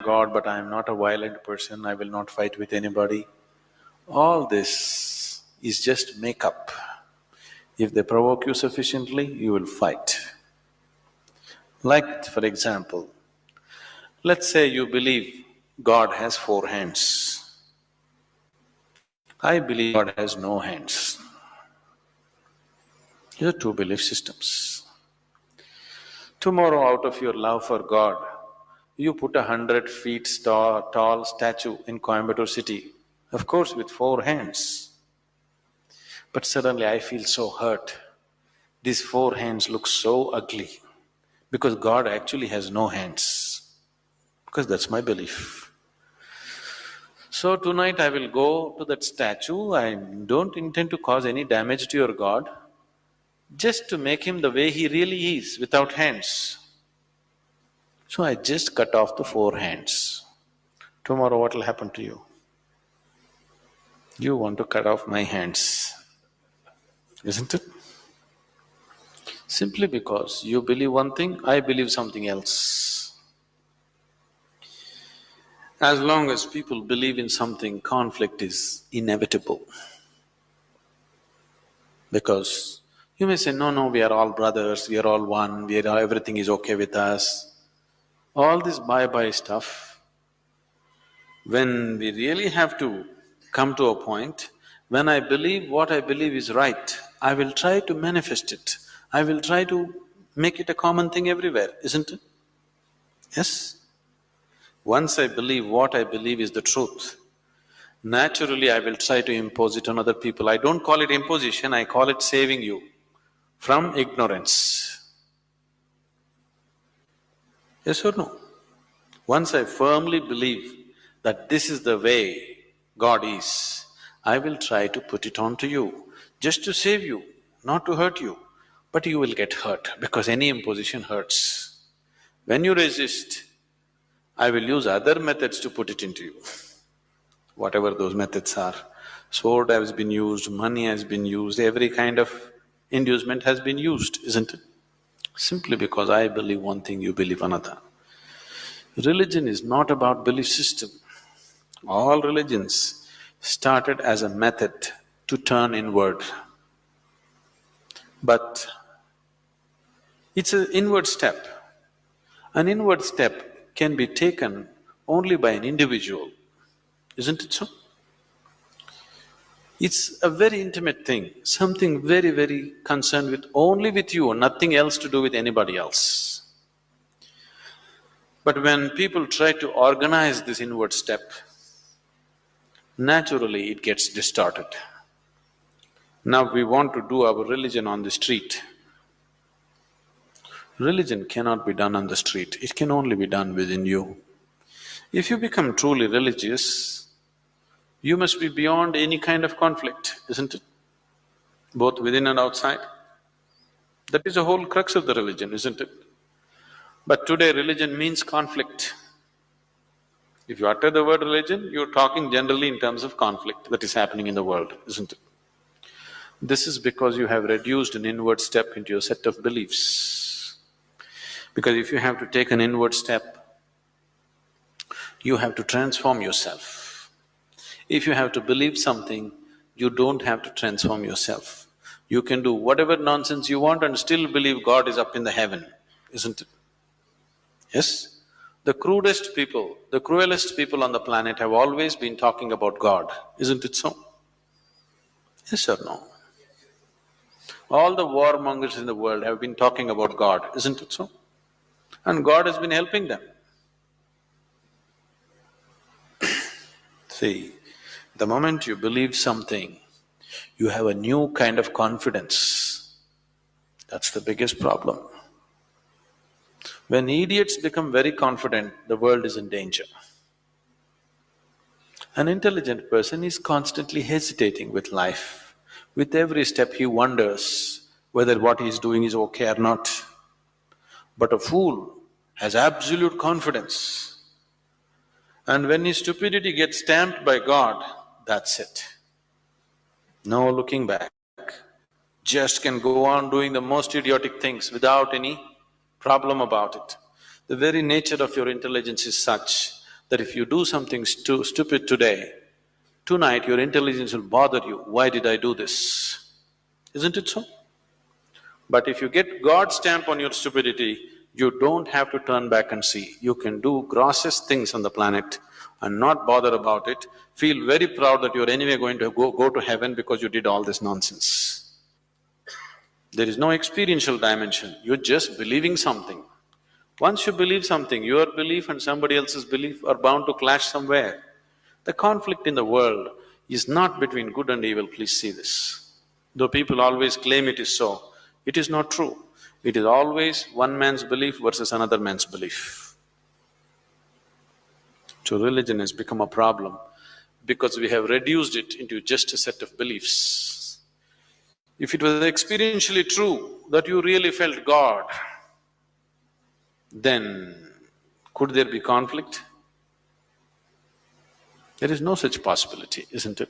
God, but I am not a violent person, I will not fight with anybody. All this is just make-up. If they provoke you sufficiently, you will fight. Like, for example, let's say you believe God has 4 hands. I believe God has no hands. These are two belief systems. Tomorrow, out of your love for God, you put 100 feet tall statue in Coimbatore city, of course with 4 hands. But suddenly I feel so hurt. These 4 hands look so ugly because God actually has no hands, because that's my belief. So tonight I will go to that statue, I don't intend to cause any damage to your God, just to make him the way he really is, without hands. So I just cut off the 4 hands. Tomorrow what will happen to you? You want to cut off my hands, isn't it? Simply because you believe one thing, I believe something else. As long as people believe in something, conflict is inevitable. Because you may say, no, we are all brothers, we are all one, everything is okay with us. All this bye-bye stuff, when we really have to come to a point, when I believe what I believe is right, I will try to manifest it. I will try to make it a common thing everywhere, isn't it? Yes? Once I believe what I believe is the truth, naturally I will try to impose it on other people. I don't call it imposition, I call it saving you from ignorance. Yes or no? Once I firmly believe that this is the way God is, I will try to put it on to you, just to save you, not to hurt you. But you will get hurt, because any imposition hurts. When you resist, I will use other methods to put it into you, whatever those methods are. Sword has been used, money has been used, every kind of inducement has been used, isn't it? Simply because I believe one thing, you believe another. Religion is not about belief system. All religions started as a method to turn inward. But it's an inward step. An inward step can be taken only by an individual, isn't it so? It's a very intimate thing, something very, very concerned with only with you, nothing else to do with anybody else. But when people try to organize this inward step, naturally it gets distorted. Now we want to do our religion on the street. Religion cannot be done on the street, it can only be done within you. If you become truly religious, you must be beyond any kind of conflict, isn't it? Both within and outside. That is the whole crux of the religion, isn't it? But today religion means conflict. If you utter the word religion, you're talking generally in terms of conflict that is happening in the world, isn't it? This is because you have reduced an inward step into your set of beliefs. Because if you have to take an inward step, you have to transform yourself. If you have to believe something, you don't have to transform yourself. You can do whatever nonsense you want and still believe God is up in the heaven, isn't it? Yes? The crudest people, the cruelest people on the planet have always been talking about God, isn't it so? Yes or no? All the warmongers in the world have been talking about God, isn't it so? And God has been helping them. See, the moment you believe something, you have a new kind of confidence. That's the biggest problem. When idiots become very confident, the world is in danger. An intelligent person is constantly hesitating with life. With every step he wonders whether what he is doing is okay or not. But a fool has absolute confidence. And when his stupidity gets stamped by God, that's it. No looking back. Just can go on doing the most idiotic things without any problem about it. The very nature of your intelligence is such that if you do something stupid today, tonight your intelligence will bother you, why did I do this? Isn't it so? But if you get God's stamp on your stupidity, you don't have to turn back and see. You can do grossest things on the planet and not bother about it, feel very proud that you're anyway going to go to heaven because you did all this nonsense. There is no experiential dimension, you're just believing something. Once you believe something, your belief and somebody else's belief are bound to clash somewhere. The conflict in the world is not between good and evil, please see this. Though people always claim it is so, it is not true. It is always one man's belief versus another man's belief. So religion has become a problem because we have reduced it into just a set of beliefs. If it was experientially true that you really felt God, then could there be conflict? There is no such possibility, isn't it?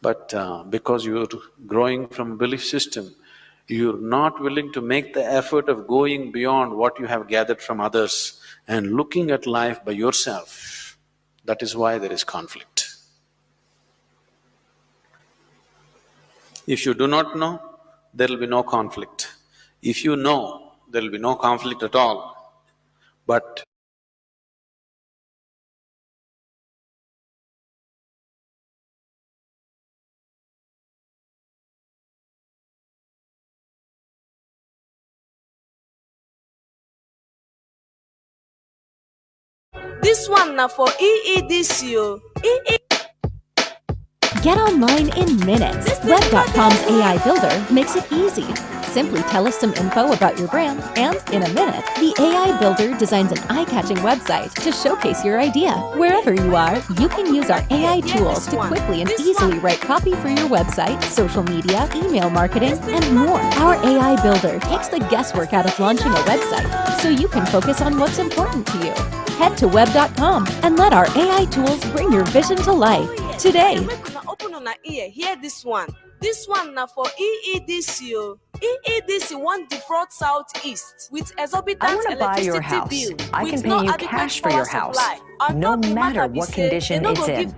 But because you're growing from a belief system, you're not willing to make the effort of going beyond what you have gathered from others and looking at life by yourself. That is why there is conflict. If you do not know, there will be no conflict. If you know, there will be no conflict at all. But This one na for EEDC o. Get online in minutes. Web.com's AI Builder makes it easy. Simply tell us some info about your brand, and in a minute, the AI Builder designs an eye-catching website to showcase your idea. Wherever you are, you can use our AI tools to quickly and easily write copy for your website, social media, email marketing, and more. Our AI Builder takes the guesswork out of launching a website, so you can focus on what's important to you. Head to web.com and let our AI tools bring your vision to life today. Make una open una ear, hear this one. This one na for EEDC o. EEDC wan defraud Southeast with exorbitant electricity bill. I can pay you cash for your house, no matter what condition it's in.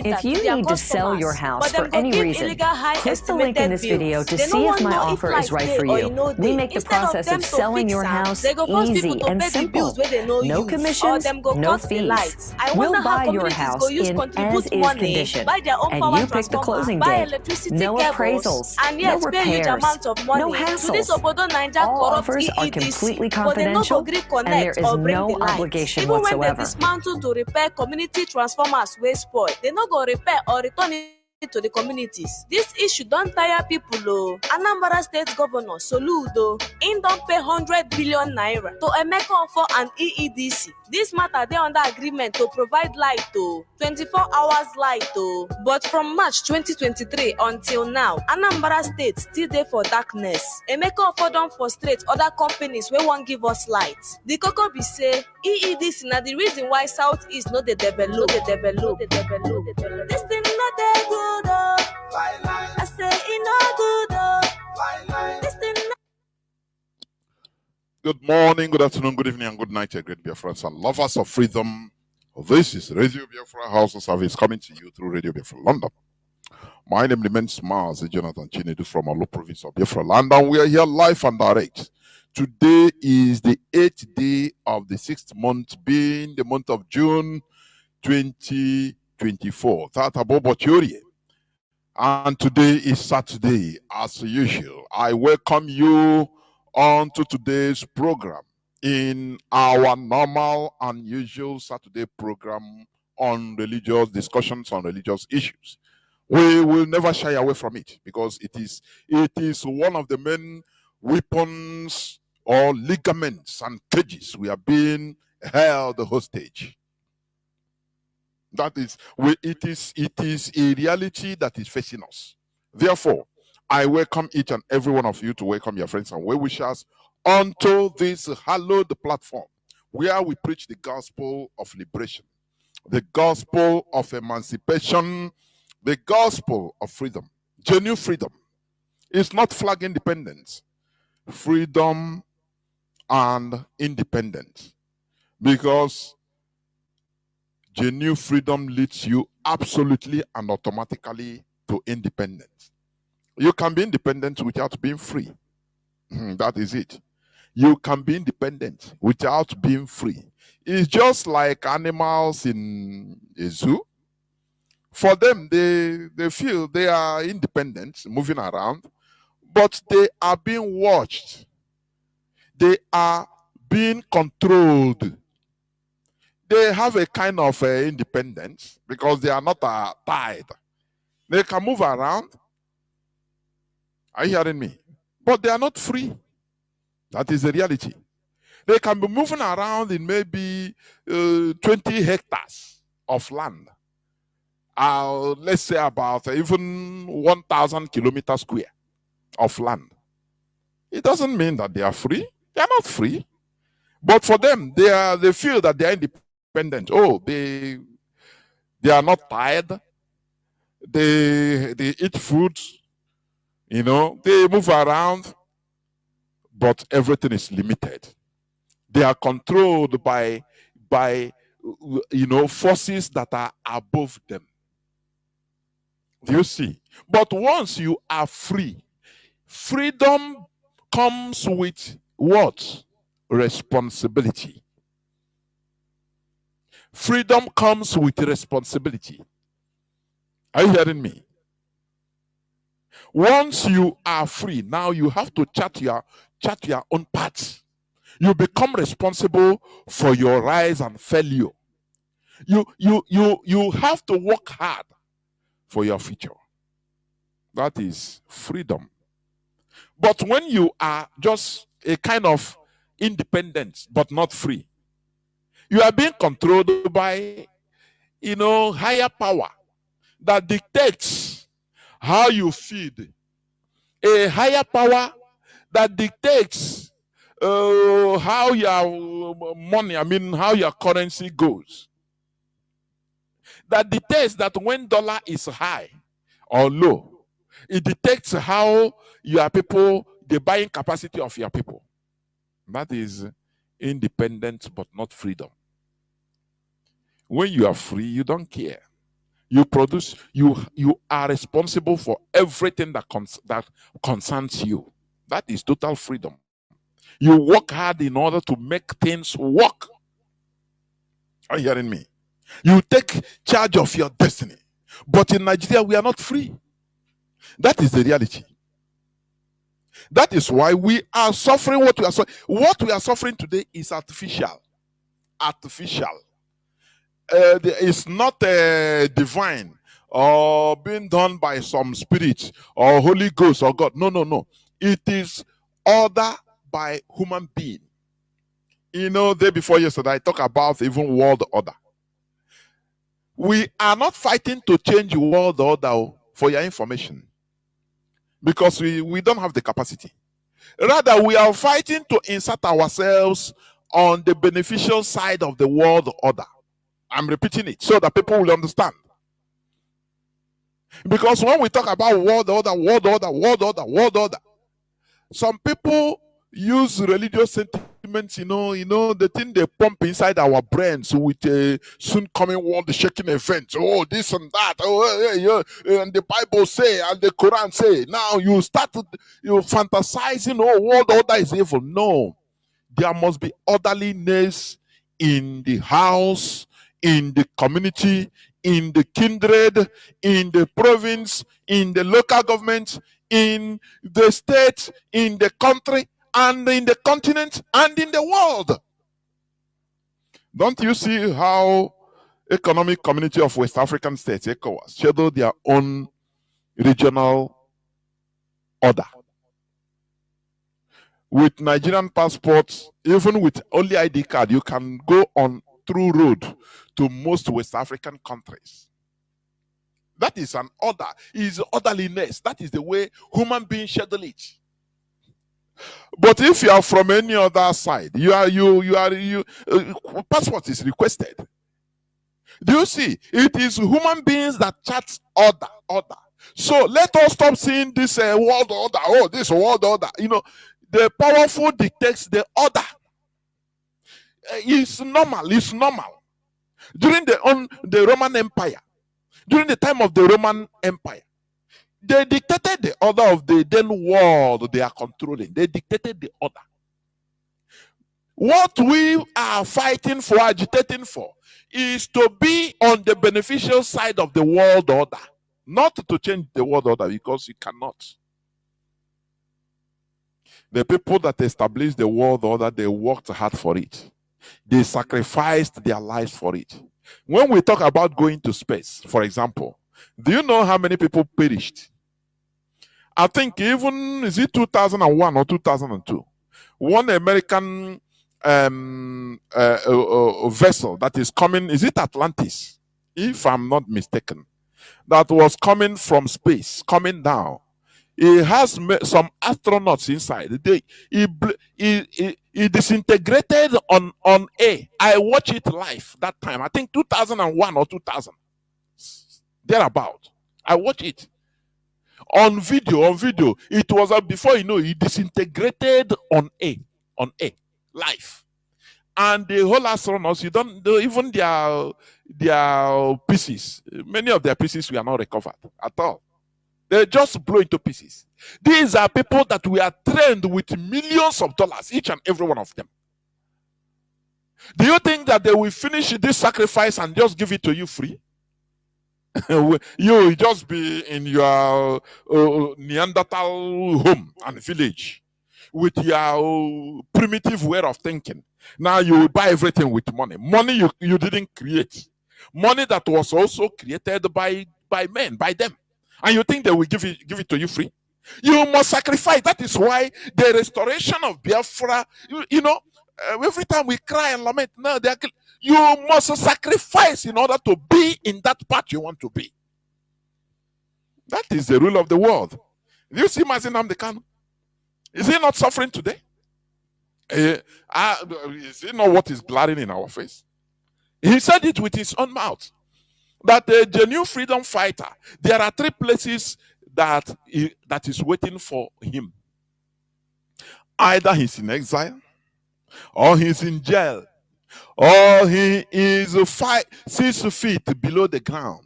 If you need to sell your house for any reason, click the link in this video to see if my offer is right for you. We make the process of selling your house easy and simple. No commissions, no fees. We'll buy your house in as-is condition, and you pick the closing date. No appraisals, no repairs, no hassles. All offers are completely confidential, and there is no obligation whatsoever. Even when they dismantle to repair community transformers wey spoil, they no go repair or return it to the communities. This issue don tire people o. Anambra State Governor Soludo, im don pay 100 billion naira to Emeka for an EEDC. This matter dey under agreement to provide light o, 24 hours light o. But from March 2023 until now, Anambra State still dey for darkness. Emeka don frustrate other companies wey wan give us light. The koko be say EEDC na the reason why Southeast no dey develop. This thing no dey good o. I say e no good o. This thing no. Good morning, good afternoon, good evening, and good night, great Biafrans and lovers of freedom. This is Radio Biafra House of Service coming to you through Radio Biafra London. My name remains Mazi Chinedu from Alo province of Biafra land, and we are here live and direct. Today is the 8th day of the 6th month, being the month of June 2024. And today is Saturday, as usual. I welcome you on to today's program in our normal and usual Saturday program on religious discussions on religious issues. We will never shy away from it because it is one of the main weapons or ligaments and cages we are being held hostage. That is, it is a reality that is facing us. Therefore, I welcome each and every one of you to welcome your friends and well-wishers onto this hallowed platform where we preach the gospel of liberation, the gospel of emancipation, the gospel of freedom, genuine freedom. It's not flag independence, freedom and independence. Because genuine freedom leads you absolutely and automatically to independence. You can be independent without being free. That is it. You can be independent without being free. It's just like animals in a zoo. For them, they feel they are independent, moving around, but they are being watched. They are being controlled. They have a kind of independence because they are not tied. They can move around. Are you hearing me? But they are not free. That is the reality. They can be moving around in maybe 20 hectares of land. Let's say about even 1,000 kilometers square of land. It doesn't mean that they are free. They are not free. But for them, they feel that they are independent. Oh, they are not tired. They eat food. You know, they move around, but everything is limited. They are controlled by forces that are above them. Do you see? But once you are free, freedom comes with what? Responsibility. Freedom comes with responsibility. Are you hearing me? Once you are free, now you have to chart your own path. You become responsible for your rise and failure. You have to work hard for your future. That is freedom. But when you are just a kind of independent but not free, you are being controlled by higher power that dictates how you feed. A higher power that dictates how your money, how your currency goes. That dictates that when dollar is high or low, it dictates how your people, the buying capacity of your people. That is independence but not freedom. When you are free, you don't care. You produce, you are responsible for everything that concerns you. That is total freedom. You work hard in order to make things work. Are you hearing me? You take charge of your destiny. But in Nigeria, we are not free. That is the reality. That is why we are suffering what we are suffering. What we are suffering today is artificial. Artificial. It's not divine or being done by some spirit or Holy Ghost or God. No. It is order by human being. Day before yesterday, I talked about even world order. We are not fighting to change world order, for your information, because we don't have the capacity. Rather, we are fighting to insert ourselves on the beneficial side of the world order. I'm repeating it so that people will understand. Because when we talk about world order, some people use religious sentiments, the thing they pump inside our brains with a soon coming world shaking event. Oh, this and that. Oh, and the Bible say, and the Quran say. Now you start fantasizing, oh, world order is evil. No. There must be orderliness in the house, in the community, in the kindred, in the province, in the local government, in the state, in the country, and in the continent, and in the world. Don't you see how Economic Community of West African States, ECOWAS, schedule their own regional order? With Nigerian passports, even with only ID card, you can go on through road to most West African countries. That is an order. Is orderliness. That is the way human beings schedule it. But if you are from any other side, passport is requested. Do you see? It is human beings that chart order. So let us stop seeing this world order. Oh, this world order. The powerful dictates the order. It's normal. During the Roman Empire, during the time of the Roman Empire, they dictated the order of the then world they are controlling. They dictated the order. What we are fighting for, agitating for, is to be on the beneficial side of the world order, not to change the world order, because you cannot. The people that established the world order, they worked hard for it. They sacrificed their lives for it. When we talk about going to space, for example, do you know how many people perished? I think even, is it 2001 or 2002? One American vessel that is coming, is it Atlantis? If I'm not mistaken, that was coming from space, coming down. It has some astronauts inside. He disintegrated on A. I watched it live that time. I think 2001 or 2000. Thereabout. I watched it. On video. It was before you know, he disintegrated on A. Live. And the whole astronauts, you don't know, even their pieces, many of their pieces were not recovered at all. They just blow into pieces. These are people that we are trained with millions of dollars, each and every one of them. Do you think that they will finish this sacrifice and just give it to you free? You will just be in your Neanderthal home and village with your primitive way of thinking. Now you will buy everything with money. Money you didn't create. Money that was also created by men, by them. And you think they will give it to you free? You must sacrifice. That is why the restoration of Biafra, every time we cry and lament, no, you must sacrifice in order to be in that part you want to be. That is the rule of the world. Do you see Mazi Nnamdi Kanu? Is he not suffering today? Is it not what is glaring in our face? He said it with his own mouth. That a genuine freedom fighter, there are 3 places that is waiting for him. Either he's in exile, or he's in jail, or he is 6 feet below the ground,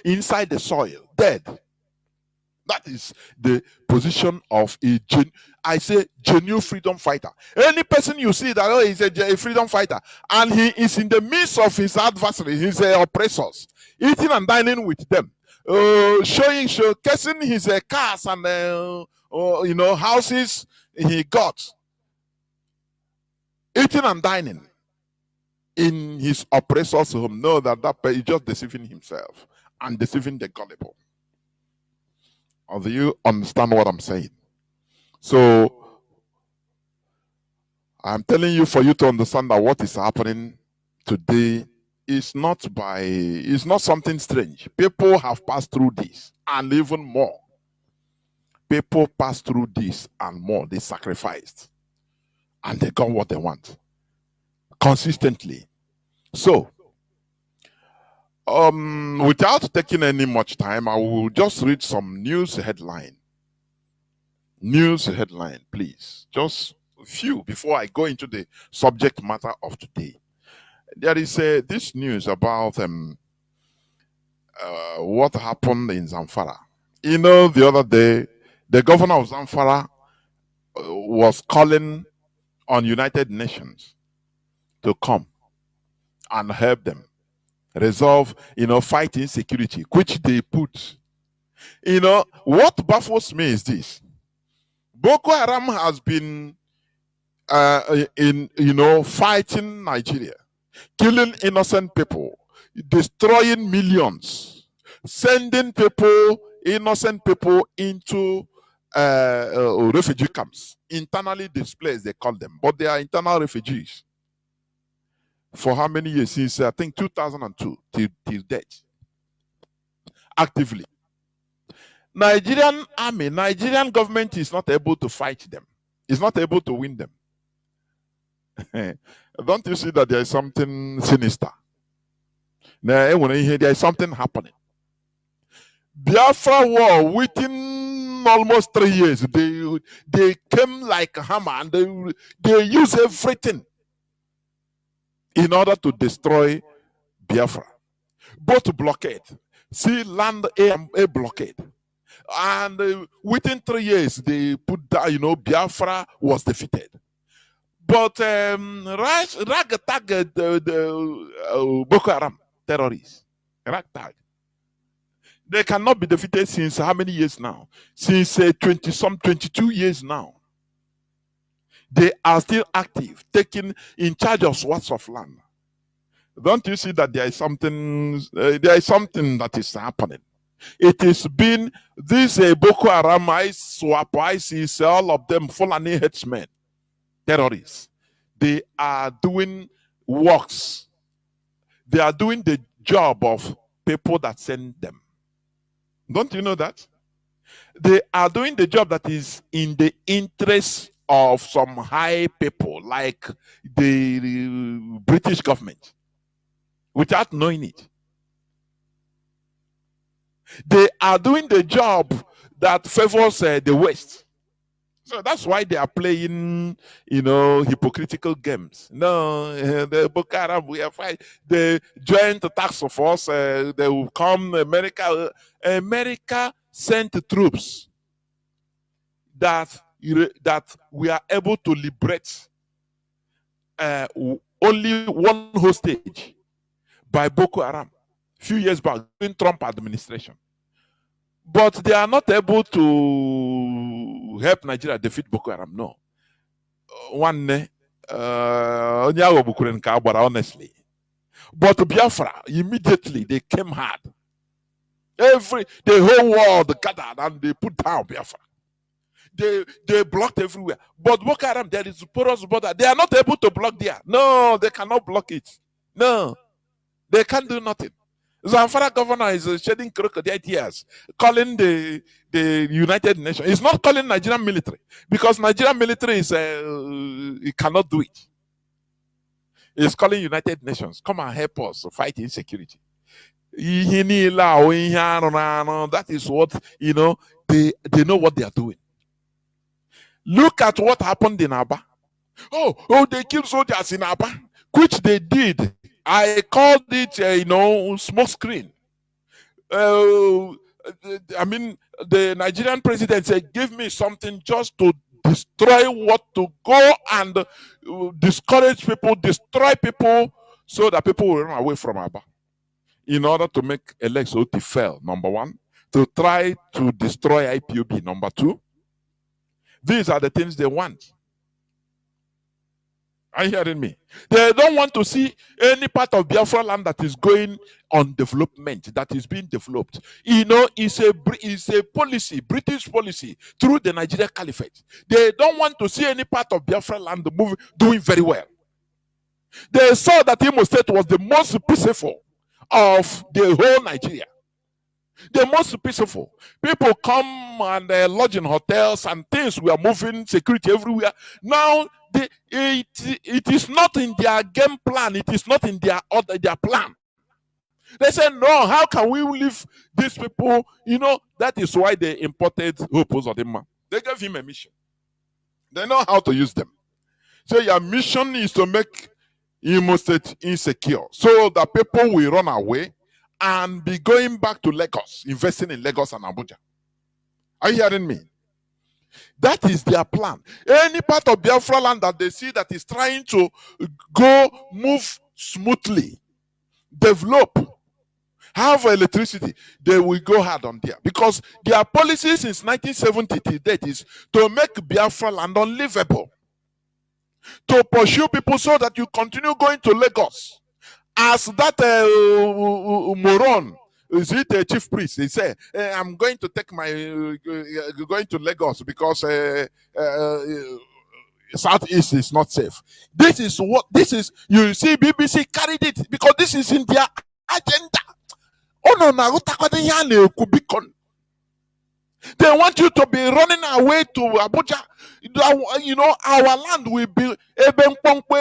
inside the soil, dead. That is the position of a genuine freedom fighter. Any person you see that is a freedom fighter, and he is in the midst of his adversary, his oppressors, eating and dining with them, showcasing his cars and houses he got, eating and dining in his oppressors' home. Know that is just deceiving himself and deceiving the gullible. Or do you understand what I'm saying? So I'm telling you, for you to understand that what is happening today is not something strange. People have passed through this and even more. People passed through this and more. They sacrificed and they got what they want consistently. So without taking any much time, I will just read some news headline. News headline, please. Just a few before I go into the subject matter of today. There is this news about what happened in Zamfara. The other day, the governor of Zamfara was calling on United Nations to come and help them resolve, fight insecurity, which they put. What baffles me is this. Boko Haram has been fighting Nigeria, killing innocent people, destroying millions, sending innocent people into refugee camps, internally displaced, they call them, but they are internal refugees. For how many years? Since I think 2002 till date, actively. Nigerian army, Nigerian government is not able to fight them. Is not able to win them. Don't you see that there is something sinister? There is something happening. Biafra war, within almost 3 years, they came like a hammer and they use everything. in order to destroy Biafra. Both blockade. See, land a blockade. And within 3 years, they put down, Biafra was defeated. But ragtag, the Boko Haram terrorists, ragtag, they cannot be defeated since how many years now? Since 22 years now. They are still active, taking in charge of swaths of land. Don't you see that there is something that is happening? It has been this Boko Haram, ISIS, all of them Fulani headsmen, terrorists. They are doing works. They are doing the job of people that send them. Don't you know that? They are doing the job that is in the interest of some high people, like the British government, without knowing it. They are doing the job that favors the West. So that's why they are playing, hypocritical games. No, the Boko Haram, we are fighting. The joint task force, they will come. America sent troops that we are able to liberate only one hostage by Boko Haram a few years back during Trump administration. But they are not able to help Nigeria defeat Boko Haram. No. Honestly. But Biafra, immediately they came hard. The whole world gathered and they put down Biafra. They blocked everywhere. But Boko Haram, there is a porous border. They are not able to block there. No, they cannot block it. No, they can't do nothing. Zamfara governor is shedding crocodile tears, calling the United Nations. He's not calling Nigerian military because Nigerian military is it cannot do it. He's calling United Nations. Come and help us fight insecurity. That is what they know what they are doing. Look at what happened in Aba. Oh, they killed soldiers in Aba, which they did. I called it, smoke screen. The Nigerian president said, give me something just to destroy to go and discourage people, destroy people, so that people will run away from Aba. In order to make Alex Oti fail, number one, to try to destroy IPOB, number two. These are the things they want. Are you hearing me? They don't want to see any part of Biafra land that is going on development, that is being developed. It's a policy, British policy, through the Nigeria Caliphate. They don't want to see any part of Biafra land doing very well. They saw that Imo State was the most peaceful of the whole Nigeria. The most peaceful. People come and lodge in hotels and things. We are moving, security everywhere. Now, it is not in their game plan. It is not in their plan. They say, no, how can we leave these people? That is why they imported Hope Uzodimma. They gave him a mission. They know how to use them. So your mission is to make Imo State insecure so that people will run away and be going back to Lagos, investing in Lagos and Abuja. Are you hearing me? That is their plan. Any part of Biafra land that they see that is trying to move smoothly, develop, have electricity, they will go hard on there. Because their policy since 1970 to date is to make Biafra land unlivable. To pursue people so that you continue going to Lagos. As that moron, is it a chief priest? He said, I'm going to take going to Lagos because Southeast is not safe. This is, you see, BBC carried it because this is in their agenda. They want you to be running away to Abuja. Our land will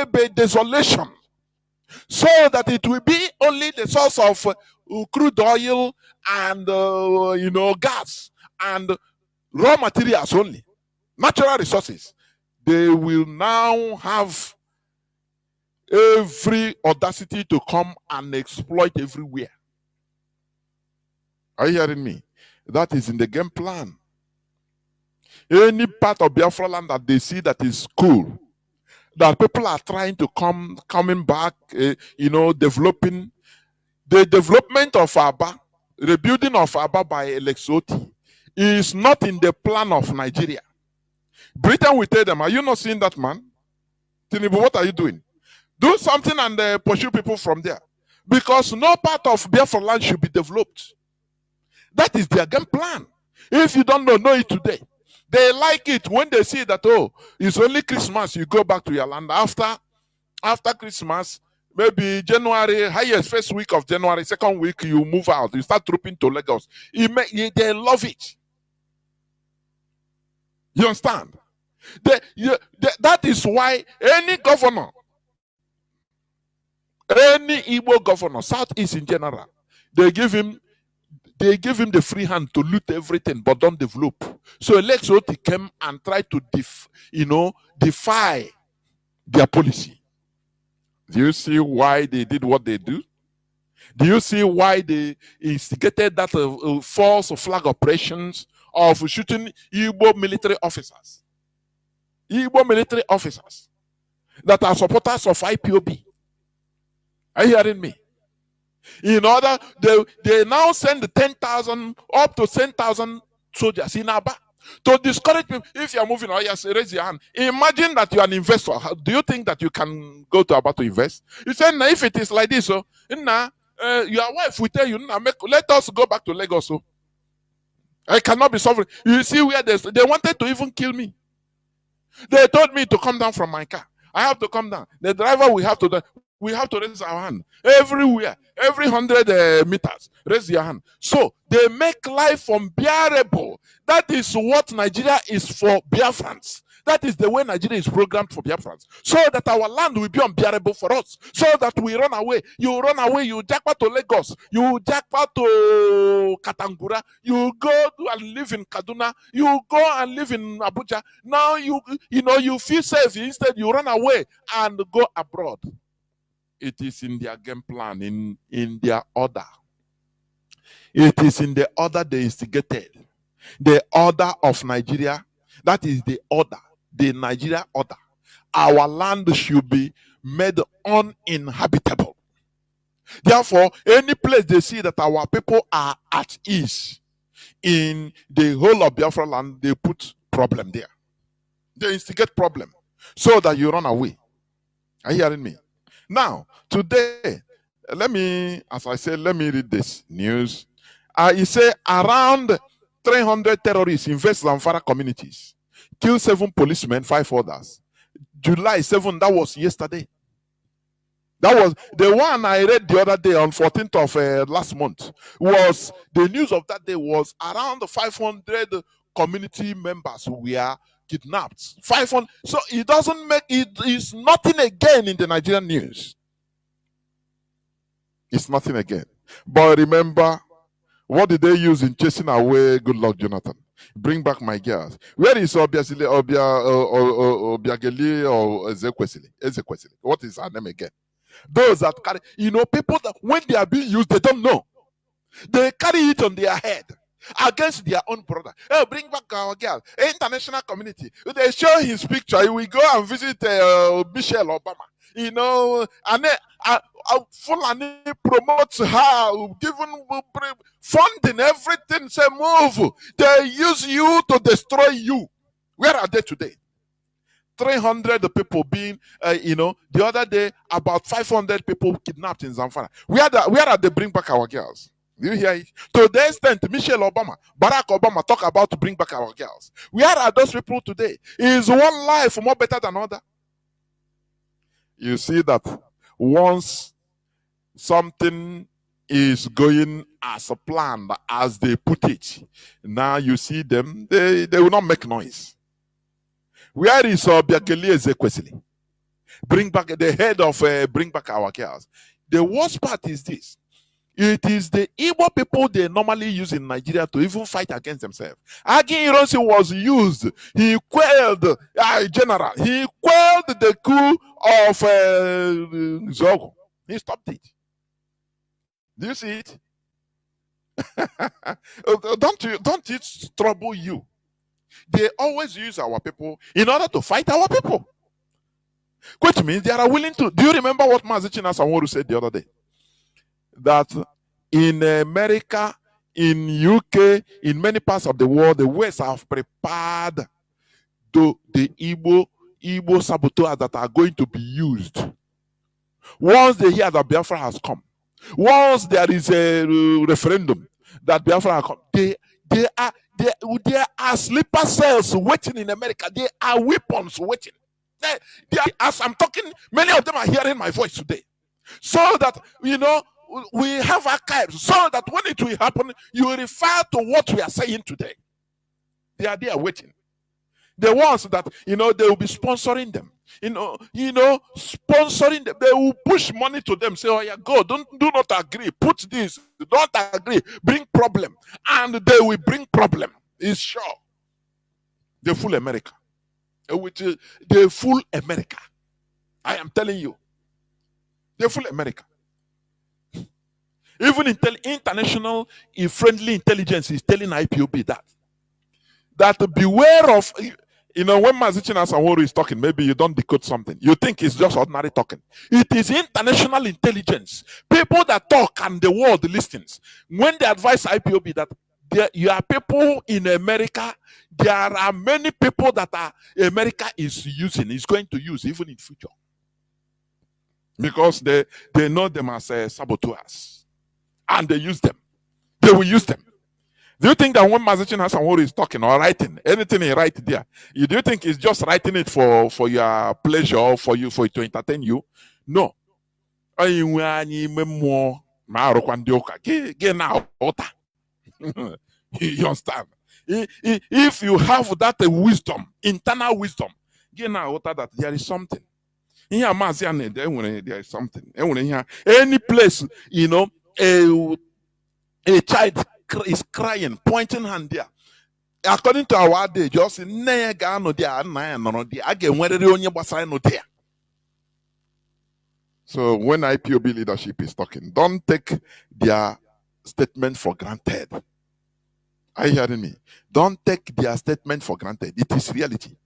be desolation. So that it will be only the source of crude oil and gas and raw materials only, natural resources. They will now have every audacity to come and exploit everywhere. Are you hearing me? That is in the game plan. Any part of Biafra land that they see that is cool, that people are trying to coming back, developing. The development of Aba, rebuilding of Aba by Alexoti is not in the plan of Nigeria. Britain will tell them, are you not seeing that, man? Tinubu, what are you doing? Do something and pursue people from there. Because no part of Biafra land should be developed. That is their game plan. If you don't know it today. They like it when they see that, oh, it's only Christmas, you go back to your land. After Christmas, maybe January, highest first week of January, second week, you move out. You start trooping to Lagos. They love it. You understand? That is why any governor, any Igbo governor, Southeast in general, they give him the free hand to loot everything, but don't develop. So Lex Oti came and tried to defy their policy. Do you see why they did what they do? Do you see why they instigated that false flag operations of shooting Igbo military officers? Igbo military officers that are supporters of IPOB. Are you hearing me? In order, they now send 10,000, up to 10,000 soldiers in Aba to discourage people. If you are moving, oh yes, raise your hand. Imagine that you are an investor. Do you think that you can go to Aba to invest? You say, nah, if it is like this, your wife will tell you, let us go back to Lagos. I cannot be sovereign. You see where they wanted to even kill me. They told me to come down from my car. I have to come down. The driver we have to raise our hand everywhere, every 100 meters. Raise your hand. So they make life unbearable. That is what Nigeria is for Biafrans. That is the way Nigeria is programmed for Biafrans. So that our land will be unbearable for us. So that we run away. You run away, you jackpot to Lagos. You jackpot to Katangura. You go and live in Kaduna. You go and live in Abuja. Now you feel safe. Instead, you run away and go abroad. It is in their game plan, in their order. It is in the order they instigated. The order of Nigeria. That is the order. The Nigeria order. Our land should be made uninhabitable. Therefore, any place they see that our people are at ease in the whole of Biafra land, they put problem there. They instigate problem so that you run away. Are you hearing me? Now, today, let me read this news. It say around 300 terrorists invest in Zamfara communities. Kill 7 policemen, 5 others. July 7, that was yesterday. That was the one I read the other day on 14th of last month. Was the news of that day was around 500 community members who were kidnapped. 500. So it doesn't make it is nothing again in the Nigerian news. It's nothing again. But remember, what did they use in chasing away Good Luck Jonathan? Bring back my girls. Where is Obiageli or Ezekwesili? What is her name again? Those that carry, people that when they are being used, they don't know. They carry it on their head against their own brother. Oh, bring back our girl. International community. They show his picture. We go and visit Michelle Obama. And then Fulani promotes her, given funding, everything. Say move. They use you to destroy you. Where are they today? 300 people being, the other day, about 500 people kidnapped in Zamfara. Where are they bring back our girls? Do you hear it? To the extent, Michelle Obama, Barack Obama talk about to bring back our girls. Where are those people today? Is one life more better than another? You see that once something is going as a plan, as they put it, now you see them, they will not make noise. Where is Obiageli Ezekwesili? Bring back the head of Bring Back Our Girls. The worst part is this. It is the Igbo people they normally use in Nigeria to even fight against themselves. Agin Ironsi was used. He quelled general. He quelled the coup of Zogo. He stopped it. Do you see it? Don't it trouble you? They always use our people in order to fight our people. Which means they are willing to. Do you remember what Mazi Chinedu said the other day? That in America, in UK, in many parts of the world, the West have prepared the Igbo saboteurs that are going to be used. Once they hear that Biafra has come, once there is a referendum that Biafra has come, they are sleeper cells waiting in America. They are weapons waiting. As I'm talking, many of them are hearing my voice today. So that, we have archives, so that when it will happen, you will refer to what we are saying today. They are there waiting. The ones that, they will be sponsoring them. Sponsoring them. They will push money to them. Say, oh yeah, go, do not agree. Put this. Don't agree. Bring problem. And they will bring problem. It's sure. They fool America. They fool America. I am telling you. They fool America. Even international friendly intelligence is telling IPOB that beware of, when Mazi Chinedu is talking, maybe you don't decode something. You think it's just ordinary talking. It is international intelligence. People that talk and the world listens. When they advise IPOB that you are people in America, there are many people that America is going to use even in future. Because they know them as saboteurs. And they use them. They will use them. Do you think that when Mazi Chinedu is talking or writing, anything he writes there, do you think he's just writing it for your pleasure or for it to entertain you? No. You understand? If you have that wisdom, internal wisdom, that there is something. There is something. Any place, a child is crying, pointing hand there. According to our day, just so when IPOB leadership is talking, don't take their statement for granted. Are you hearing me? Don't take their statement for granted. It is reality.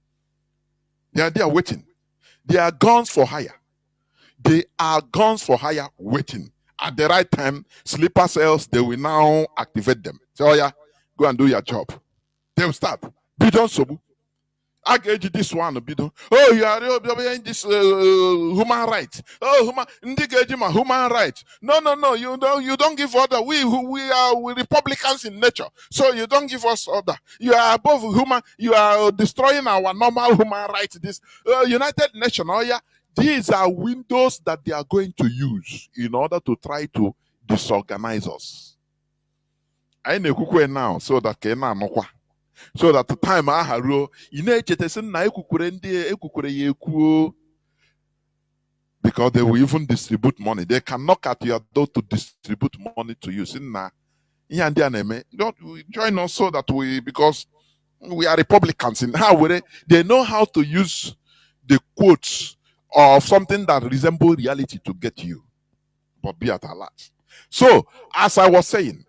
They are there waiting. They are guns for hire. They are guns for hire waiting. At the right time, sleeper cells, they will now activate them. So, oh yeah, go and do your job. They will start. Bidon Sobu. I gave you this one, Bidon. Oh, you are this human rights. Oh, human rights. No. You don't give order. We are Republicans in nature. So you don't give us order. You are above human. You are destroying our normal human rights. This United Nations. Oh yeah. These are windows that they are going to use in order to try to disorganize us. I know now so that the time I because they will even distribute money. They can knock at your door to distribute money to you. Don't join us so that because we are Republicans in how they know how to use the quotes of something that resembles reality to get you, but be at a large. So, as I was saying,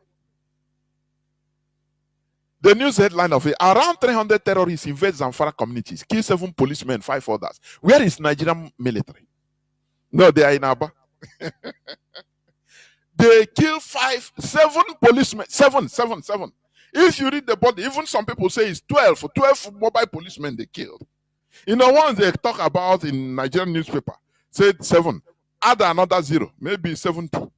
the news headline of it, around 300 terrorists invade Zamfara communities, kill 7 policemen, 5 others. Where is Nigerian military? No, they are in Aba. They kill 7 policemen, 7. If you read the body, even some people say it's 12 mobile policemen they killed. Once they talk about in Nigerian newspaper, said 7, add another 0, maybe 70.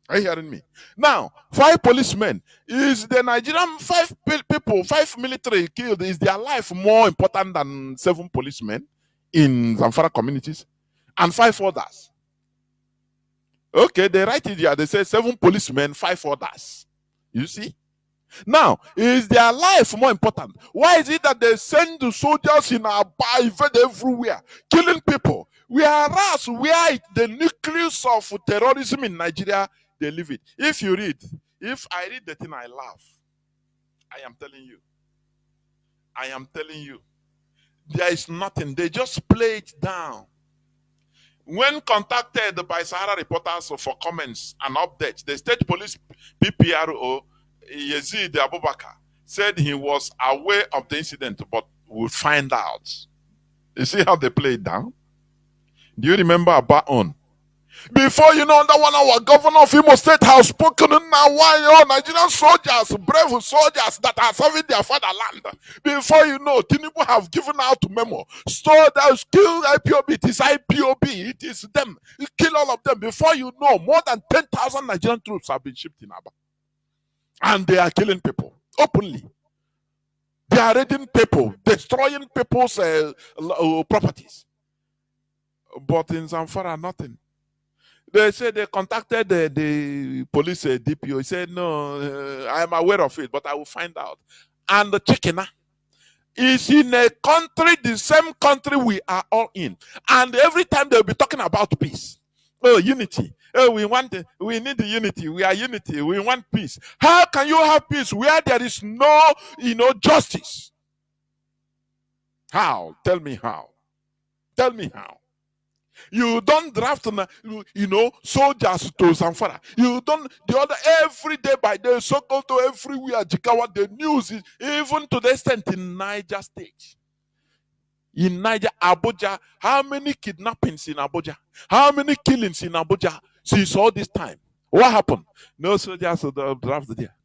Are you hearing me? Now, 5 policemen. Is the Nigerian 5 people, 5 military killed, is their life more important than 7 policemen in Zamfara communities? And 5 others. Okay, they write it here. They say 7 policemen, 5 others. You see? Now, is their life more important? Why is it that they send the soldiers in our invade everywhere, killing people? Whereas the nucleus of terrorism in Nigeria they leave it. If you read, if I read the thing, I laugh. I am telling you. I am telling you. There is nothing. They just play it down. When contacted by Sahara reporters for comments and updates, the state police PPRO, Yazid Abubakar, said he was aware of the incident but will find out. You see how they play it down? Do you remember Abaon? Before you know that one, our governor of Imo State has spoken now. Why Nigerian soldiers, brave soldiers that are serving their fatherland. Before you know, Tinubu have given out memo. So there's kill IPOB. It is IPOB. It is them. You kill all of them. Before you know, more than 10,000 Nigerian troops have been shipped in Aba, and they are killing people openly. They are raiding people, destroying people's properties. But in Zamfara, nothing. They said they contacted the police DPO. He said, no, I am aware of it, but I will find out. And the chicken is in a country, the same country we are all in. And every time they'll be talking about peace. Oh, unity. Oh, we need the unity. We are unity. We want peace. How can you have peace where there is no, justice? How? Tell me how. Tell me how. You don't draft, soldiers to Zamfara. You don't, the other, every day by day, so go to everywhere, Jikawa, the news is, even to the extent in Niger State. In Niger, Abuja, how many kidnappings in Abuja? How many killings in Abuja since all this time? What happened? No soldiers drafted there.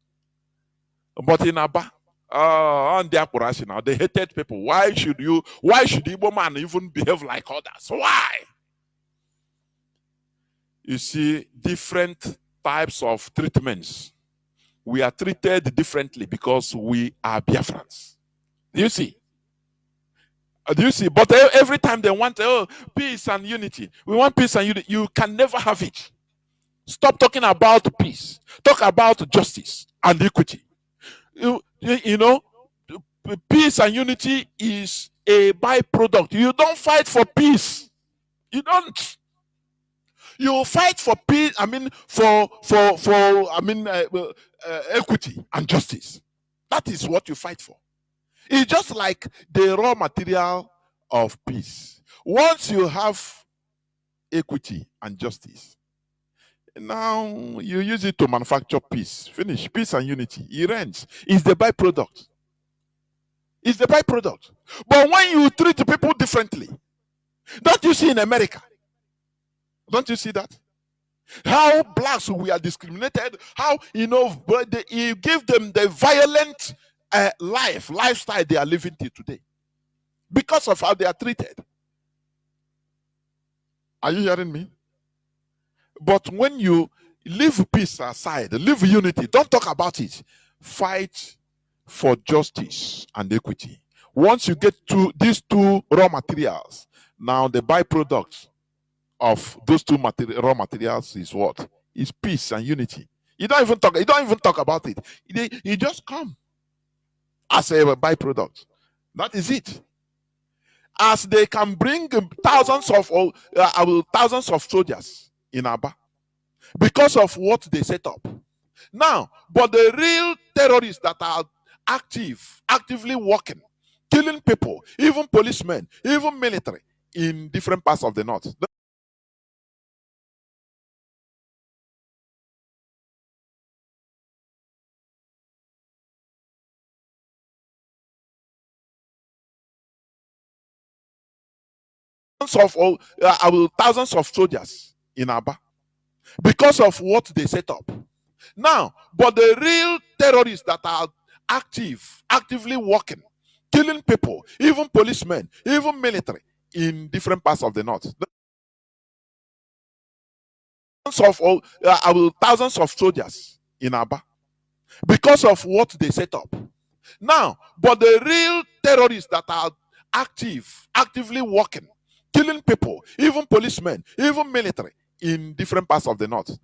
But in Aba, on their Qurashi now, they hated people. Why should Igbo man even behave like others? Why? You see, different types of treatments. We are treated differently because we are Biafrans. Do you see? Do you see? But every time they want peace and unity. We want peace and unity. You can never have it. Stop talking about peace. Talk about justice and equity. Peace and unity is a byproduct. You don't fight for peace. You don't. You fight for peace. Equity and justice. That is what you fight for. It's just like the raw material of peace. Once you have equity and justice, now you use it to manufacture peace. Finish. Peace and unity. It ends. It's the byproduct. It's the byproduct. But when you treat people differently, don't you see in America? Don't you see that? How blacks we are discriminated, how you give them the violent lifestyle they are living today because of how they are treated. Are you hearing me? But when you leave peace aside, leave unity, don't talk about it. Fight for justice and equity. Once you get to these two raw materials, now the byproduct of those two raw materials is what? Is peace and unity. You don't even talk about it. You just come as a byproduct. That is it. As they can bring thousands of soldiers in Aba because of what they set up. Now, but the real terrorists that are actively working, killing people, even policemen, even military in different parts of the north. Thousands of soldiers in Aba because of what they set up. Now, but the real terrorists that are actively working, killing people, even policemen, even military in different parts of the north. Thousands of soldiers in Aba because of what they set up. Now, but the real terrorists that are actively working, killing people, even policemen, even military in different parts of the north.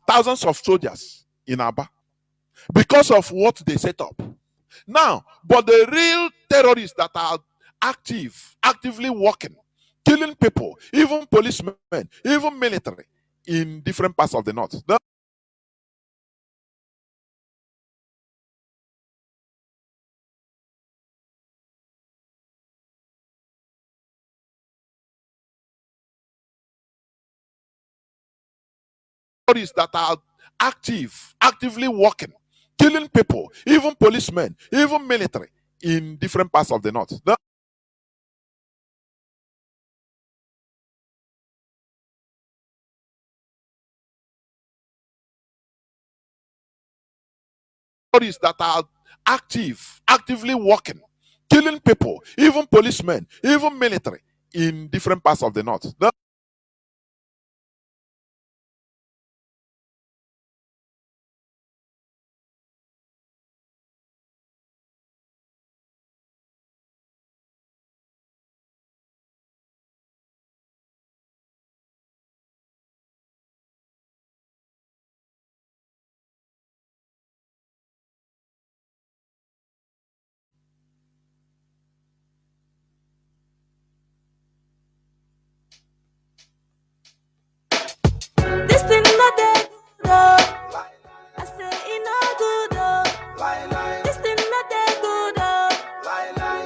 Thousands of soldiers in Aba because of what they set up. Now, but the real terrorists that are actively working, killing people, even policemen, even military in different parts of the north. That are actively working, killing people, even policemen, even military in different parts of the north. That are actively working, killing people, even policemen, even military in different parts of the north. This thing not dey good oh. I say it not good oh. This thing not dey good oh.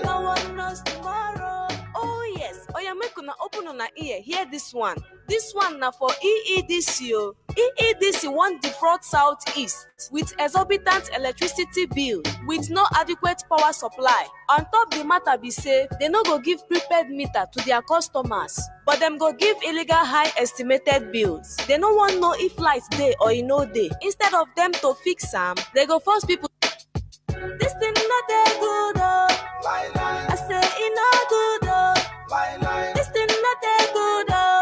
No one knows tomorrow. Oh yes. Oh yeah, make una open una ear. Hear this one. This one na for EEDC o. EEDC wan defraud Southeast with exorbitant electricity bill with no adequate power supply. On top the matter be say they no go give prepaid meter to their customers, but dem go give illegal high estimated bills. They no wan know if light dey or e no dey. Instead of them to fix am, they go force people. This thing no dey good oh. I say e no good oh. This thing no dey good oh.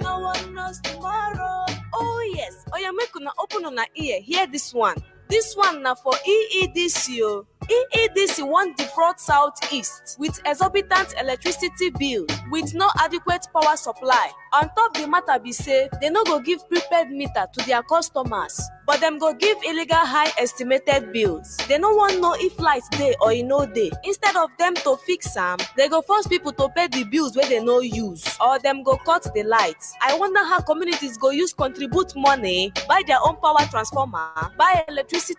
No one knows tomorrow. Oh yes. Oh yeah, make una open una ear. Hear this one. This one na for EEDC o. EEDC wan defraud Southeast with exorbitant electricity bill with no adequate power supply. On top the matter be say they no go give prepaid meter to their customers, but dem go give illegal high estimated bills. They no wan know if light dey or e no dey. Instead of them to fix am, they go force people to pay the bills wey they no use, or dem go cut the lights. I wonder how communities go use contribute money, buy their own power transformer, buy electricity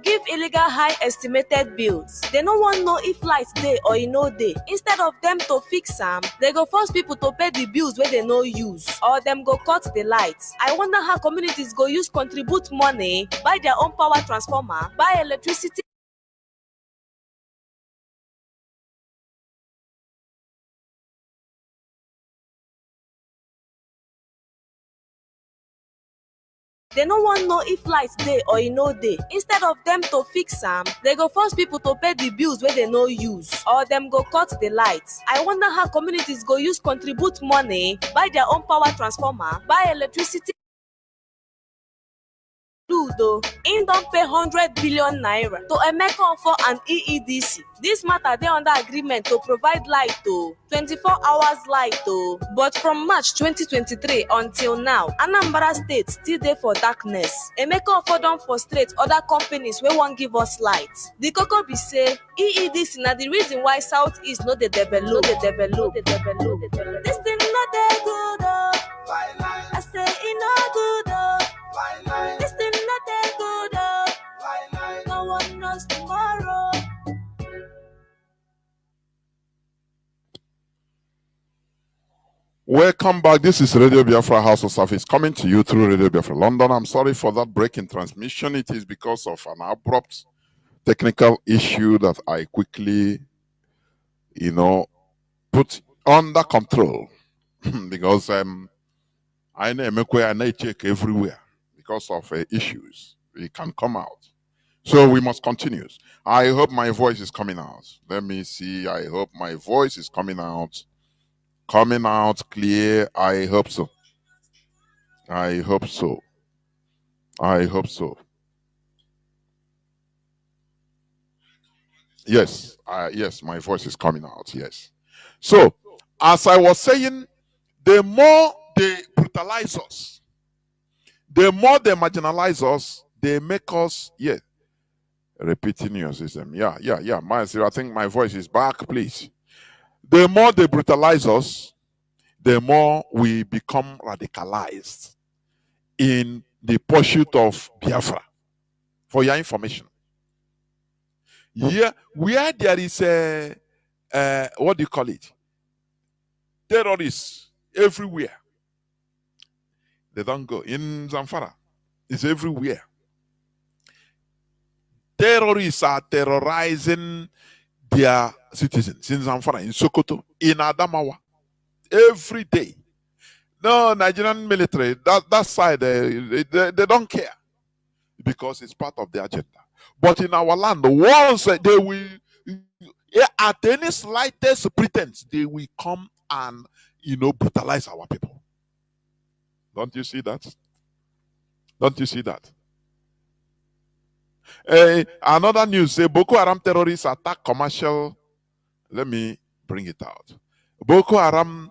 give illegal high estimated bills. They no wan know if light dey or e no dey. Instead of them to fix am, they go force people to pay the bills wey they no use, or dem go cut the lights. I wonder how communities go use contribute money, buy their own power transformer, buy electricity they no wan know if light dey or e no dey. Instead of them to fix am, they go force people to pay the bills wey they no use, or dem go cut the lights. I wonder how communities go use contribute money, buy their own power transformer, buy electricity though. Im don pay 100 billion naira to Emeka for an EEDC. This matter dey under agreement to provide light o, 24 hours light o. But from March 2023 until now, Anambra State still dey for darkness. Emeka don frustrate other companies wey wan give us light. The koko be say EEDC na the reason why Southeast no dey develop. This thing no dey good o. I say e no good o. This thing no dey good oh. No one knows tomorrow. Welcome back. This is Radio Biafra House of Service coming to you through Radio Biafra London. I'm sorry for that break in transmission. It is because of an abrupt technical issue that I quickly, put under control because I know check everywhere because of issues. It can come out. So we must continue. I hope my voice is coming out. Let me see. I hope my voice is coming out. Coming out clear. I hope so. I hope so. I hope so. Yes. Yes, my voice is coming out. Yes. So, as I was saying, the more they brutalize us, the more they marginalize us, they make us, Repeating your system. Yeah. Mazi, I think my voice is back, please. The more they brutalize us, the more we become radicalized in the pursuit of Biafra. For your information. Yeah, where there is a what do you call it? Terrorists everywhere. They don't go. In Zamfara, it's everywhere. Terrorists are terrorizing their citizens in Zamfara, in Sokoto, in Adamawa, every day. No, Nigerian military, that side, they don't care because it's part of the agenda. But in our land, once they will, at any slightest pretense, they will come and, brutalize our people. Don't you see that? Don't you see that? Another news say Boko Haram terrorists attack commercial. Let me bring it out. Boko Haram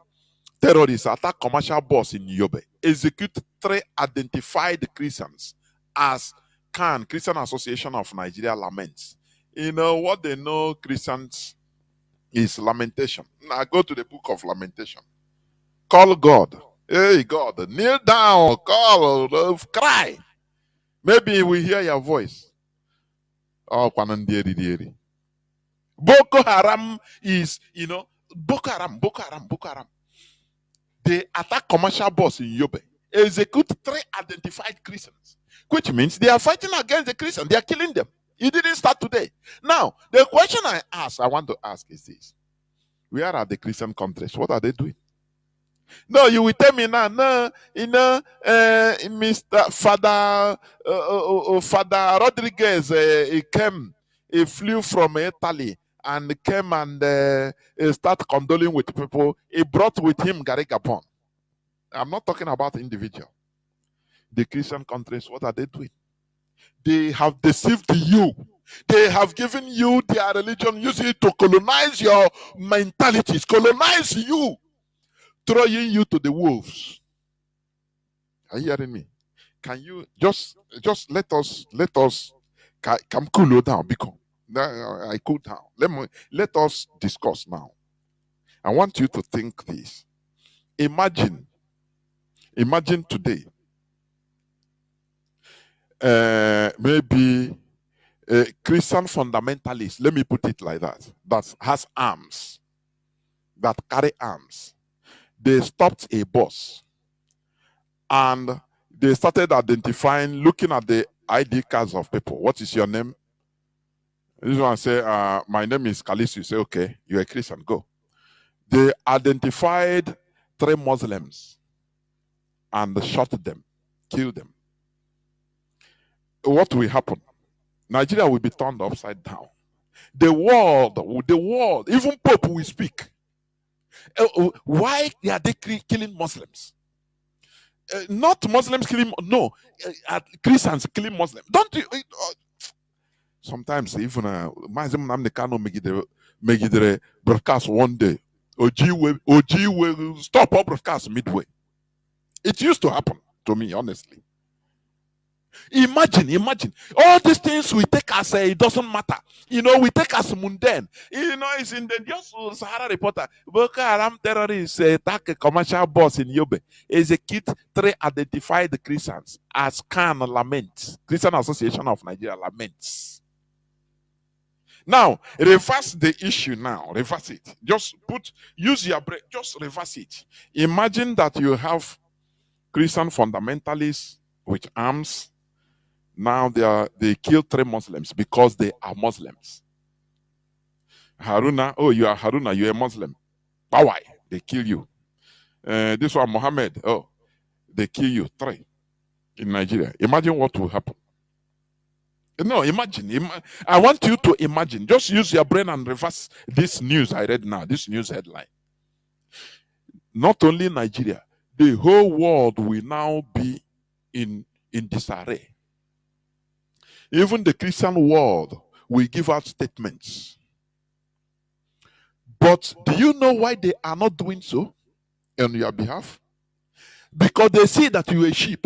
terrorists attack commercial bus in Yobe. Execute 3 identified Christians as Christian Association of Nigeria laments. You know what they know Christians is lamentation. Now go to the book of Lamentation. Call God. Hey God, kneel down, call, cry. Maybe we hear your voice. Oh, Kwanandieri. Boko Haram is, Boko Haram. They attack commercial bus in Yobe. Execute 3 identified Christians, which means they are fighting against the Christians. They are killing them. It didn't start today. Now, the question I want to ask is this. Where are the Christian countries? What are they doing? No, you will tell me now, no, Mr. Father Rodriguez, he came, he flew from Italy and came and start condoling with people. He brought with him Gary Gabon. I'm not talking about individual. The Christian countries, what are they doing? They have deceived you. They have given you their religion, use it to colonize your mentalities, colonize you, throwing you to the wolves. Are you hearing me? Can you just let us come cool down, because I cool down. Let us discuss now. I want you to think this. Imagine today, maybe a Christian fundamentalist, let me put it like that has arms, that carry arms. They stopped a bus and they started identifying, looking at the ID cards of people. What is your name? This one say, my name is Kalisu. You say, okay, you're a Christian, go. They identified 3 Muslims and shot them, killed them. What will happen? Nigeria will be turned upside down. The world, even Pope will speak. Why are they killing Muslims? Not Muslims killing, no, Christians killing Muslims. Don't you? Sometimes even Mazi Namdekano Megidere broadcast one day. OG will stop all broadcast midway. It used to happen to me, honestly. Imagine all these things we take as it doesn't matter. We take as mundane. It's in the just Sahara Reporter. Boko Haram terrorists attack a commercial bus in Yobe. Execute 3 identified Christians as laments. Christian Association of Nigeria laments. Now, reverse the issue now. Reverse it. Use your brain. Just reverse it. Imagine that you have Christian fundamentalists with arms. Now they kill 3 Muslims because they are Muslims. Haruna, oh, you are Haruna, you're a Muslim. Why? They kill you. This one, Muhammad, oh, they kill you. 3 in Nigeria. Imagine what will happen. No, imagine. I want you to imagine. Just use your brain and reverse this news I read now, this news headline. Not only Nigeria, the whole world will now be in disarray. Even the Christian world will give out statements. But do you know why they are not doing so on your behalf? Because they see that you are a sheep.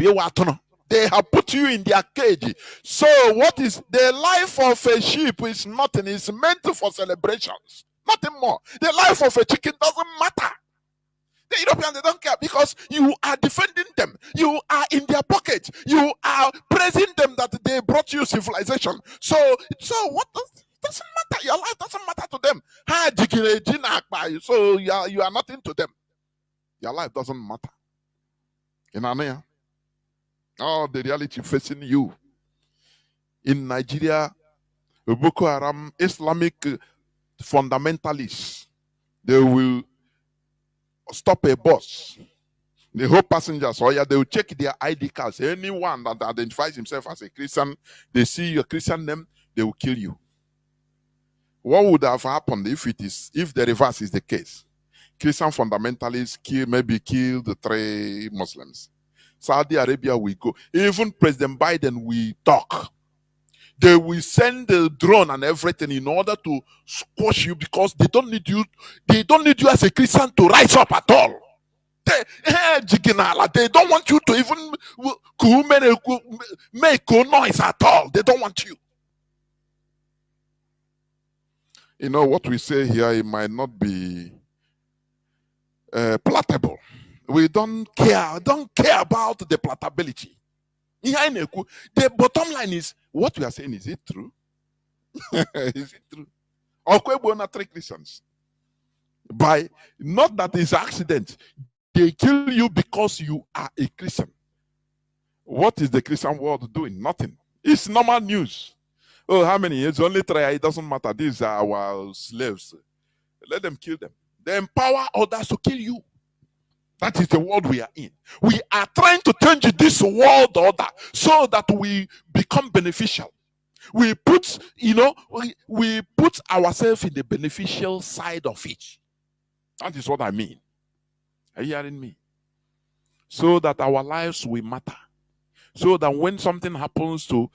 They have put you in their cage. So what is the life of a sheep is nothing. It's meant for celebrations. Nothing more. The life of a chicken doesn't matter. The Europeans, they don't care because you are defending them. You are in their pocket. You are praising them that they brought you civilization. So what doesn't matter. Your life doesn't matter to them. So you are nothing to them. Your life doesn't matter. In Anaya, oh, the reality facing you. In Nigeria, Boko Haram, Islamic fundamentalists, they will stop a bus. The whole passengers, or yeah, they will check their ID cards. Anyone that identifies himself as a Christian, they see your Christian name, they will kill you. What would have happened if the reverse is the case? Christian fundamentalists maybe killed the 3 Muslims. Saudi Arabia will go. Even President Biden will talk. They will send the drone and everything in order to squash you because they don't need you. They don't need you as a Christian to rise up at all. They don't want you to even make noise at all. They don't want you. You know what we say here, it might not be palatable. We don't care about the palatability. The bottom line is, what we are saying, is it true? Is it true? Okwebo 3 Christians. By not that it's accident. They kill you because you are a Christian. What is the Christian world doing? Nothing. It's normal news. Oh, how many years? Only 3. It doesn't matter. These are our slaves. Let them kill them. They empower others to kill you. That is the world we are in. We are trying to change this world order so that we become beneficial. We put, we put ourselves in the beneficial side of it. That is what I mean. Are you hearing me? So that our lives will matter. So that when something happens to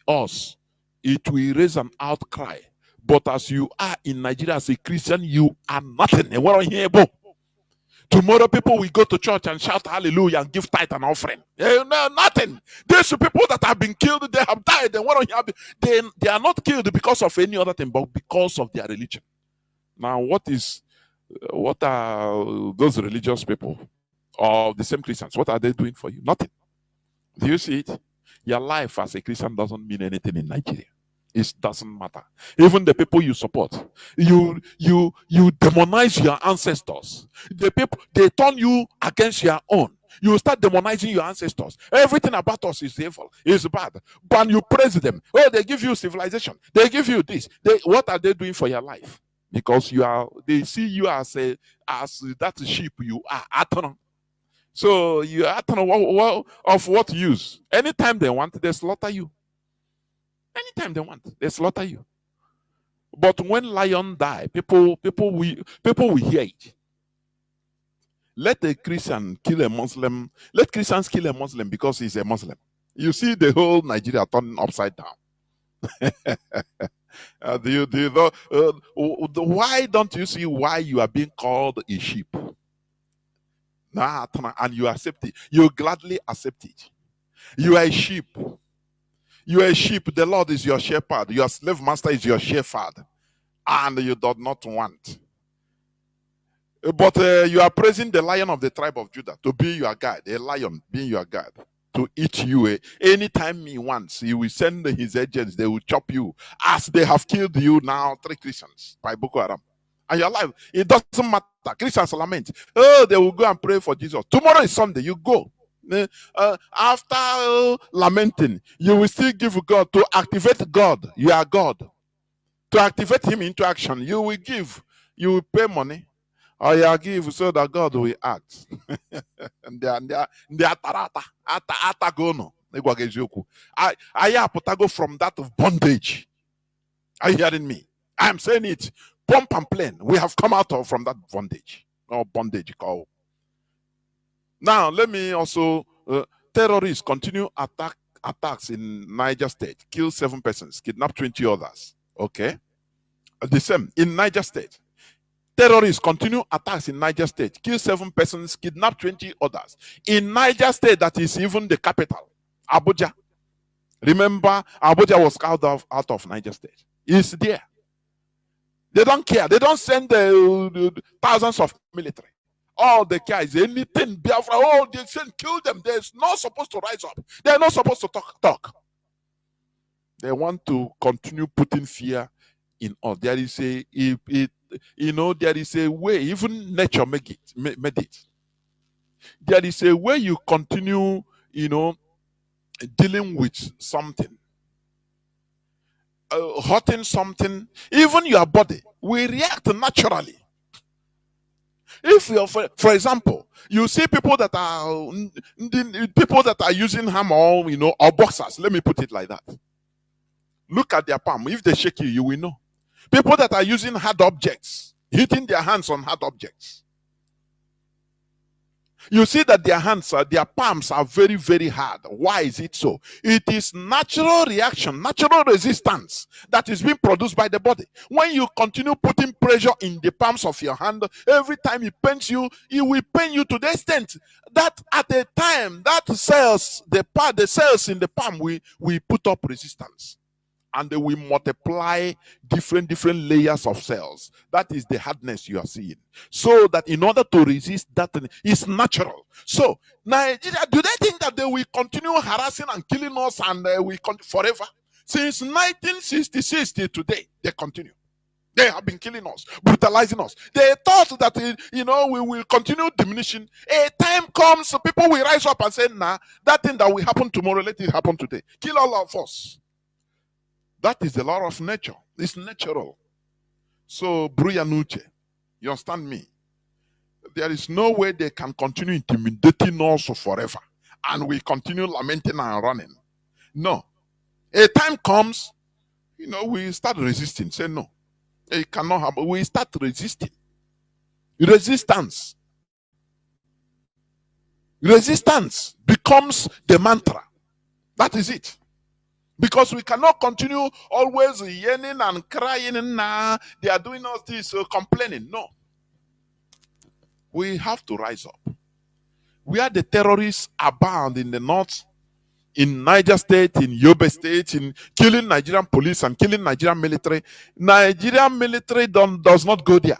us, it will raise an outcry. But as you are in Nigeria as a Christian, you are nothing. Tomorrow people will go to church and shout hallelujah and give tithe and offering. Nothing. These people that have been killed, they have died. They are not killed because of any other thing, but because of their religion. Now, what are those religious people or the same Christians? What are they doing for you? Nothing. Do you see it? Your life as a Christian doesn't mean anything in Nigeria. It doesn't matter. Even the people you support, you demonize your ancestors. The people, they turn you against your own. You start demonizing your ancestors. Everything about us is evil, is bad. But you praise them. Oh, they give you civilization. They give you this. What are they doing for your life? Because they see you as that sheep you are. So you are of what use? Anytime they want, they slaughter you. Anytime they want, they slaughter you. But when lion die, people will hear it. Let a Christian kill a Muslim. Let Christians kill a Muslim because he's a Muslim. You see the whole Nigeria turning upside down. Why don't you see why you are being called a sheep? And you accept it. You gladly accept it. You are a sheep. You are a sheep. The Lord is your shepherd. Your slave master is your shepherd. And you do not want. But you are praising the Lion of the tribe of Judah to be your guide. A lion being your guide. To eat you. Anytime he wants, he will send his agents. They will chop you. As they have killed you now, 3 Christians by Boko Haram. And your life, it doesn't matter. Christians lament. Oh, they will go and pray for Jesus. Tomorrow is Sunday. You go. After lamenting, you will still give God to activate God. You are God. To activate him into action, you will give. You will pay money. Or you give so that God will act. And they are atagono. I aputago from that of bondage. Are you hearing me? I am saying it. Pump and plain. We have come out from that bondage. Or bondage call. Now, let me also, terrorists continue attacks in Niger State, kill 7 persons, kidnap 20 others. Okay? The same, in Niger State. Terrorists continue attacks in Niger State, kill 7 persons, kidnap 20 others. In Niger State, that is even the capital. Abuja. Remember, Abuja was out of Niger State. It's there. They don't care. They don't send thousands of military. All they care is anything Biafra. Oh, they send, kill them. They're not supposed to rise up. They're not supposed to talk. They want to continue putting fear in us. There is there is a way. Even nature made it. There is a way you continue, dealing with something, hurting something. Even your body will react naturally. If you're, for example, you see people that are using hammer, or boxers. Let me put it like that. Look at their palm. If they shake you, you will know. People that are using hard objects, hitting their hands on hard objects. You see that their palms are very, very hard. Why is it so? It is natural reaction, natural resistance that is being produced by the body. When you continue putting pressure in the palms of your hand, every time it pains you, it will pain you to the extent that at a time that the cells in the palm will put up resistance. And they will multiply different layers of cells. That is the hardness you are seeing. So that in order to resist that, it's natural. So Nigeria, do they think that they will continue harassing and killing us and forever? Since 1966 till today, they continue. They have been killing us, brutalizing us. They thought that we will continue diminishing. A time comes, people will rise up and say, nah, that thing that will happen tomorrow, let it happen today. Kill all of us. That is the law of nature. It's natural. So, Bruyanuche, you understand me? There is no way they can continue intimidating us forever. And we continue lamenting and running. No. A time comes, we start resisting. Say no. It cannot happen. We start resisting. Resistance becomes the mantra. That is it. Because we cannot continue always yearning and crying and they are doing all this, complaining. No. We have to rise up. Where the terrorists abound in the north, in Niger State, in Yobe State, in killing Nigerian police and killing Nigerian military. Nigerian military does not go there.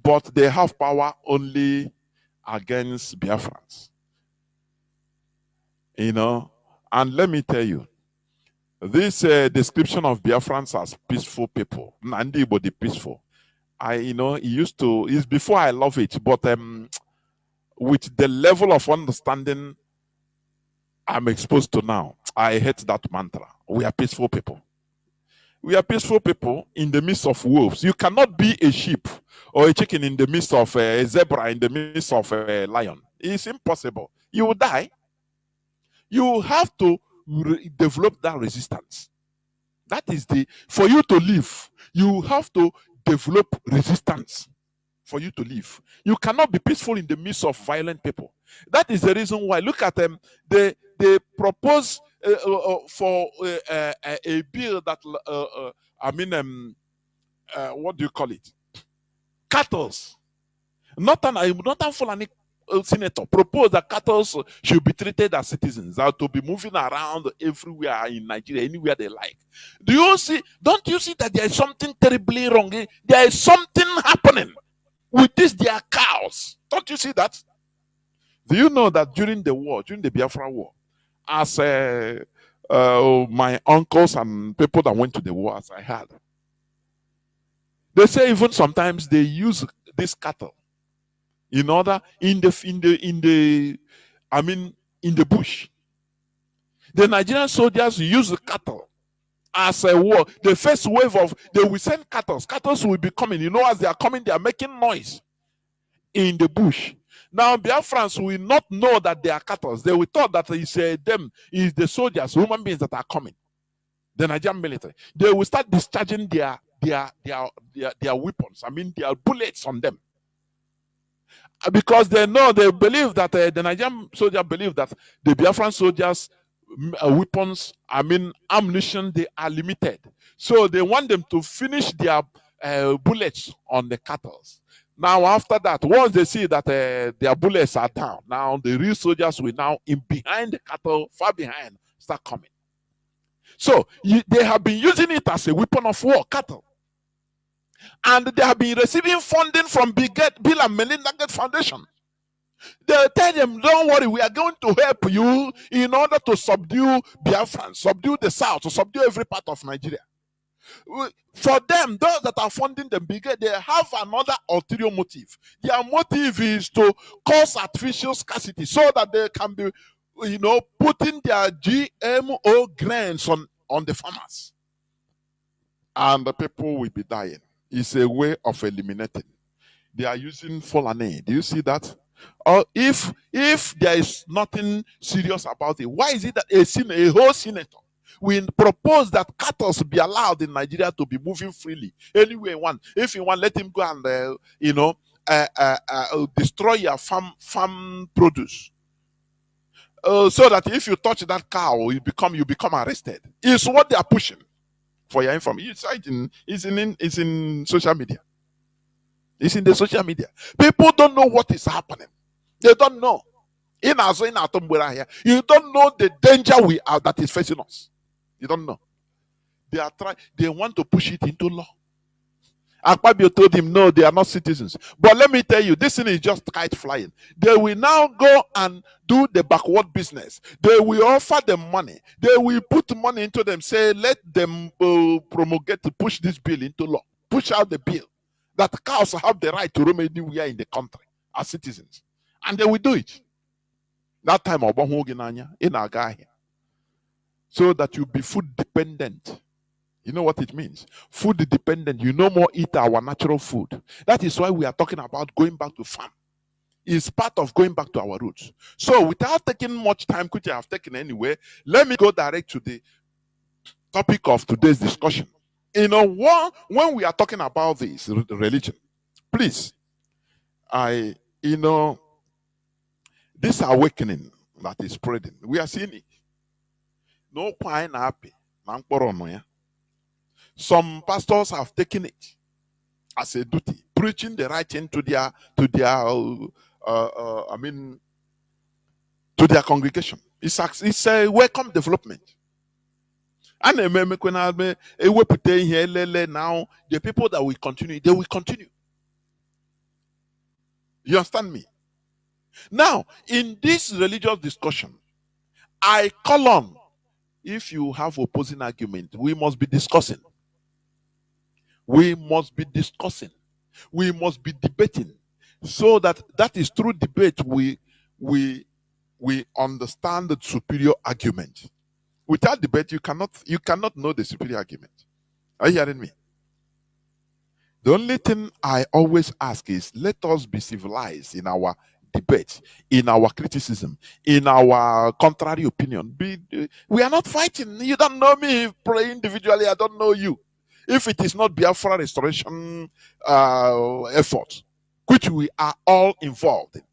But they have power only against Biafrans. And let me tell you, this description of Biafrans as peaceful people, Nandi body peaceful. It's before I love it, but with the level of understanding I'm exposed to now, I hate that mantra. We are peaceful people. We are peaceful people in the midst of wolves. You cannot be a sheep or a chicken in the midst of a zebra, in the midst of a lion. It's impossible. You will die. You have to develop that resistance. That is for you to live, you have to develop resistance for you to live. You cannot be peaceful in the midst of violent people. That is the reason why, look at them, they propose for a bill that, what do you call it? Cattle. Not an Fulani senator proposed that cattle should be treated as citizens, are to be moving around everywhere in Nigeria, anywhere they like. Don't you see that there is something terribly wrong? There is something happening with their cows. Don't you see that? Do you know that during the Biafra war, as my uncles and people that went to the war, as I had, they say even sometimes they use this cattle in order in the bush. The Nigerian soldiers use the cattle as a war. The first wave they will send cattle. Cattle will be coming. As they are coming, they are making noise in the bush. Now Biafrans will not know that they are cattle. They will thought that it's the soldiers, human beings that are coming. The Nigerian military. They will start discharging their weapons. Their bullets on them. Because they believe that the Nigerian soldiers believe that the Biafran soldiers' weapons, ammunition, they are limited. So they want them to finish their bullets on the cattle. Now, after that, once they see that their bullets are down, now the real soldiers will now in behind the cattle, far behind, start coming. So they have been using it as a weapon of war, cattle. And they have been receiving funding from Bill and Melinda Gates Foundation. They tell them, don't worry, we are going to help you in order to subdue Biafra, subdue the South, to subdue every part of Nigeria. For them, those that are funding them bigger, they have another ulterior motive. Their motive is to cause artificial scarcity so that they can be, putting their GMO grains on the farmers. And the people will be dying. It's a way of eliminating. They are using Fulani. Do you see that? Or if there is nothing serious about it, why is it that a whole senator we propose that cattle be allowed in Nigeria to be moving freely anywhere you want? If you want, let him go and destroy your farm produce. So that if you touch that cow, you become arrested. It's what they are pushing. For your information, it's in social media. It's in the social media. People don't know what is happening. They don't know. You don't know the danger that is facing us. You don't know. They want to push it into law. Akpabio told him, no, they are not citizens. But let me tell you, this thing is just kite flying. They will now go and do the backward business. They will offer them money. They will put money into them, say, let them promulgate to push this bill into law. Push out the bill. That cows have the right to roam anywhere in the country as citizens. And they will do it. That time, in our guy, so that you be food dependent. You know what it means? Food dependent. You no more eat our natural food. That is why we are talking about going back to farm. It's part of going back to our roots. So without taking much time, which I have taken anyway, let me go direct to the topic of today's discussion. When we are talking about this religion, please, this awakening that is spreading, we are seeing it. No quite happy. Some pastors have taken it as a duty, preaching the right thing to their congregation. It's a welcome development. And now the people that will continue, they will continue. You understand me? Now, in this religious discussion, I call on, if you have opposing argument, we must be discussing. We must be discussing. We must be debating. So that is through debate we understand the superior argument. Without debate, you cannot know the superior argument. Are you hearing me? The only thing I always ask is, let us be civilized in our debate, in our criticism, in our contrary opinion. We are not fighting. You don't know me individually. I don't know you. If it is not Biafra restoration effort, which we are all involved in,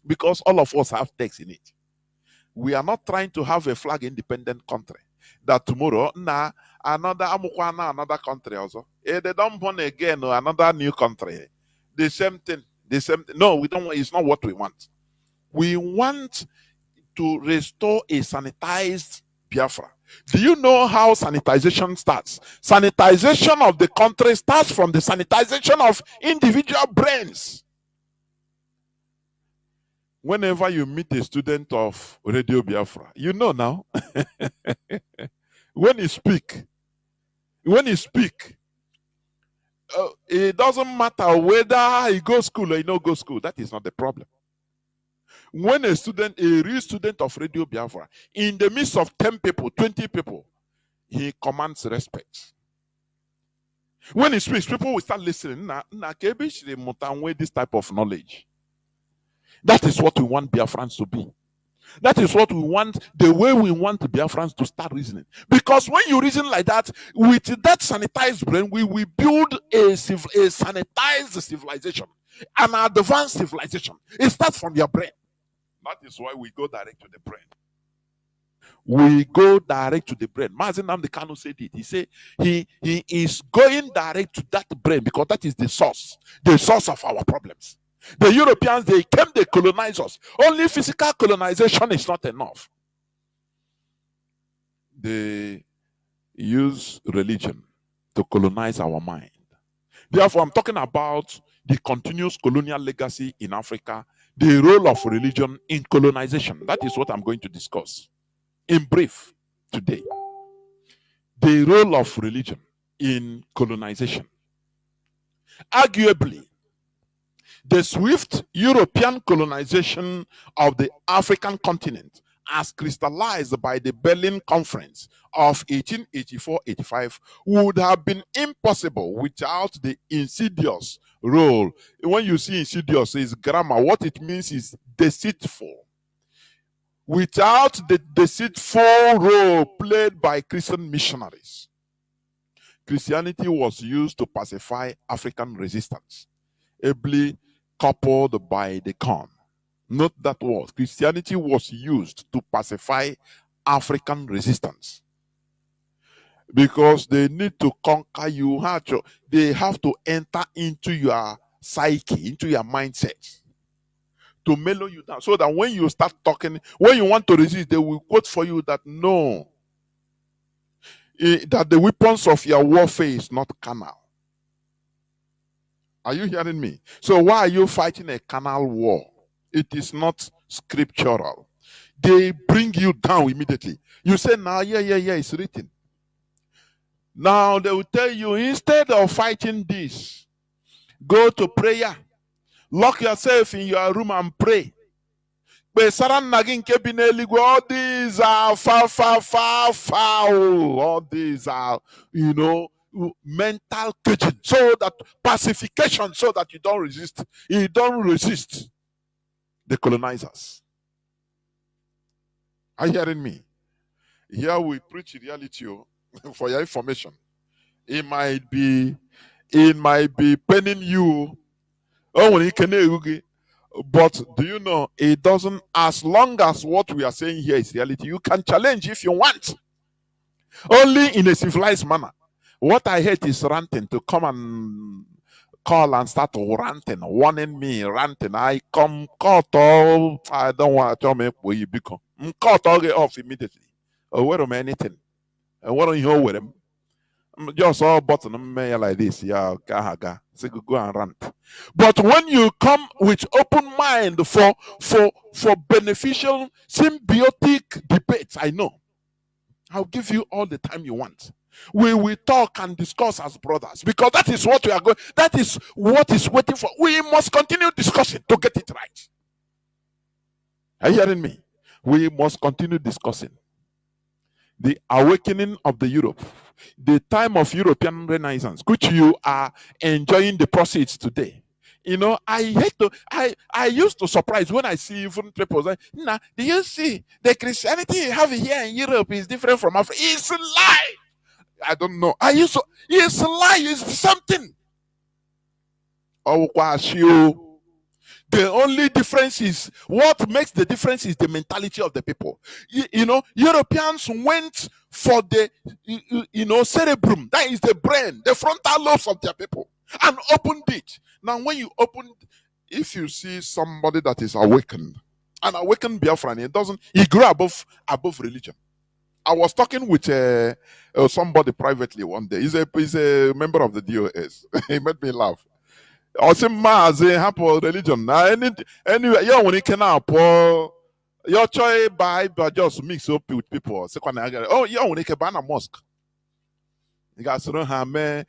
because all of us have stakes in it. We are not trying to have a flag independent country that tomorrow another country also. They don't born again or another new country. The same thing. No, we don't. It's not what we want. We want to restore a sanitized Biafra. Do you know how sanitization starts? Sanitization of the country starts from the sanitization of individual brains. Whenever you meet a student of Radio Biafra, you know now, when you speak, it doesn't matter whether he goes school or he no go school. That is not the problem. When a real student of Radio Biafra, in the midst of 10 people, 20 people, he commands respect. When he speaks, people will start listening. This type of knowledge. That is what we want Biafrans to be. That is what we want, the way we want the Biafrans to start reasoning. Because when you reason like that, with that sanitized brain, we will build a sanitized civilization, an advanced civilization. It starts from your brain. That is why we go direct to the brain. We go direct to the brain. Mazi Nnamdi Kanu said it. He said he is going direct to that brain because that is the source of our problems. The Europeans, they came, they colonized us. Only physical colonization is not enough. They use religion to colonize our mind. Therefore, I'm talking about the continuous colonial legacy in Africa, the role of religion in colonization. That is what I'm going to discuss in brief today. The role of religion in colonization. Arguably, the swift European colonization of the African continent, as crystallized by the Berlin Conference of 1884-85, would have been impossible without the insidious role. When you see insidious, is grammar. What it means is deceitful. Without the deceitful role played by Christian missionaries, Christianity was used to pacify African resistance, ably coupled by the con. Note that word. Christianity was used to pacify African resistance. Because they need to conquer you. They have to enter into your psyche, into your mindset, to mellow you down. So that when you start talking, when you want to resist, they will quote for you that no, that the weapons of your warfare is not carnal. Are you hearing me? So why are you fighting a carnal war? It is not scriptural. They bring you down immediately. You say, now, yeah, it's written. Now they will tell you, instead of fighting this, go to prayer. Lock yourself in your room and pray. All these are foul. All these are, mental kitchen. So that pacification, so that you don't resist. You don't resist the colonizers. Are you hearing me? Here we preach reality for your information. It might be paining you. But do you know, it doesn't, as long as what we are saying here is reality, you can challenge if you want. Only in a civilized manner. What I hate is ranting, to come and call and start ranting, warning me, ranting. I come cut all, I don't want to make you become. Cut all get off immediately. Or what am anything? And what don't you with them? Just all button me like this, yeah, gahaga. So go and rant. But when you come with open mind for beneficial, symbiotic debates, I know I'll give you all the time you want. We will talk and discuss as brothers, because that is what we are going. That is what is waiting for. We must continue discussing to get it right. Are you hearing me? We must continue discussing. The awakening of the Europe, the time of European Renaissance, which you are enjoying the proceeds today. I used to surprise when I see even people say, nah, do you see the Christianity you have here in Europe is different from Africa? It's a lie. I don't know. It's a lie, it's something. Oh, the only difference is, what makes the difference is the mentality of the people. Europeans went for the, cerebrum, that is the brain, the frontal lobes of their people, and opened it. Now, when you open, if you see somebody that is awakened, an awakened Biafran, he grew above religion. I was talking with somebody privately one day. He's a member of the DOS. He made me laugh. I say Mazi hapo religion. Now anyway, you when you can your choice but just mix up with people. Oh, you when you can ban a mosque. You guys don't have me.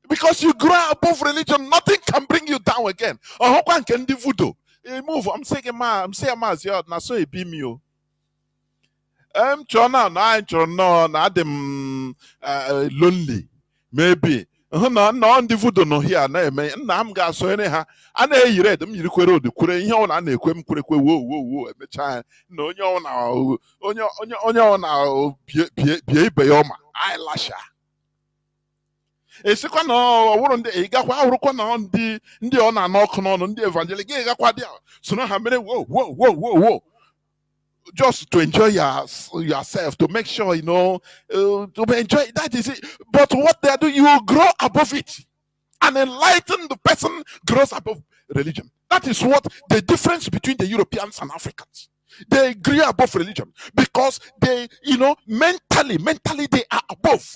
Because you grow above religion, nothing can bring you down again. Oh, how can voodoo? Move. I'm saying Mazi, now so it be me. I'm lonely. Maybe no ndị voodoo no here na-eme nna m ga-asọ ene ha a na-eyiri edem yiri kwere odukwure ihe ọ na-ekwe m kwerekwe wo emechaa na onye ọ na bie ibe ya ọma eyelasha. esikwa na ọwụrụ ndị ịgakwa ahụrụkwa na ndị ọ na-anọ ọkụ n'ọnụ ndị evangelic gị ịgakwa dị so na ha mere whoa just to enjoy yourself, to make sure to enjoy. That is it. But what they do, you grow above it. An enlightened person grows above religion. That is what the difference between the Europeans and Africans. They grew above religion because they, mentally they are above.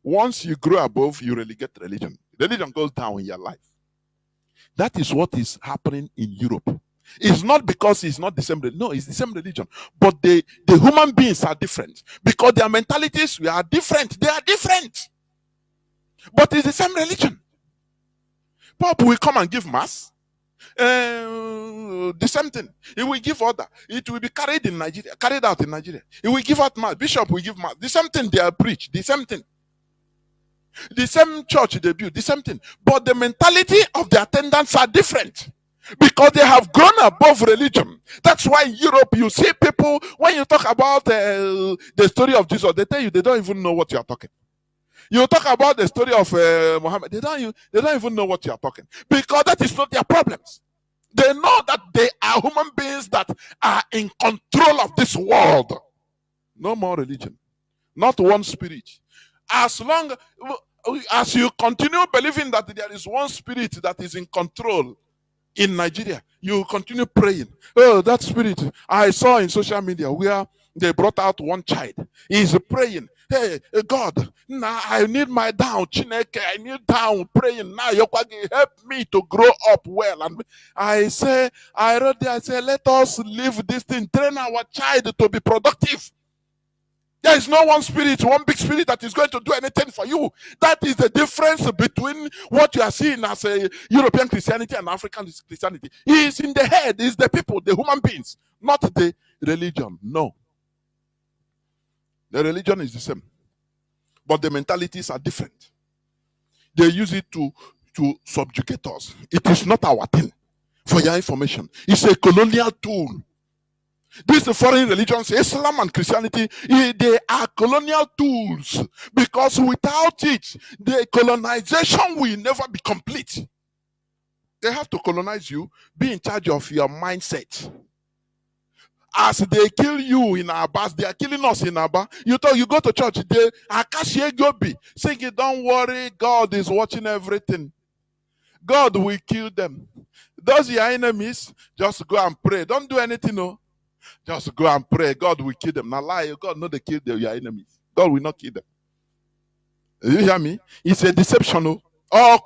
Once you grow above, you relegate religion. Religion goes down in your life. That is what is happening in Europe. It's not because it's not the same religion. No, it's the same religion. But the human beings are different. Because their mentalities are different. They are different. But it's the same religion. Pope will come and give mass. The same thing. He will give order. It will be carried out in Nigeria. He will give out mass. Bishop will give mass. The same thing they are preach. The same thing. The same church they build. The same thing. But the mentality of the attendants are different. Because they have grown above religion. That's why in Europe you see people, when you talk about the story of Jesus, they tell you they don't even know what you are talking. You talk about the story of Muhammad, they don't even know what you are talking. Because that is not their problems. They know that they are human beings that are in control of this world. No more religion. Not one spirit. As long as you continue believing that there is one spirit that is in control in Nigeria, you continue praying. Oh, that spirit I saw in social media where they brought out one child. He's praying. Hey, God, now I need my down. Chineke, I need down praying. Now, Yokwagi, help me to grow up well. And I wrote there, I say, let us leave this thing. Train our child to be productive. There is no one spirit, one big spirit that is going to do anything for you. That is the difference between what you are seeing as a European Christianity and African Christianity. He is in the head, is the people, the human beings, not the religion. No. The religion is the same. But the mentalities are different. They use it to subjugate us. It is not our thing. For your information, it's a colonial tool. These foreign religions, Islam and Christianity, they are colonial tools because without it, the colonization will never be complete. They have to colonize you, be in charge of your mindset. As they kill you in Abbas, they are killing us in Abba. You go to church, they Akashie Gobi, saying, don't worry, God is watching everything. God will kill them. Those your enemies, just go and pray. Don't do anything, no. Just go and pray. God will kill them. Now lie, God know they kill your enemies. God will not kill them. You hear me? It's a deception. God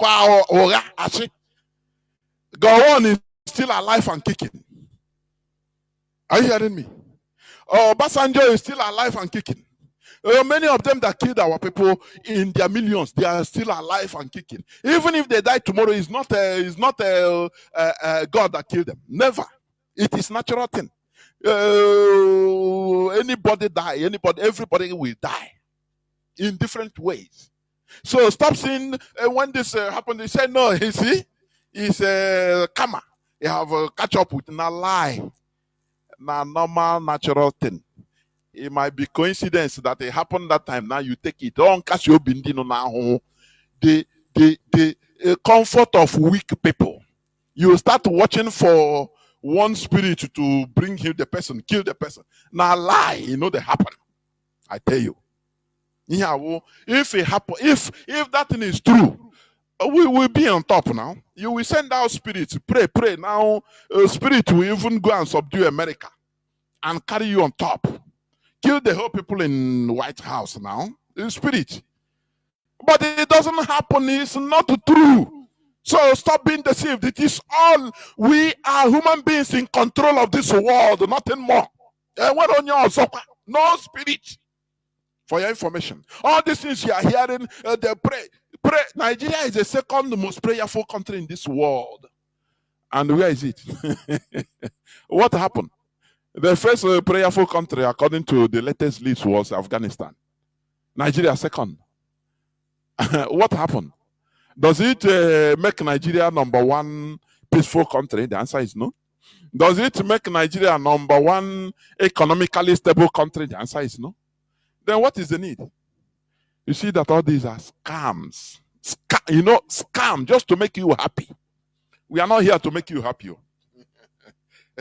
is still alive and kicking. Are you hearing me? Basanjo is still alive and kicking. Many of them that killed our people in their millions, they are still alive and kicking. Even if they die tomorrow, it's not God that killed them. Never. It is natural thing. Anybody die, everybody will die in different ways. So stop saying when this happened, they say no, you see, it's a karma. You have catch up with a lie. Now normal natural thing. It might be coincidence that it happened that time. Now you take it. Don't catch your bindino now. The comfort of weak people. You start watching for one spirit to bring the person, kill the person. Now lie, they happen. I tell you. If it happen, if that thing is true, we will be on top now. You will send out spirits, pray. Now, spirit will even go and subdue America and carry you on top. Kill the whole people in White House now. The spirit. But it doesn't happen. It's not true. So stop being deceived. It is all, we are human beings in control of this world, nothing more. No spirit. For your information, all these things you are hearing, they pray. Nigeria is the second most prayerful country in this world. And where is it? What happened? The first prayerful country, according to the latest list, was Afghanistan. Nigeria second. What happened? Does it make Nigeria number one peaceful country? The answer is no. Does it make Nigeria number one economically stable country? The answer is no. Then what is the need? You see that all these are scams. Scam just to make you happy. We are not here to make you happy.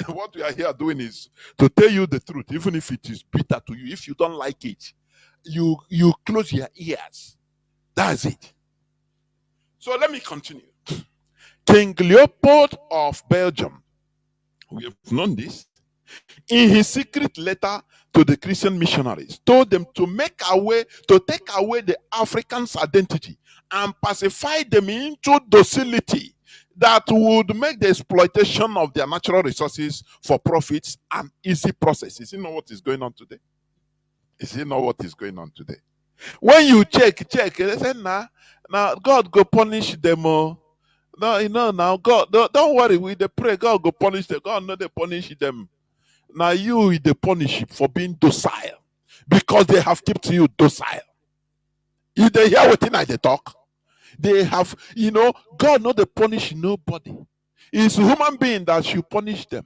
What we are here doing is to tell you the truth, even if it is bitter to you. If you don't like it, you close your ears. That's it. So let me continue. King Leopold of Belgium, we have known this, in his secret letter to the Christian missionaries, told them to take away the Africans' identity and pacify them into docility that would make the exploitation of their natural resources for profits an easy process. Is it not what is going on today? Is it not what is going on today? When you check, they say, now God go punish them. No, now God, don't worry, we they pray, God go punish them. God no they punish them. Now you they punish for being docile because they have kept you docile. You they hear what they talk. They have, God not they punish nobody. It's human being that should punish them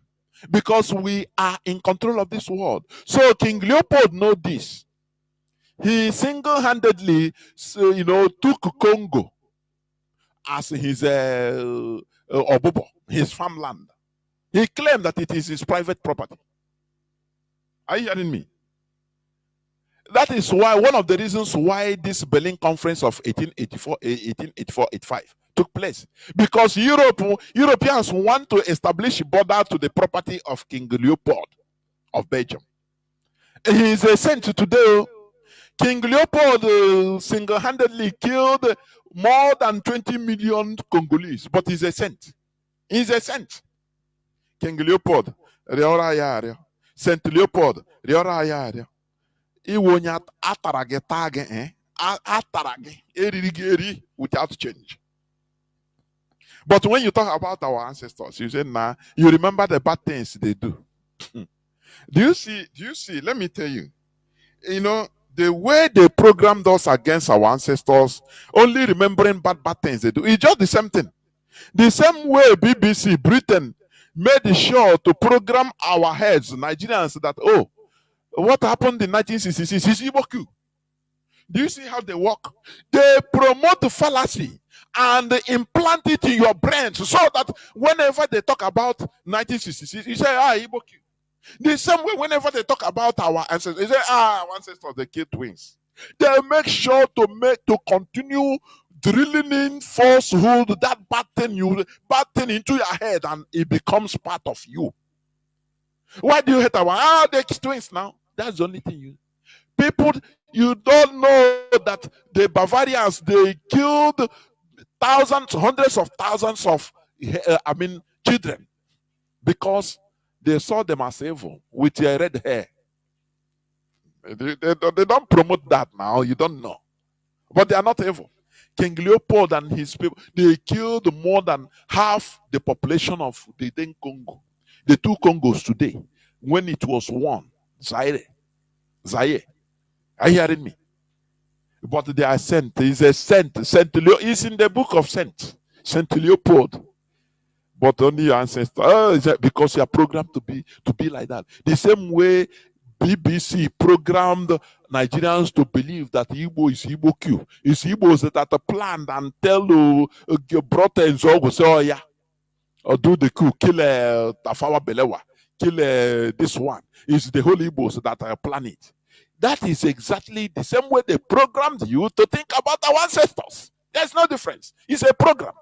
because we are in control of this world. So King Leopold know this. He single-handedly, took Congo as his obobo, his farmland. He claimed that it is his private property. Are you hearing me? That is why one of the reasons why this Berlin Conference of 1884-85 took place. Because Europeans want to establish border to the property of King Leopold of Belgium. He is a saint today. King Leopold single-handedly killed more than 20 million Congolese, but he's a saint. He's a saint. King Leopold, Saint Leopold, without change. But when you talk about our ancestors, you say, nah, you remember the bad things they do. Do you see? Let me tell you, the way they programmed us against our ancestors, only remembering bad things they do, it's just the same thing. The same way BBC, Britain, made sure to program our heads, Nigerians, that, what happened in 1966 is Igbo coup. Do you see how they work? They promote the fallacy and implant it in your brain so that whenever they talk about 1966, you say, Igbo coup. The same way, whenever they talk about our ancestors, they say, our ancestors, they killed twins. They make sure to continue drilling in falsehood, that bad thing into your head, and it becomes part of you. Why do you hate our they killed twins now? That's the only thing people, you don't know that the Bavarians, they killed thousands, hundreds of thousands of children because they saw them as evil with their red hair. They don't promote that now. You don't know. But they are not evil. King Leopold and his people, they killed more than half the population of the then Congo. The two Congos today, when it was one, Zaire. Are you hearing me? But they are sent. He's a saint. He's in the book of Saint Leopold. But only your ancestors, because you are programmed to be like that. The same way BBC programmed Nigerians to believe that Igbo is Igbo Q. It's Igbos that are planned and tell your brother and so go say, oh yeah, or do the coup, kill Tafawa Belewa, kill this one. It's the whole Igbos that are planning it. That is exactly the same way they programmed you to think about our ancestors. There's no difference. It's a program.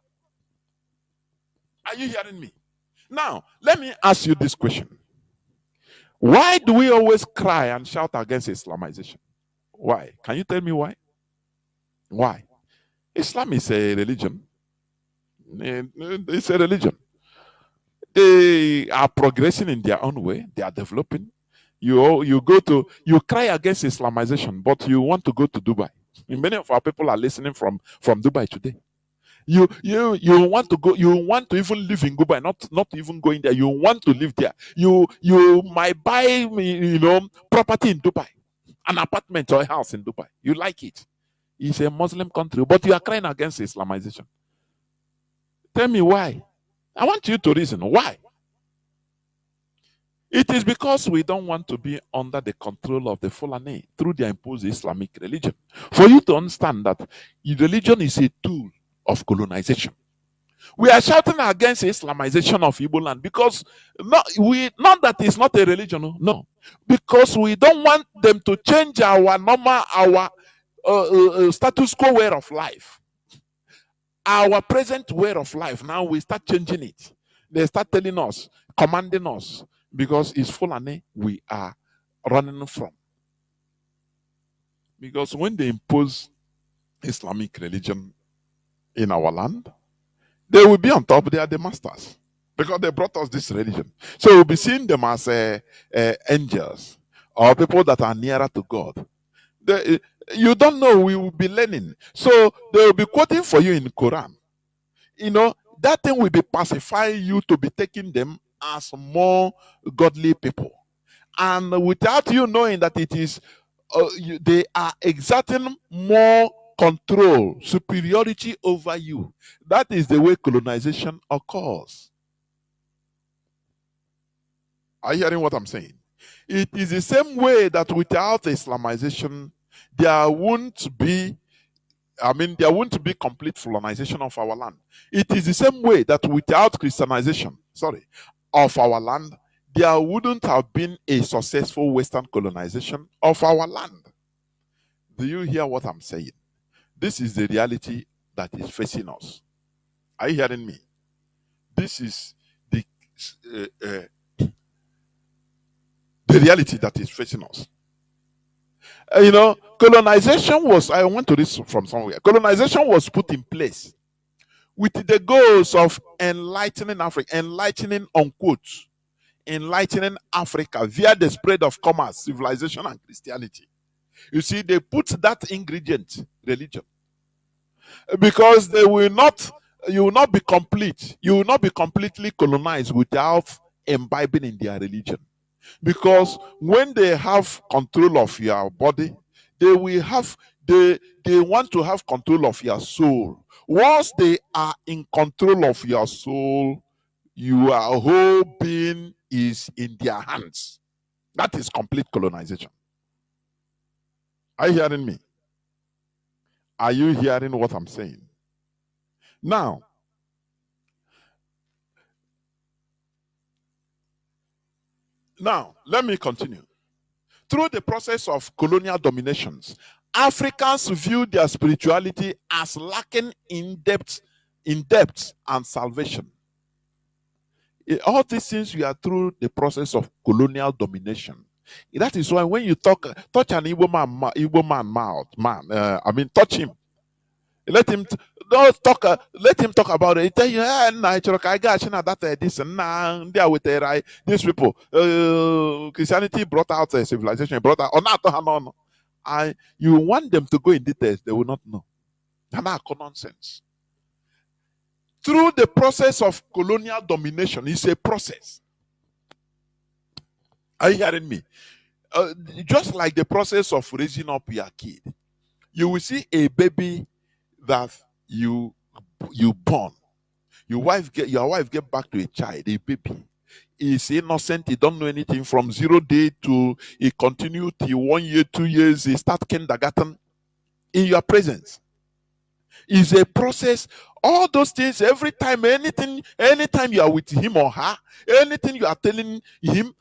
Are you hearing me? Now, let me ask you this question. Why do we always cry and shout against Islamization? Why? Can you tell me why? Why? Islam is a religion. It's a religion. They are progressing in their own way. They are developing. You cry against Islamization, but you want to go to Dubai. Many of our people are listening from Dubai today. You want to go, you want to even live in Dubai, not even going there. You want to live there. You might buy property in Dubai, an apartment or a house in Dubai. You like it. It's a Muslim country, but you are crying against Islamization. Tell me why. I want you to reason why. It is because we don't want to be under the control of the Fulani through their imposed Islamic religion. For you to understand that religion is a tool of colonization. We are shouting against Islamization of Igbo land because not that it's not a religion, no, because we don't want them to change our normal, our status quo way of life, our present way of life. Now we start changing it. They start telling us, commanding us, because it's Fulani we are running from. Because when they impose Islamic religion in our land, they will be on top. They are the masters because they brought us this religion. So we'll be seeing them as angels or people that are nearer to God. You don't know, we will be learning. So they will be quoting for you in Quran. You know, that thing will be pacifying you to be taking them as more godly people. And without you knowing that it is, they are exerting more control, superiority over you. That is the way colonization occurs. Are you hearing what I'm saying? It is the same way that without Islamization, there won't be complete colonization of our land. It is the same way that without Christianization, of our land, there wouldn't have been a successful Western colonization of our land. Do you hear what I'm saying? This is the reality that is facing us. Are you hearing me? This is the reality that is facing us. Colonization was, I want to read from somewhere. Colonization was put in place with the goals of enlightening Africa, enlightening unquote, enlightening Africa via the spread of commerce, civilization, and Christianity. You see, they put that ingredient, religion, because you will not be complete. You will not be completely colonized without imbibing in their religion. Because when they have control of your body, they want to have control of your soul. Once they are in control of your soul, your whole being is in their hands. That is complete colonization. Are you hearing me? Are you hearing what I'm saying? Now, let me continue. Through the process of colonial dominations, Africans view their spirituality as lacking in depth and salvation. All these things we are through the process of colonial domination. That is why when you touch an Igbo man, touch him. Let him don't talk. Let him talk about it. He tell you, I got that this and now they are with these people. Christianity brought out a civilization. Brought out no. You want them to go in details, they will not know. That's nonsense. Through the process of colonial domination, it's a process. Are you hearing me? Just like the process of raising up your kid, you will see a baby that you born. Your wife get back to a child, a baby. He's innocent, he don't know anything from 0 day to he continue till 1 year, 2 years, he start kindergarten in your presence. It's a process. All those things, every time, anytime you are with him or her, anything you are telling him,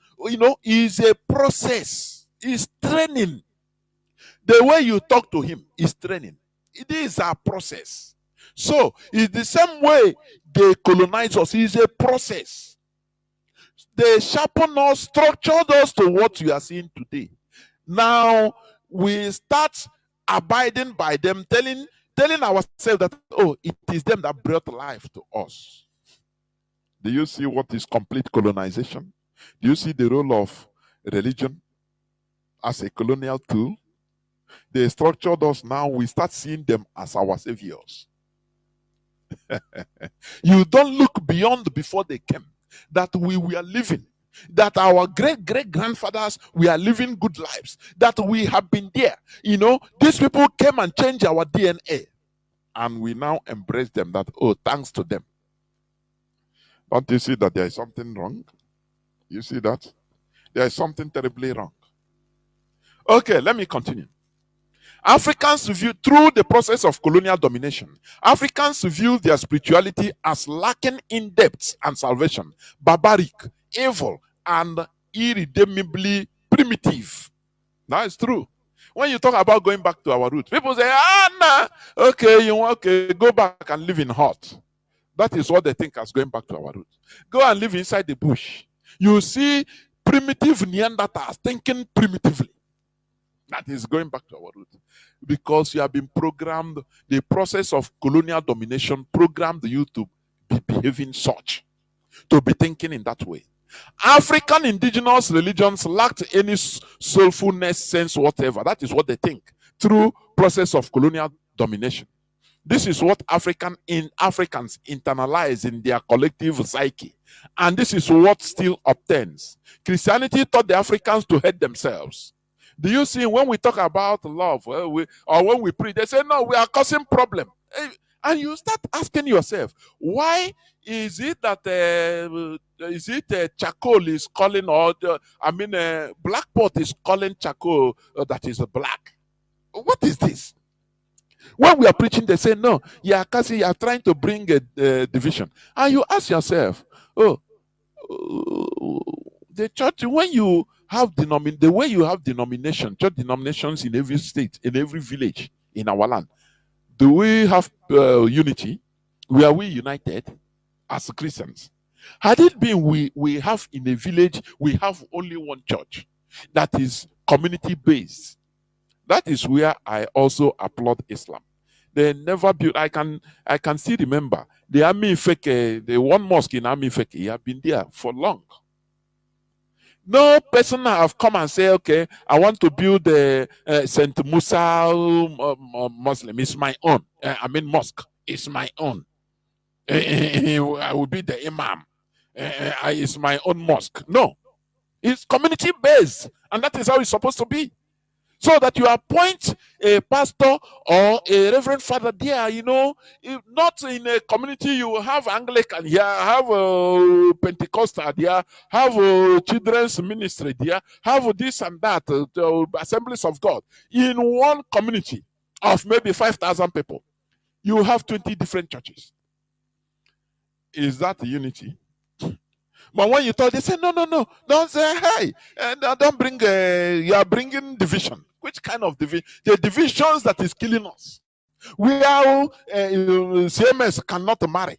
is a process. It's training. The way you talk to him is training. It is a process. So it's the same way they colonize us. It's a process. They sharpen us, structured us to what you are seeing today. Now we start abiding by them, telling ourselves that, it is them that brought life to us. Do you see what is complete colonization? Do you see the role of religion as a colonial tool? They structured us. Now we start seeing them as our saviors. You don't look beyond before they came, that we were living, that our great-great-grandfathers were living good lives, that we have been there. These people came and changed our DNA, and we now embrace them, that, thanks to them. Don't you see that there is something wrong? You see that? There is something terribly wrong. Okay, let me continue. Africans view, through the process of colonial domination, Africans view their spirituality as lacking in depth and salvation, barbaric, evil, and irredeemably primitive. That is true. When you talk about going back to our roots, people say, nah, okay, go back and live in hut. That is what they think as going back to our roots. Go and live inside the bush. You see primitive Neanderthals thinking primitively. That is going back to our roots. Because you have been programmed, the process of colonial domination programmed you to be behaving such, to be thinking in that way. African indigenous religions lacked any soulfulness, sense, whatever. That is what they think through process of colonial domination. This is what Africans internalize in their collective psyche. And this is what still obtains. Christianity taught the Africans to hate themselves. Do you see when we talk about love, or when we pray, they say, no, we are causing problem. And you start asking yourself, why is it that charcoal is calling, or black pot is calling charcoal that is black? What is this? When we are preaching, they say, no, you are trying to bring a division. And you ask yourself, the church, when you have the way you have denomination, church denominations in every state, in every village in our land, do we have unity? Were we united as Christians? Had it been we have in a village, we have only one church that is community based. That is where I also applaud Islam. They never built. I can still remember the Army Feke, the one mosque in Army Feke. He have been there for long. No person have come and say, okay, I want to build a Saint Musa Muslim. It's my own. Mosque. It's my own. I will be the imam. It's my own mosque. No, it's community based, and that is how it's supposed to be. So that you appoint a pastor or a reverend father there, not in a community you have Anglican here, have a Pentecostal there, have a children's ministry there, have this and that, assemblies of God. In one community of maybe 5,000 people, you have 20 different churches. Is that unity? But when you talk, they say, no, don't say, hey, don't bring, you are bringing division. Which kind of division? The divisions that is killing us. We are, CMS cannot marry,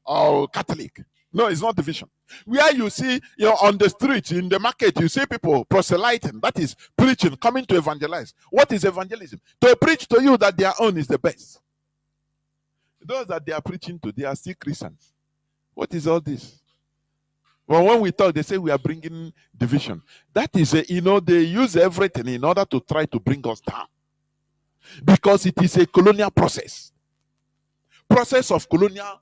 or Catholic. No, it's not division. Where you see, on the street, in the market, you see people proselyting, that is preaching, coming to evangelize. What is evangelism? To preach to you that their own is the best. Those that they are preaching to, they are still Christians. What is all this? Well, when we talk, they say we are bringing division. That is, they use everything in order to try to bring us down. Because it is a colonial process. Process of colonial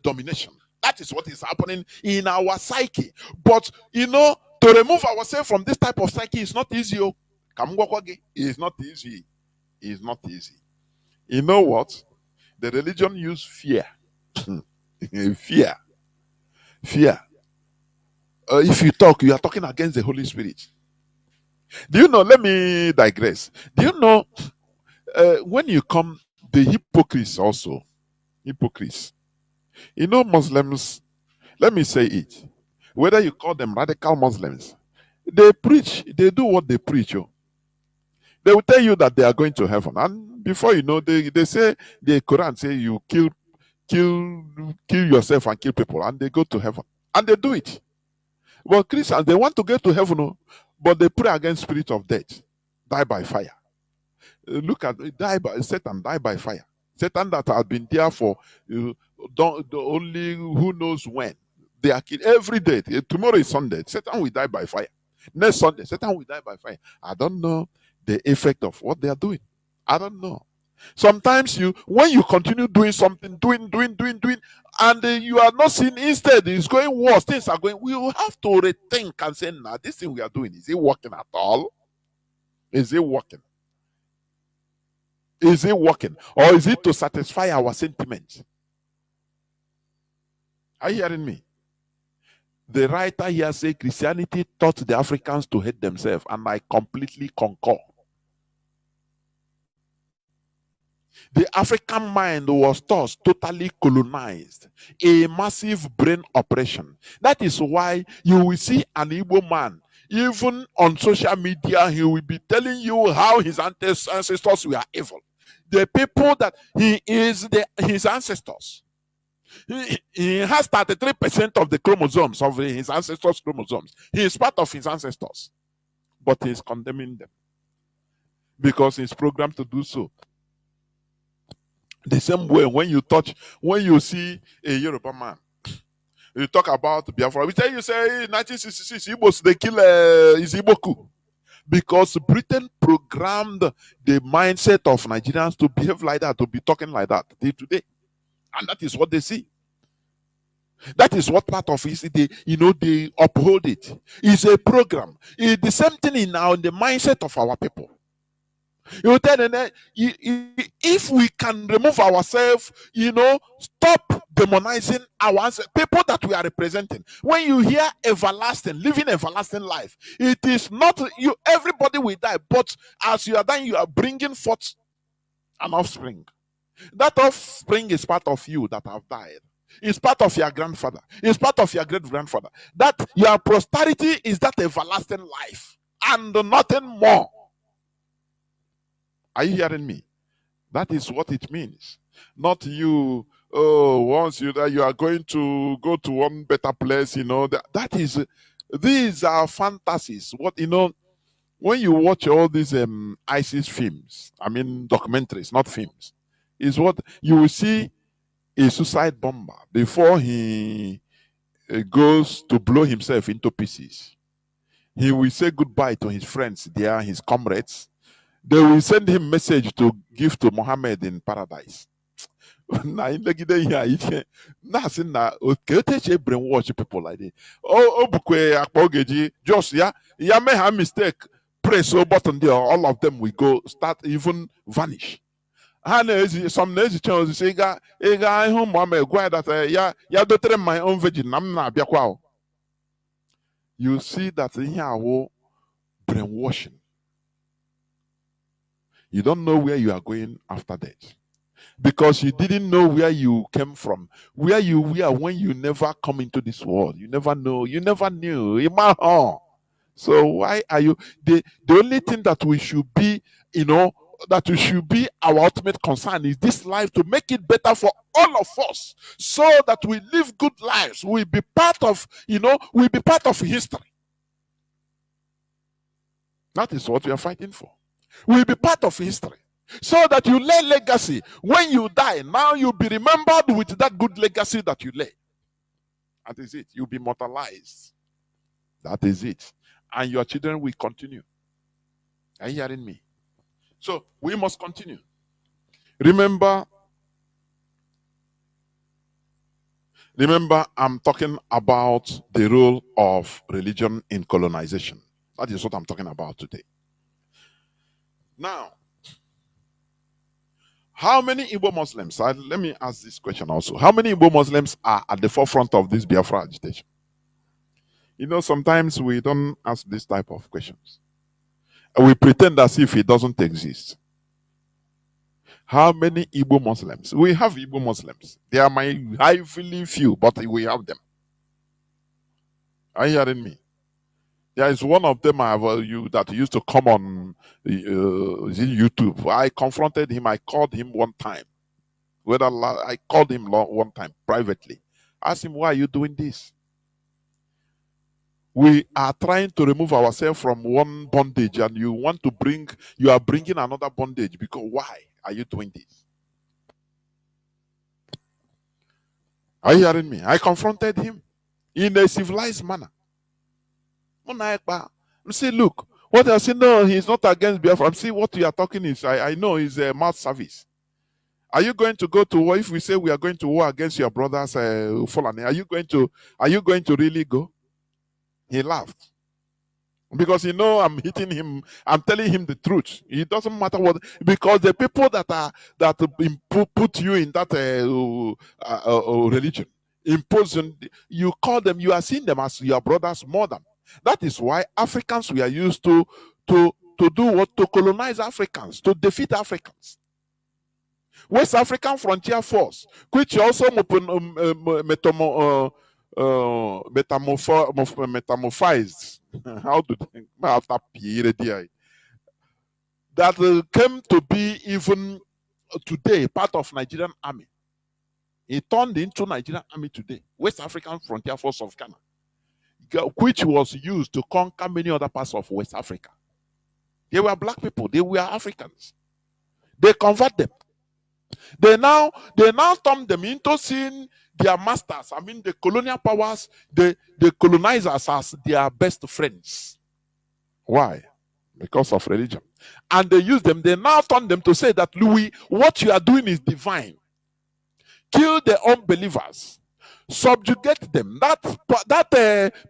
domination. That is what is happening in our psyche. But, to remove ourselves from this type of psyche is not easy. It's not easy. It's not easy. You know what? The religion use fear. Fear. If you talk, you are talking against the Holy Spirit. Do you know? Let me digress. Do you know when you come, the hypocrites also? Hypocrites. Muslims, let me say it. Whether you call them radical Muslims, they preach, they do what they preach. They will tell you that they are going to heaven. And before you know, they say, the Quran say you kill yourself and kill people, and they go to heaven. And they do it. But Christians, they want to get to heaven, but they pray against spirit of death, die by fire. Look at Satan, die by fire. Satan that has been there for only who knows when. They are killed every day. Tomorrow is Sunday. Satan will die by fire. Next Sunday, Satan will die by fire. I don't know the effect of what they are doing. I don't know. Sometimes when you continue doing something, doing, and you are not seeing, instead it's going worse, things are going, we will have to rethink and say, nah, this thing we are doing, is it working at all? Is it working? Is it working? Or is it to satisfy our sentiments? Are you hearing me? The writer here says Christianity taught the Africans to hate themselves, and I completely concur. The African mind was thus totally colonized, a massive brain operation. That is why you will see an Igbo man, even on social media, he will be telling you how his ancestors were evil. The people that he is, his ancestors. He has 33% of the chromosomes of his ancestors' chromosomes. He is part of his ancestors, but he is condemning them because he's programmed to do so. The same way when you see a Yoruba man, you talk about Biafra. We tell you, say 1966 Igbos they kill Iziboku because Britain programmed the mindset of Nigerians to behave like that, to be talking like that day to day, and that is what they see. That is what part of it they uphold it. It's a program. It's the same thing in the mindset of our people. You tell them if we can remove ourselves, stop demonizing our people that we are representing. When you hear everlasting, living everlasting life, it is not you. Everybody will die, but as you are dying, you are bringing forth an offspring. That offspring is part of you that have died. It's part of your grandfather. It's part of your great grandfather. That your posterity is that everlasting life and nothing more. Are you hearing me? That is what it means. Not you, once you die, you are going to go to one better place, these are fantasies. When you watch all these ISIS films, I mean documentaries, not films, is what you will see a suicide bomber before he goes to blow himself into pieces. He will say goodbye to his friends there, his comrades. They will send him message to give to Muhammad in paradise. Na brainwash people like that. Just make a mistake, press a button there, all of them will go start even vanish. Some lazy channels say I home Muhammad that ya dotere my own virgin. You see that here brainwashing. You don't know where you are going after that. Because you didn't know where you came from, where you were when you never come into this world. You never know. You never knew. So why are you the only thing that we should be, that we should be our ultimate concern is this life, to make it better for all of us, so that we live good lives. We'll be part of, we'll be part of history. That is what we are fighting for. We'll be part of history, so that you lay legacy. When you die, now you'll be remembered with that good legacy that you lay. That is it. You'll be immortalized. That is it. And your children will continue. Are you hearing me? So we must continue. Remember, I'm talking about the role of religion in colonization. That is what I'm talking about today. Now, how many Igbo Muslims, let me ask this question also. How many Igbo Muslims are at the forefront of this Biafra agitation? Sometimes we don't ask this type of questions. We pretend as if it doesn't exist. How many Igbo Muslims? We have Igbo Muslims. They are highly few, but we have them. Are you hearing me? There is one of them that used to come on YouTube. I confronted him. I called him one time. I called him one time privately. Asked him, why are you doing this? We are trying to remove ourselves from one bondage, and you are bringing another bondage. Because why are you doing this? Are you hearing me? I confronted him in a civilized manner. I say, look, what I say, no, he's not against Biafra. See, what you are talking is, I know is a mouth service. Are you going to go to war? If we say we are going to war against your brothers, Fulani, are you going to really go? He laughed. Because I'm hitting him, I'm telling him the truth. It doesn't matter what, because the people that put you in that religion, imposing, you call them, you are seeing them as your brothers more than. That is why Africans were used to do what? To colonize Africans, to defeat Africans. West African Frontier Force, which also metamorphized. How to think after period that came to be even today part of Nigerian army. It turned into Nigerian army today. West African Frontier Force of Ghana, which was used to conquer many other parts of West Africa. They were black people. They were Africans. They convert them. They now turn them into seeing their masters, I mean the colonial powers, the colonizers, as their best friends. Why? Because of religion. And they use them, they now turn them to say that, Louis, what you are doing is divine. Kill the unbelievers. Subjugate them. That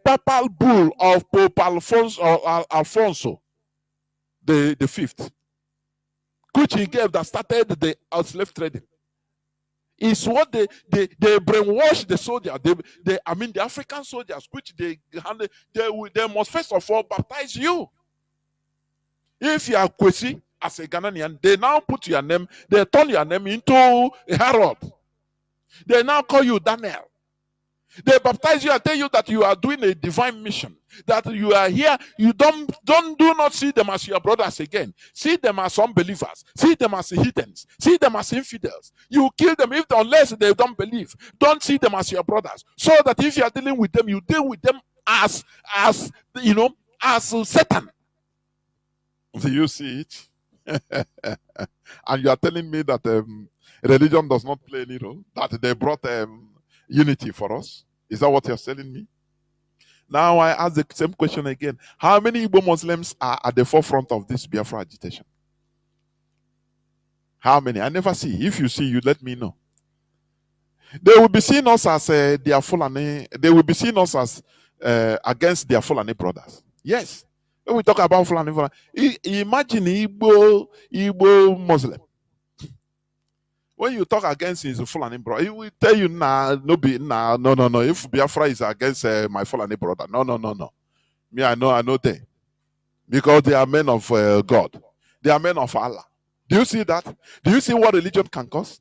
papal bull of Pope Alfonso the fifth, which he gave that started the slave trading, is what they brainwash the soldier. The African soldiers, which they must first of all baptize you. If you are Kwesi as a Ghanaian, they now put your name, they turn your name into a Harold. They now call you Daniel. They baptize you and tell you that you are doing a divine mission, that you are here. You do not see them as your brothers again. See them as unbelievers. See them as heathens. See them as infidels. You kill them unless they don't believe. Don't see them as your brothers. So that if you are dealing with them, you deal with them as Satan. Do you see it? And you are telling me that religion does not play any role, that they brought unity for us? Is that what you're telling me? Now I ask the same question again. How many Igbo Muslims are at the forefront of this Biafra agitation? How many? I never see. If you see, you let me know. They will be seeing us as their Fulani. They will be seeing us as against their Fulani brothers. Yes. When we talk about Fulani, imagine Igbo Muslim. When you talk against his Fulani brother, he will tell you, no. If Biafra is against my Fulani brother, no. Me, I know they. Because they are men of God. They are men of Allah. Do you see that? Do you see what religion can cause?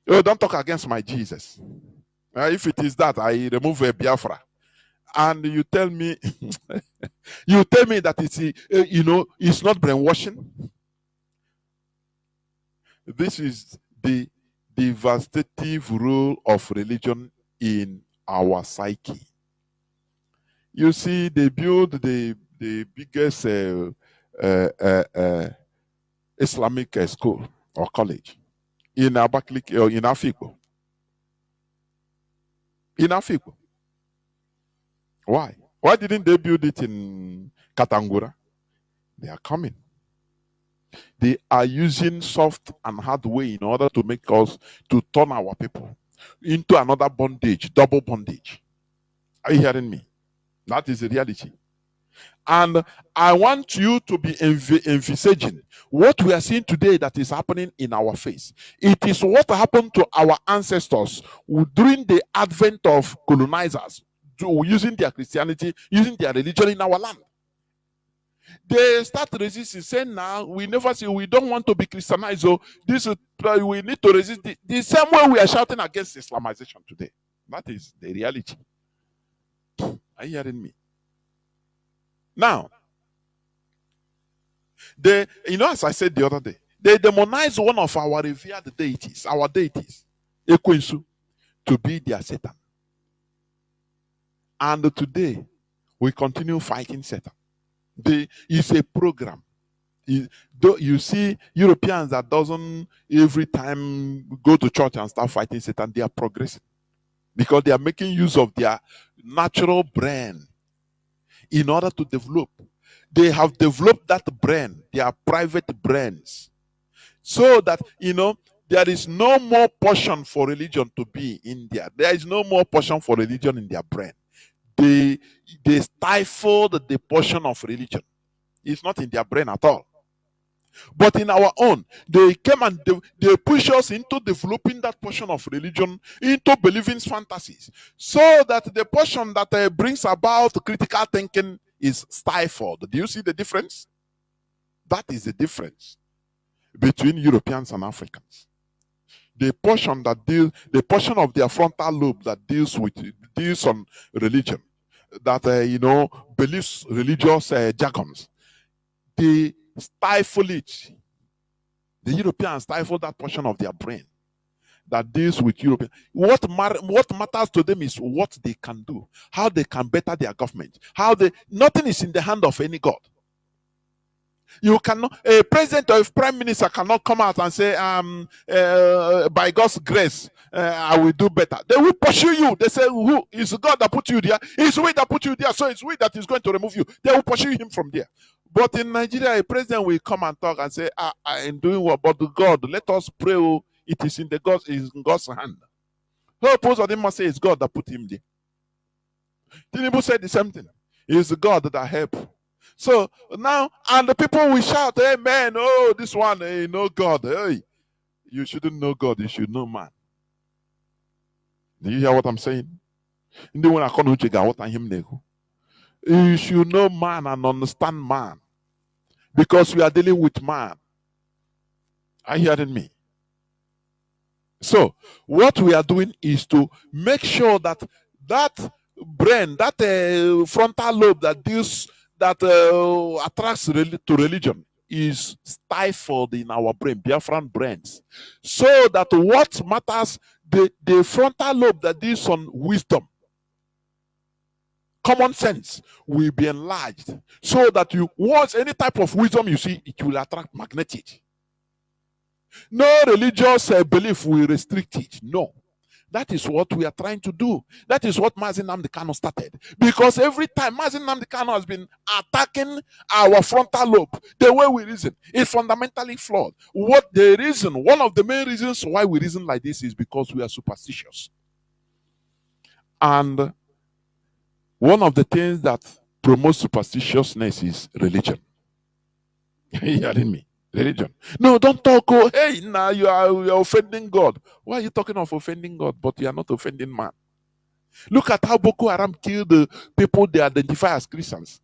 Oh, don't talk against my Jesus. If it is that, I remove Biafra. And you tell me, that it's not brainwashing. This is the devastative role of religion in our psyche. You see, they build the biggest Islamic school or college in Abakaliki or in Afikpo. In Afikpo. Why? Why didn't they build it in Katangura? They are coming. They are using soft and hard way in order to make us, to turn our people into another bondage, double bondage. Are you hearing me? That is the reality. And I want you to be envisaging what we are seeing today that is happening in our face. It is what happened to our ancestors during the advent of colonizers, using their Christianity, using their religion in our land. They start resisting, saying, now we never see, we don't want to be Christianized, so we need to resist the same way we are shouting against Islamization today. That is the reality. Are you hearing me? Now, as I said the other day, they demonize one of our revered deities, Ekwensu, to be their Satan. And today, we continue fighting Satan. It's a program. You see Europeans that doesn't every time go to church and start fighting Satan, they are progressing. Because they are making use of their natural brain in order to develop. They have developed that brain, their private brains. So that, there is no more portion for religion to be in there. There is no more portion for religion in their brain. They stifled the portion of religion. It's not in their brain at all. But in our own, they came and they push us into developing that portion of religion, into believing fantasies, so that the portion that brings about critical thinking is stifled. Do you see the difference? That is the difference between Europeans and Africans. The portion the portion of their frontal lobe that deals on religion, that believes religious jargons, they stifle it. The Europeans stifle that portion of their brain that deals with European. What matters to them is what they can do, how they can better their government, nothing is in the hand of any god. You cannot, a president or a prime minister cannot come out and say, by God's grace, I will do better. They will pursue you. They say, who is God that put you there? It's we that put you there, so it's we that is going to remove you. They will pursue him from there. But in Nigeria, a president will come and talk and say, I am doing what? But God, let us pray. Oh, it is in God's hand. Suppose of them must say it's God that put him there. Tinubu said the same thing. It's God that helped. So now, and the people will shout, amen. Oh, this one, hey, no God. Hey, you shouldn't know God, you should know man. Do you hear what I'm saying? You should know man and understand man, because we are dealing with man. Are you hearing me? So what we are doing is to make sure that brain, that frontal lobe that attracts to religion is stifled in our brain, Biafran brains, so that what matters, the frontal lobe that deals on wisdom, common sense, will be enlarged, so that once any type of wisdom you see, it will attract magnetic. No religious belief will restrict it. No. That is what we are trying to do. That is what Mazi Nnamdi Kanu started. Because every time Mazi Nnamdi Kanu has been attacking our frontal lobe, the way we reason is fundamentally flawed. One of the main reasons why we reason like this is because we are superstitious. And one of the things that promotes superstitiousness is religion. Are you hearing me? Religion. No, don't talk. Oh, hey, now you are offending God. Why are you talking of offending God, but you are not offending man? Look at how Boko Haram killed the people they identify as Christians.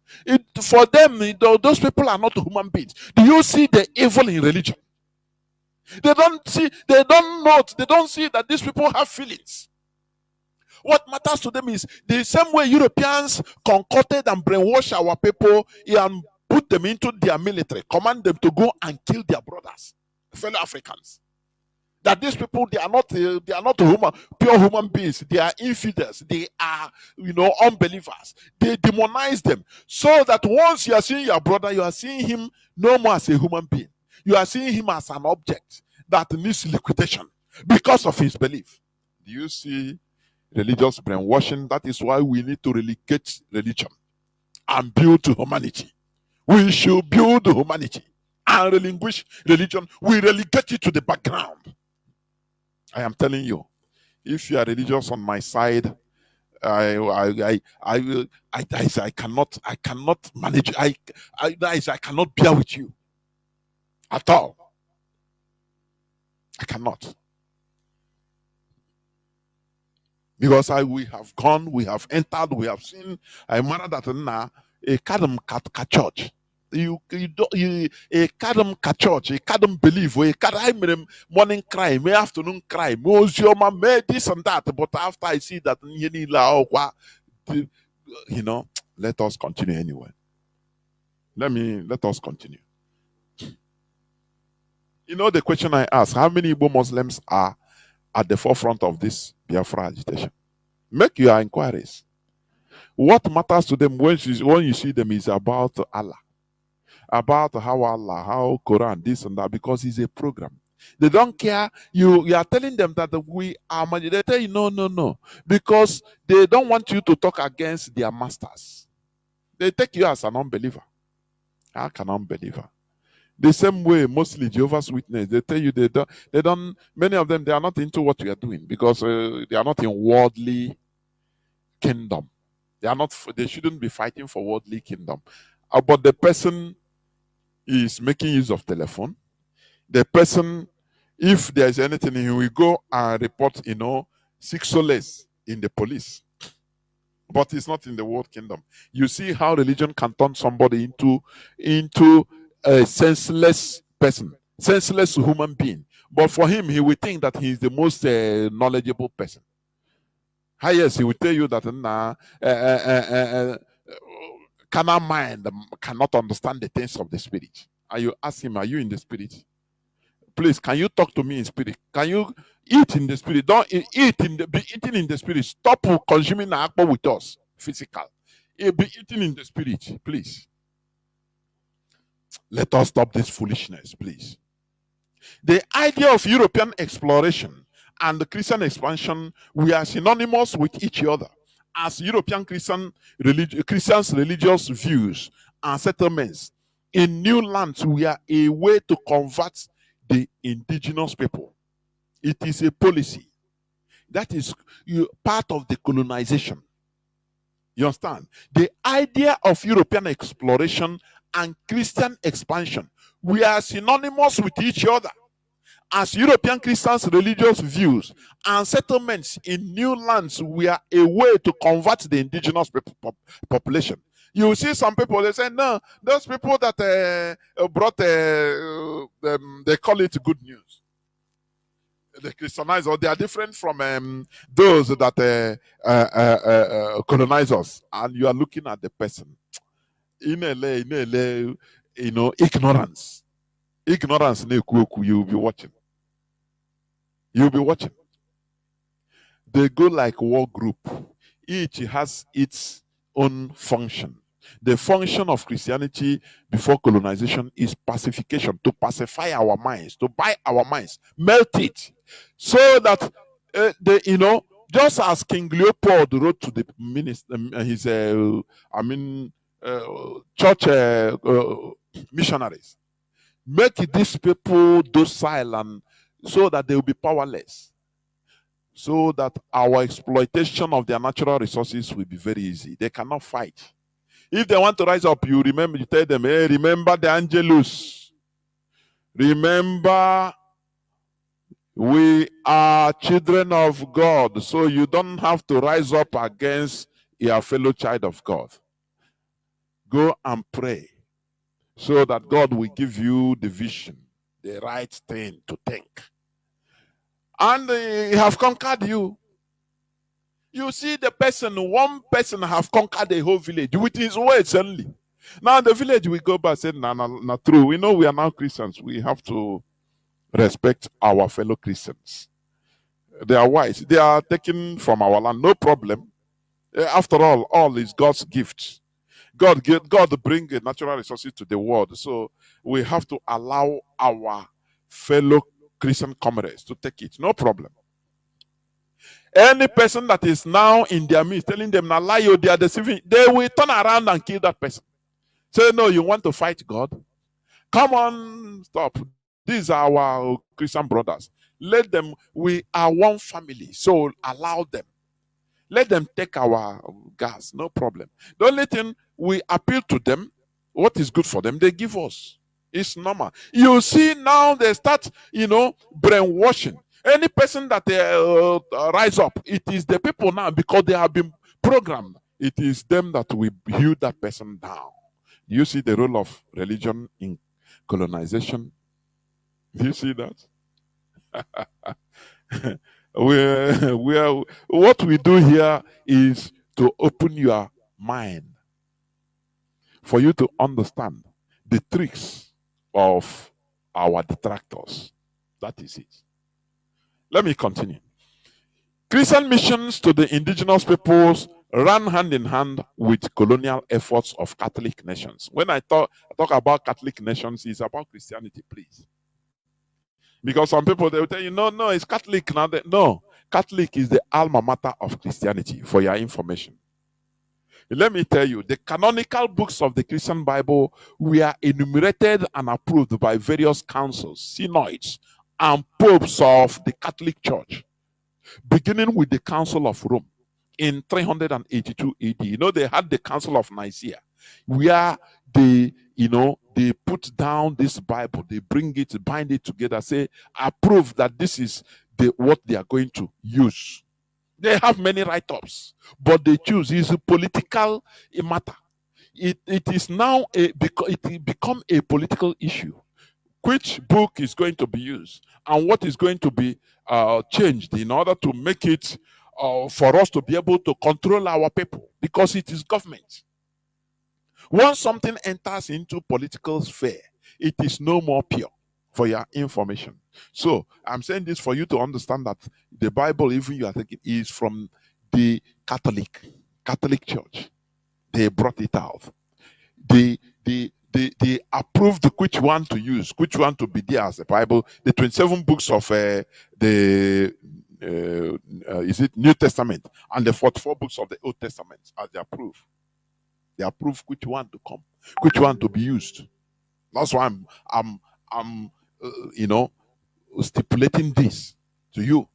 For them, those people are not human beings. Do you see the evil in religion? They don't see that these people have feelings. What matters to them is the same way Europeans concocted and brainwashed our people and put them into their military, command them to go and kill their brothers, fellow Africans. That these people, they are not pure human beings. They are infidels. They are, unbelievers. They demonize them, so that once you are seeing your brother, you are seeing him no more as a human being. You are seeing him as an object that needs liquidation because of his belief. Do you see religious brainwashing? That is why we need to relegate religion and build to humanity. We should build humanity and relinquish religion. We relegate it to the background. I am telling you, if you are religious on my side, I cannot manage. I cannot bear with you at all. I cannot. Because we have gone, we have entered, we have seen. I matter that now a kadam ka church. You a kadam ka church, a kadam believe, a kadam morning crime, afternoon crime, may this and that. But after I see that, let us continue anyway. Let us continue. The question I ask: how many Igbo Muslims are at the forefront of this Biafra agitation? Make your inquiries. What matters to them when you see them is about Allah, about how Quran, this and that, because it's a program. They don't care. You are telling them that we are. They tell you no, because they don't want you to talk against their masters. They take you as an unbeliever. How can unbeliever? The same way, mostly Jehovah's Witness, they tell you they don't. Many of them, they are not into what we are doing because they are not in worldly kingdom. They shouldn't be fighting for worldly kingdom. But the person is making use of telephone. The person, if there is anything, he will go and report, 6 soles in the police. But it's not in the world kingdom. You see how religion can turn somebody into a senseless person, senseless human being. But for him, he will think that he is the most knowledgeable person. Yes, he will tell you that carnal mind cannot understand the things of the spirit. And you ask him, are you in the spirit? Please, can you talk to me in spirit? Can you eat in the spirit? Don't be eating in the spirit. Stop consuming alcohol with us, physical. Be eating in the spirit, please. Let us stop this foolishness, please. The idea of European exploration and the Christian expansion, we are synonymous with each other. As European Christians' religious views and settlements in new lands, we are a way to convert the indigenous people. It is a policy. That is part of the colonization. You understand? The idea of European exploration and Christian expansion, we are synonymous with each other. As European Christians' religious views and settlements in new lands, we are a way to convert the indigenous population. You see some people, they say, no, those people that brought, they call it good news. The Christianize, or they are different from those that colonize us. And you are looking at the person. Ignorance. Ignorance, you'll be watching. You'll be watching. They go like war group. Each has its own function. The function of Christianity before colonization is pacification, to pacify our minds, to buy our minds, melt it, so that just as King Leopold wrote to the minister, his church missionaries, make these people docile and so that they will be powerless, so that our exploitation of their natural resources will be very easy. They cannot fight. If they want to rise up, you tell them, hey, remember the Angelus. Remember, we are children of God, so you don't have to rise up against your fellow child of God. Go and pray so that God will give you the vision, the right thing to think. And he have conquered you. You see the person, one person have conquered the whole village with his words only. Now the village will go back and say, no, true. We know we are now Christians. We have to respect our fellow Christians. They are wise. They are taken from our land. No problem. After all is God's gift. God bring natural resources to the world. So we have to allow our fellow Christian comrades to take it. No problem. Any person that is now in their midst telling them, now lie, they are deceiving, they will turn around and kill that person. Say, no, you want to fight God? Come on, stop. These are our Christian brothers. Let them, we are one family, so allow them. Let them take our gas, no problem. The only thing, we appeal to them, what is good for them, they give us. It's normal. You see now they start, brainwashing. Any person that rise up, it is the people now, because they have been programmed. It is them that will hew that person down. You see the role of religion in colonization? Do you see that? What we do here is to open your mind for you to understand the tricks of our detractors. That is it. Let me continue. Christian missions to the indigenous peoples ran hand in hand with colonial efforts of Catholic nations. When I talk about Catholic nations, it's about Christianity, please. Because some people, they will tell you, no, it's Catholic. Now. No, Catholic is the alma mater of Christianity, for your information. Let me tell you, the canonical books of the Christian Bible were enumerated and approved by various councils, synods, and popes of the Catholic Church, beginning with the Council of Rome in 382 AD. They had the Council of Nicaea, where they they put down this Bible, they bring it, bind it together, say, approve that this is what they are going to use. They have many write-ups, but they choose. It's a political matter. It is now it become a political issue. Which book is going to be used and what is going to be changed in order to make it for us to be able to control our people, because it is government. Once something enters into political sphere, it is no more pure, for your information. So I'm saying this for you to understand that the Bible, even you are thinking, is from the Catholic Church. They brought it out. They approved which one to use, which one to be there as the Bible. The 27 books of the is it New Testament and the 44 books of the Old Testament as they approve. They approve which one to come, which one to be used. That's why I'm stipulating this to you.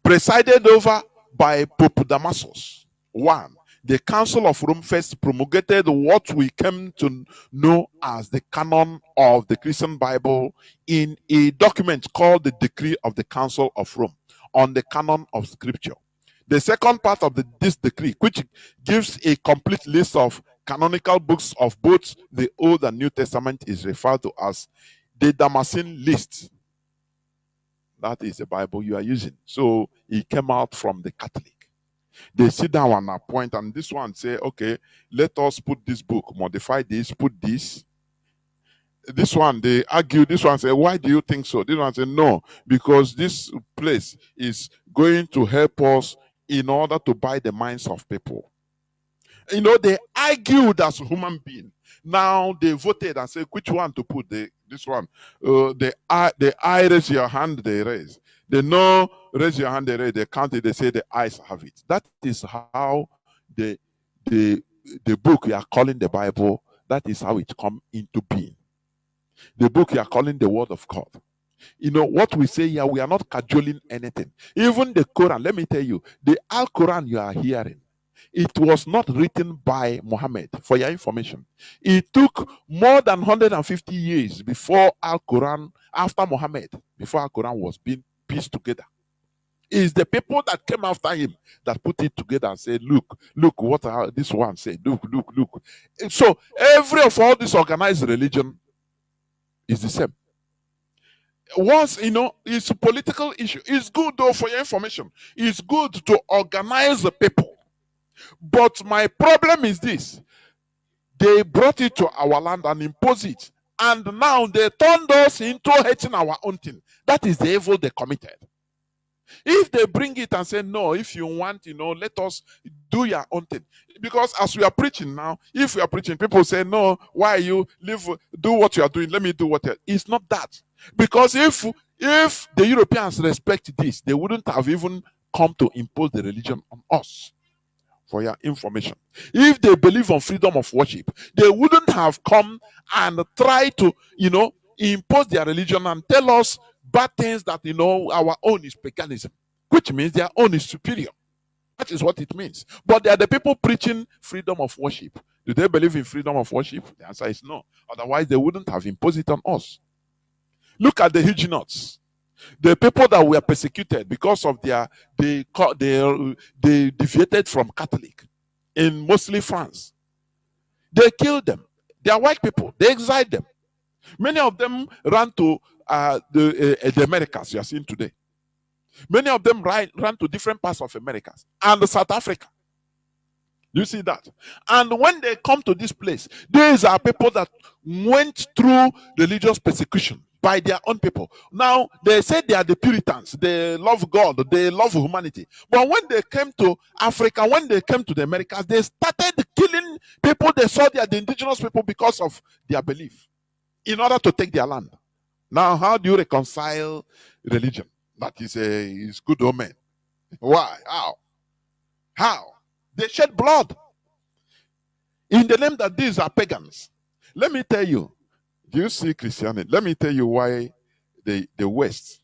Presided over by Pope Damasus I, the Council of Rome first promulgated what we came to know as the canon of the Christian Bible in a document called the Decree of the Council of Rome on the canon of Scripture. The second part of this decree, which gives a complete list of canonical books of both the Old and New Testament, is referred to as the Damascene list. That is the Bible you are using. So it came out from the Catholic. They sit down and appoint, and this one say, okay, let us put this book, modify this, put this. This one, they argue. This one say, why do you think so? This one say, no, because this place is going to help us in order to buy the minds of people. They argued as human beings. Now they voted and say which one to put. This one. The I raise your hand, they raise. They no raise your hand, they raise. They count it, they say the eyes have it. That is how the book you are calling the Bible, that is how it come into being. The book you are calling the Word of God. What we say here, we are not cajoling anything. Even the Quran, let me tell you, the Al-Quran you are hearing, it was not written by Muhammad, for your information. It took more than 150 years before Al-Quran, after Muhammad, before Al-Quran was being pieced together. It's the people that came after him that put it together and said, look what this one said, look. So every of all this organized religion is the same. Once, it's a political issue. It's good, though, for your information. It's good to organize the people. But my problem is this. They brought it to our land and imposed it. And now they turned us into hating our own thing. That is the evil they committed. If they bring it and say, no, if you want, let us do your own thing. Because as we are preaching now, if we are preaching, people say, no, why you do what you are doing? Let me do what it's not that. Because if the Europeans respect this, they wouldn't have even come to impose the religion on us. For your information, if they believe on freedom of worship, they wouldn't have come and try to, impose their religion and tell us bad things that, our own is paganism, which means their own is superior. That is what it means. But they are the people preaching freedom of worship. Do they believe in freedom of worship? The answer is no. Otherwise, they wouldn't have imposed it on us. Look at the Huguenots. The people that were persecuted because of they deviated from Catholic in mostly France. They killed them. They are white people. They exiled them. Many of them ran to the Americas you are seeing today. Many of them ran to different parts of Americas and South Africa. You see that? And when they come to this place, these are people that went through religious persecution by their own people. Now, they say they are the Puritans. They love God. They love humanity. But when they came to Africa, when they came to the Americas, they started killing people. They saw they are the indigenous people because of their belief in order to take their land. Now, how do you reconcile religion? That is good omen. Why? How? They shed blood in the name that these are pagans. Let me tell you, do you see Christianity? Let me tell you why the West.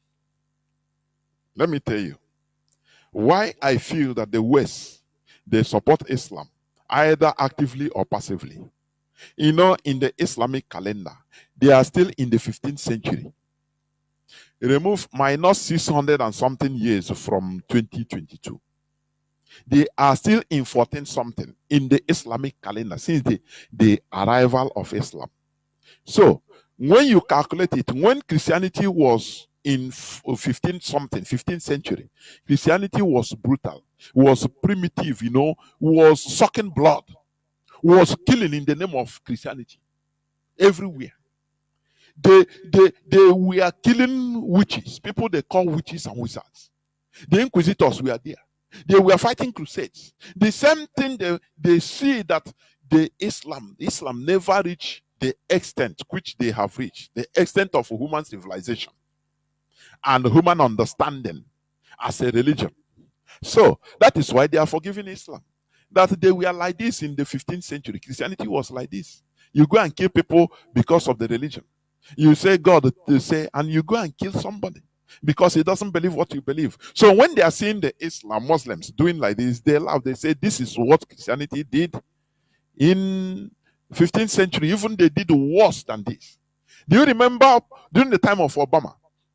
Let me tell you why I feel that the West, they support Islam either actively or passively. You know, in the Islamic calendar, they are still in the 15th century. Remove minus 600 and something years from 2022. They are still in 14 something in the Islamic calendar since the arrival of Islam. So when you calculate it, when Christianity was in 15 something, 15th century, Christianity was brutal, was primitive, you know, was sucking blood, was killing in the name of Christianity everywhere. They were killing witches, people they call witches and wizards. The inquisitors were there. They were fighting crusades. The same thing they see that Islam never reached the extent which they have reached, the extent of human civilization and human understanding as a religion. So that is why they are forgiving Islam. That they were like this in the 15th century. Christianity was like this. You go and kill people because of the religion. You say God, they say, and you go and kill somebody because he doesn't believe what you believe. So when they are seeing the Muslims doing like this, they laugh. They say this is what Christianity did in 15th century. Even they did worse than this. Do you remember during the time of Obama?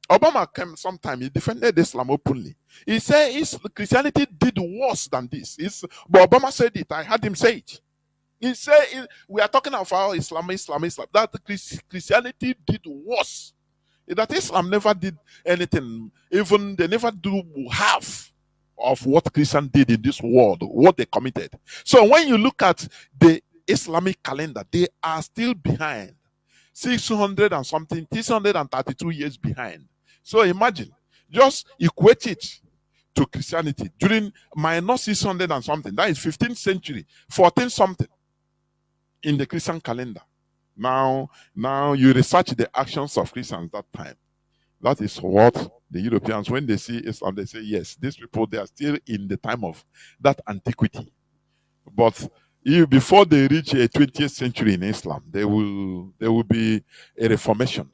Obama came sometime, he defended Islam openly. He said Christianity did worse than this. But Obama said it. I heard him say it. He said we are talking about Islam. That Christianity did worse. That Islam never did anything. Even they never do half of what Christians did in this world, what they committed. So when you look at the Islamic calendar, they are still behind. 600 and something, 632 years behind. So imagine, just equate it to Christianity during minus 600 and something. That is 15th century, 14 something in the Christian calendar. Now you research the actions of Christians that time. That is what the Europeans, when they see Islam, they say, yes, these people, they are still in the time of that antiquity. But before they reach a 20th century in Islam, there will be a reformation.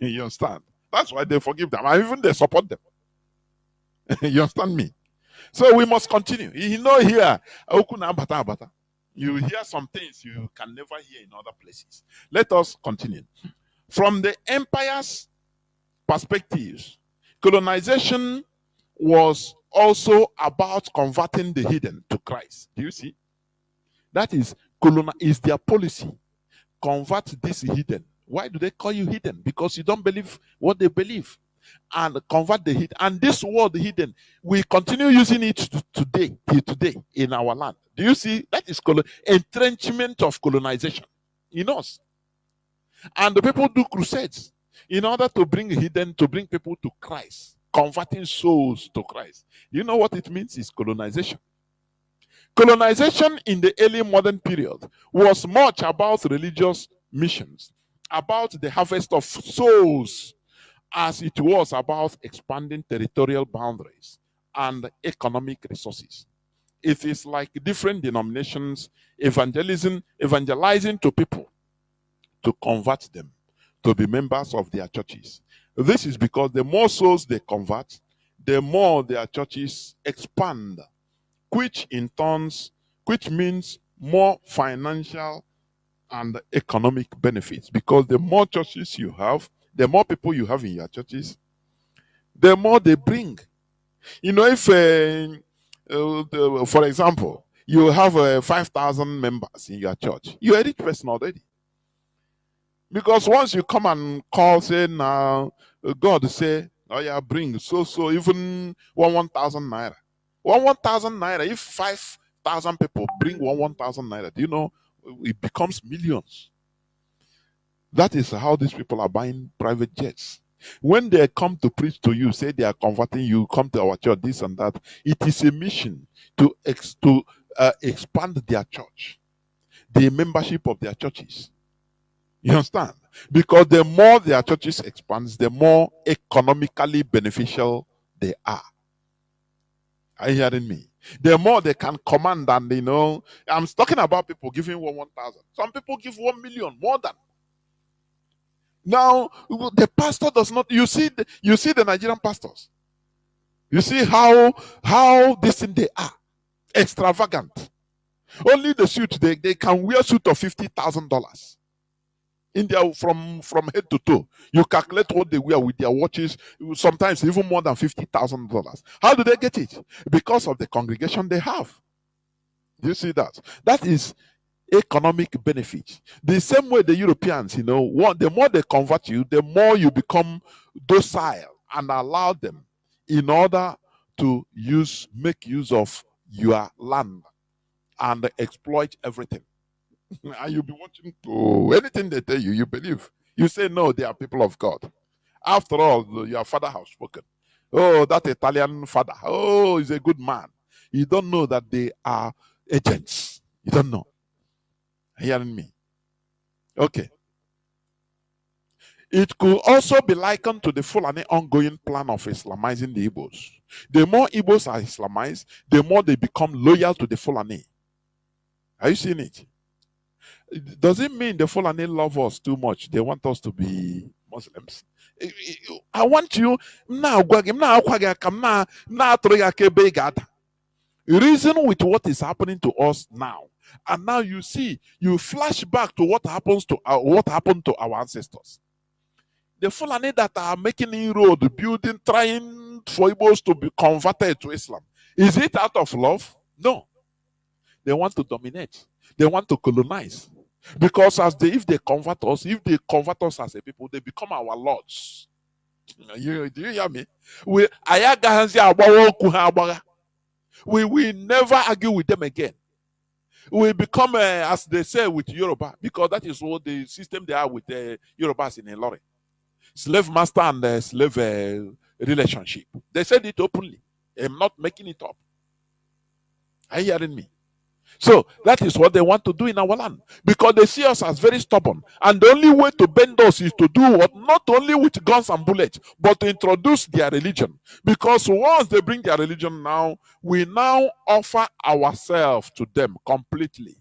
You understand? That's why they forgive them. And even they support them. You understand me? So we must continue. You know here, you hear some things you can never hear in other places. Let us continue. From the empire's perspectives, colonization was also about converting the hidden to Christ. Do you see? That is their policy. Convert this hidden. Why do they call you hidden? Because you don't believe what they believe. And convert the hidden. And this word hidden, we continue using it today in our land. Do you see? That is entrenchment of colonization in us. And the people do crusades in order to bring people to Christ, converting souls to Christ. You know what it means? It's colonization. Colonization in the early modern period was much about religious missions, about the harvest of souls, as it was about expanding territorial boundaries and economic resources. It is like different denominations evangelizing to people to convert them to be members of their churches. This is because the more souls they convert, the more their churches expand, which means more financial and economic benefits. Because the more churches you have, the more people you have in your churches, the more they bring. You know, if, for example, you have 5,000 members in your church, you're a rich person already. Because once you come and call, say, now, God say, oh yeah, bring so even 1,000 naira. 1,000 naira, if 5,000 people bring 1,000 naira, do you know, it becomes millions. That is how these people are buying private jets. When they come to preach to you, say they are converting you, come to our church, this and that, it is a mission to expand their church, the membership of their churches. You understand? Because the more their churches expands, the more economically beneficial they are. Are you hearing me? The more they can command, and you know, I'm talking about people giving 1,000. Some people give 1 million, more than. Now, the pastor does not. You see the Nigerian pastors. You see how distant they are, extravagant. Only the suit, they can wear a suit of $50,000. India from head to toe. You calculate what they wear with their watches, sometimes even more than $50,000. How do they get it? Because of the congregation they have. Do you see that? That is economic benefit. The same way the Europeans, the more they convert you, the more you become docile and allow them in order to make use of your land and exploit everything. And you'll be watching anything they tell you, you believe. You say, no, they are people of God. After all, your father has spoken. Oh, that Italian father. Oh, he's a good man. You don't know that they are agents. You don't know. Hearing me? Okay. It could also be likened to the Fulani ongoing plan of Islamizing the Igbos. The more Igbos are Islamized, the more they become loyal to the Fulani. Are you seeing it? Does it mean the Fulani love us too much? They want us to be Muslims. I want you reason with what is happening to us now, and now you flash back to what happened to our ancestors. The Fulani that are making inroad, building, trying for Igbos to be converted to Islam, is it out of love? No. They want to dominate. They want to colonize. Because if they convert us as a people, they become our lords. Do you hear me? We will never argue with them again. We become, as they say with Yoruba, because that is what the system they are with the Yorubas in Ilori. Slave master and slave relationship. They said it openly. I'm not making it up. Are you hearing me? So that is what they want to do in our land, because they see us as very stubborn. And the only way to bend us is to do what? Not only with guns and bullets, but to introduce their religion. Because once they bring their religion now, we now offer ourselves to them completely.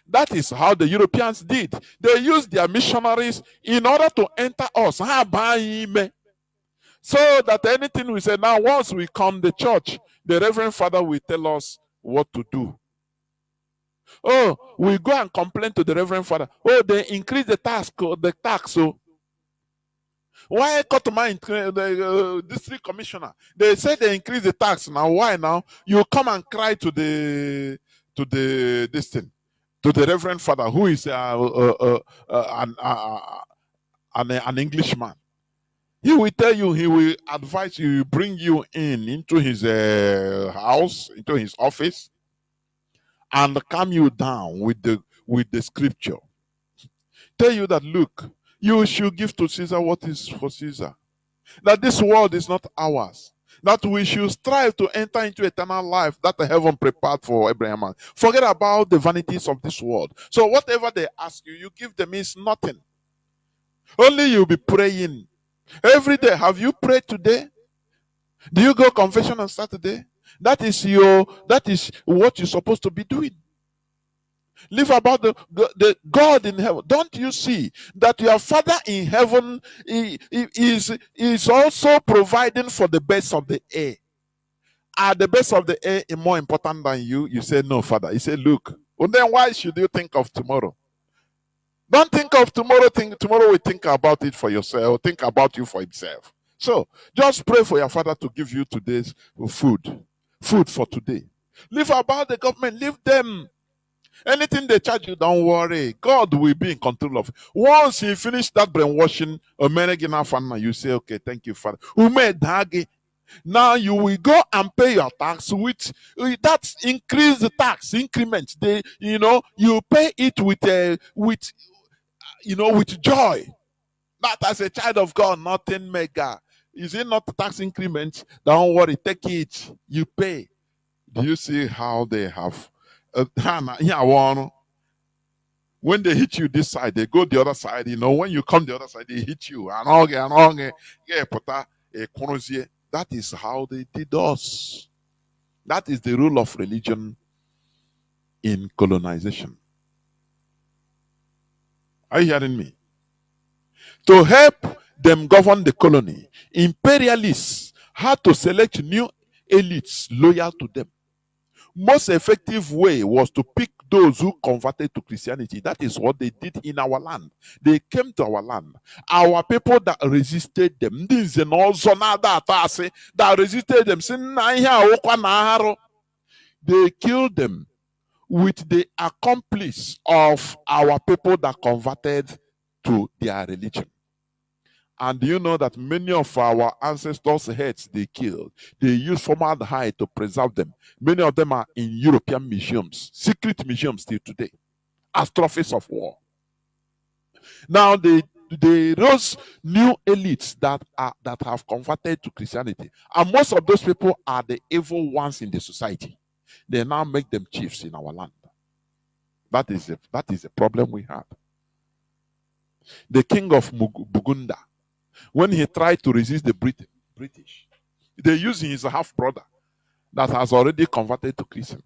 That is how the Europeans did. They used their missionaries in order to enter us. So that anything we say now, once we come to church, the Reverend Father will tell us what to do. Oh, we go and complain to the Reverend Father. Oh, they increase the tax. So why cut my district commissioner? They say they increase the tax. Now why now? You come and cry to the Reverend Father, who is an Englishman. He will tell you, he will advise you, bring you into his house, into his office, and calm you down with the scripture. Tell you that, look, you should give to Caesar what is for Caesar. That this world is not ours. That we should strive to enter into eternal life that the heaven prepared for Abraham. Forget about the vanities of this world. So whatever they ask you, you give them is nothing. Only you'll be praying. Every day. Have you prayed today? Do you go confession on Saturday? That is what you're supposed to be doing. Live about the God in heaven. Don't you see that your Father in heaven is also providing for the best of the air? Are the best of the air more important than you? You say, no, Father. He said, look. Well, then why should you think of tomorrow? Don't think of tomorrow. Tomorrow we think about it for yourself. Think about you for himself. So just pray for your Father to give you today's food. Food for today. Live about the government. Leave them. Anything they charge you, don't worry. God will be in control of it. Once you finish that brainwashing, you say, okay, thank you, Father. Now you will go and pay your tax with that increase the tax increment. You pay it with joy. Not as a child of God, nothing mega. Is it not tax increment? Don't worry, take it. You pay. Do you see how they have? When they hit you this side, they go the other side. When you come the other side, they hit you. That is how they did us. That is the rule of religion in colonization. Are you hearing me? To help them govern the colony, imperialists had to select new elites loyal to them. Most effective way was to pick those who converted to Christianity. That is what they did in our land. They came to our land. Our people that resisted them, that resisted them, they killed them with the accomplice of our people that converted to their religion. And do you know that many of our ancestors' heads they killed, they used formaldehyde to preserve them. Many of them are in European museums, secret museums till today, as trophies of war. Now they those new elites that have converted to Christianity, and most of those people are the evil ones in the society. They now make them chiefs in our land. That is a problem we have. The king of Bugunda, when he tried to resist the British, they used his half brother that has already converted to Christian.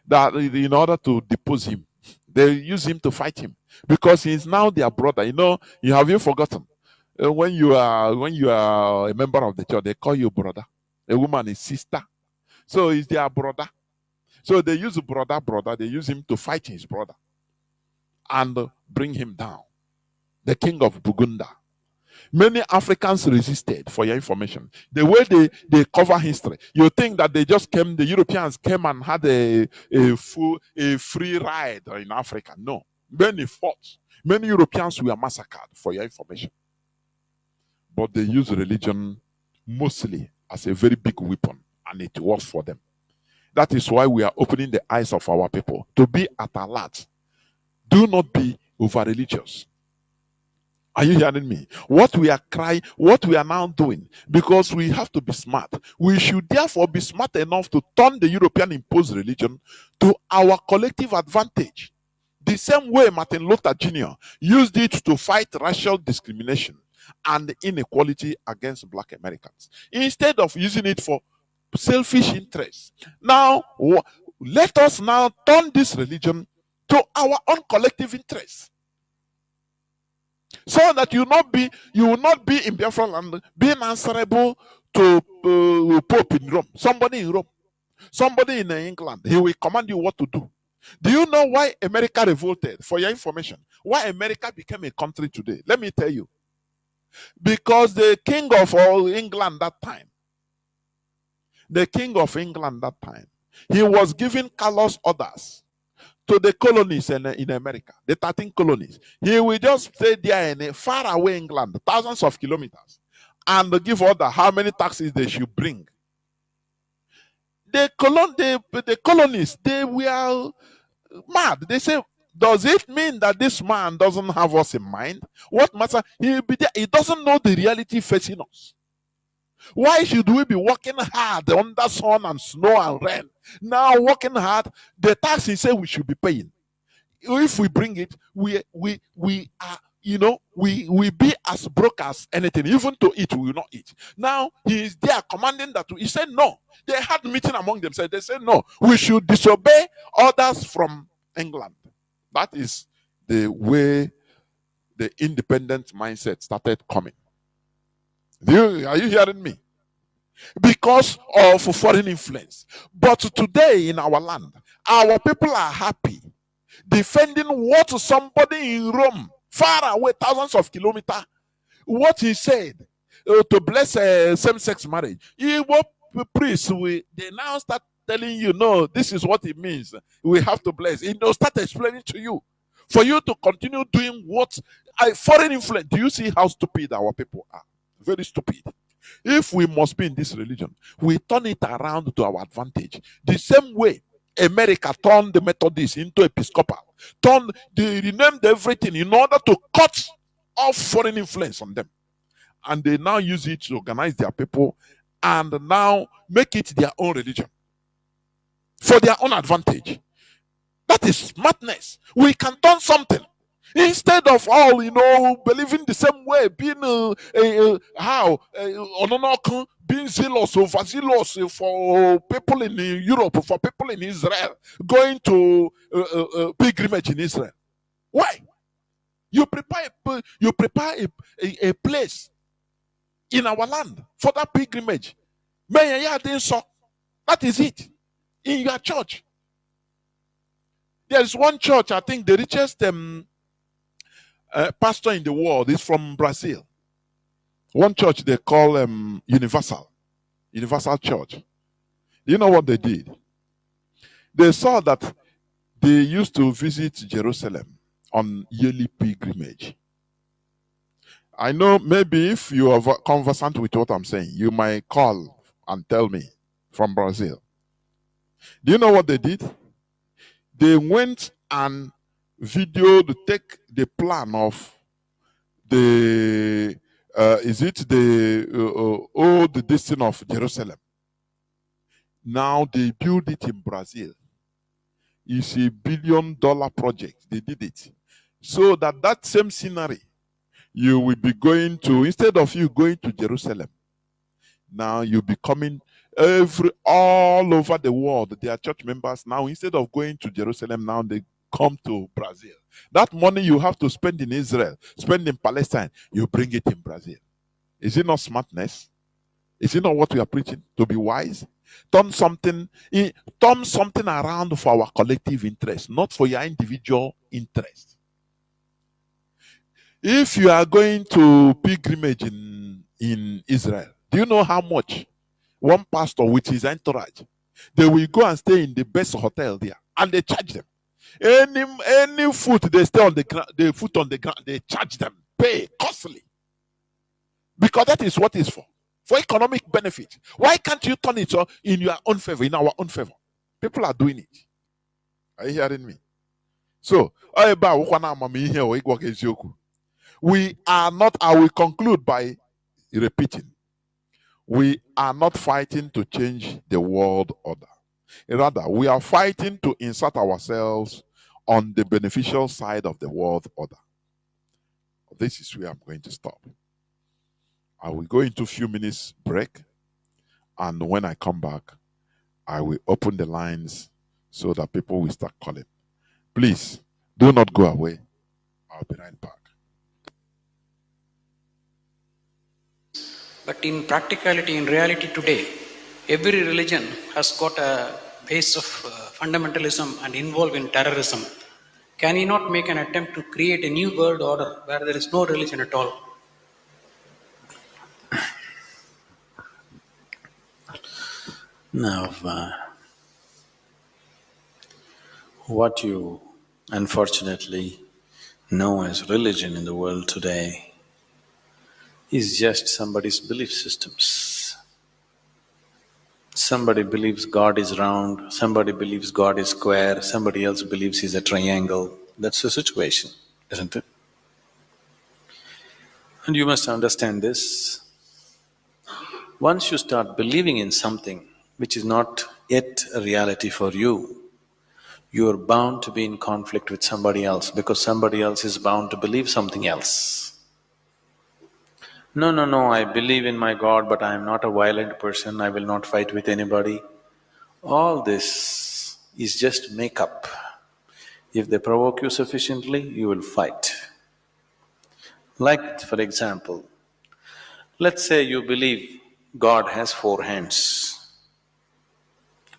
That in order to depose him, they use him to fight him because he is now their brother. You have forgotten when you are a member of the church, they call you brother. A woman is sister, so he's their brother. So they use brother. They use him to fight his brother and bring him down. The king of Bugunda. Many Africans resisted, for your information. The way they cover history, you think that they just came, the Europeans came and had a free ride in Africa. No. Many fought. Many Europeans were massacred, for your information. But they use religion mostly as a very big weapon, and it works for them. That is why we are opening the eyes of our people to be at alert. Do not be over-religious. Are you hearing me? What we are now doing, because we have to be smart. We should therefore be smart enough to turn the European imposed religion to our collective advantage. The same way Martin Luther Jr. used it to fight racial discrimination and inequality against Black Americans, instead of using it for selfish interests. Now, let us now turn this religion to our own collective interests. So that you will not be in Biafra land being answerable to Pope in Rome, somebody in Rome, somebody in England. He will command you what to do. Do you know why America revolted? For your information, why America became a country today? Let me tell you. Because the king of England that time, he was giving callous orders to the colonies in America, the 13 colonies. He will just stay there in a far away England, thousands of kilometers, and give order how many taxes they should bring. The colonies, they were mad. They say, does it mean that this man doesn't have us in mind? What matter? He'll be there. He doesn't know the reality facing us. Why should we be working hard under sun and snow and rain? Now working hard, the tax he said we should be paying. If we bring it, we are, we be as broke as anything. Even to eat, we will not eat. Now he is there commanding that. He said no. They had meeting among themselves. They said no, we should disobey orders from England. That is the way the independent mindset started coming. Are you hearing me? Because of foreign influence. But today in our land, our people are happy defending what somebody in Rome, far away, thousands of kilometers, what he said to bless same-sex marriage. Igbo priests, they now start telling you, no, this is what it means. We have to bless. Start explaining to you. For you to continue doing what foreign influence. Do you see how stupid our people are? Very stupid. If we must be in this religion, we turn it around to our advantage. The same way America turned the Methodists into Episcopal, they renamed everything in order to cut off foreign influence on them. And they now use it to organize their people and now make it their own religion for their own advantage. That is madness. We can turn something. Instead of all, believing the same way, being being zealous, overzealous for people in Europe, for people in Israel, going to pilgrimage in Israel. Why? You prepare a place in our land for that pilgrimage. That is it. In your church. There's one church, I think the richest pastor in the world is from Brazil. One church they call Universal Church. You know what they did? They saw that they used to visit Jerusalem on yearly pilgrimage. I know maybe if you are conversant with what I'm saying, you might call and tell me from Brazil. Do you know what they did? They went and take the plan of the old destiny of Jerusalem. Now they build it in Brazil. It's $1 billion project. They did it. So that same scenery, you will be going to, instead of you going to Jerusalem, now you'll be coming all over the world. They are church members now. Instead of going to Jerusalem, now they come to Brazil. That money you have to spend in Israel, spend in Palestine, you bring it in Brazil. Is it not smartness? Is it not what we are preaching? To be wise? Turn something around for our collective interest, not for your individual interest. If you are going to pilgrimage in Israel, do you know how much one pastor with his entourage, they will go and stay in the best hotel there, and they charge them. Any foot they stay on the ground, they foot on the ground, they charge them, pay costly. Because that is what it's for economic benefit. Why can't you turn it in your own favor, in our own favor? People are doing it. Are you hearing me? So, we are not, I will conclude by repeating, we are not fighting to change the world order. Rather, we are fighting to insert ourselves on the beneficial side of the world order. This is where I'm going to stop. I will go into a few minutes break, and when I come back, I will open the lines so that people will start calling. Please, do not go away. I'll be right back. But in practicality, in reality today, every religion has got a base of fundamentalism and involved in terrorism. Can he not make an attempt to create a new world order where there is no religion at all? Now, what you unfortunately know as religion in the world today is just somebody's belief systems. Somebody believes God is round, somebody believes God is square, somebody else believes he's a triangle. That's the situation, isn't it? And you must understand this. Once you start believing in something which is not yet a reality for you, you are bound to be in conflict with somebody else because somebody else is bound to believe something else. No, I believe in my God, but I am not a violent person, I will not fight with anybody. All this is just make-up. If they provoke you sufficiently, you will fight. Like, for example, let's say you believe God has 4 hands.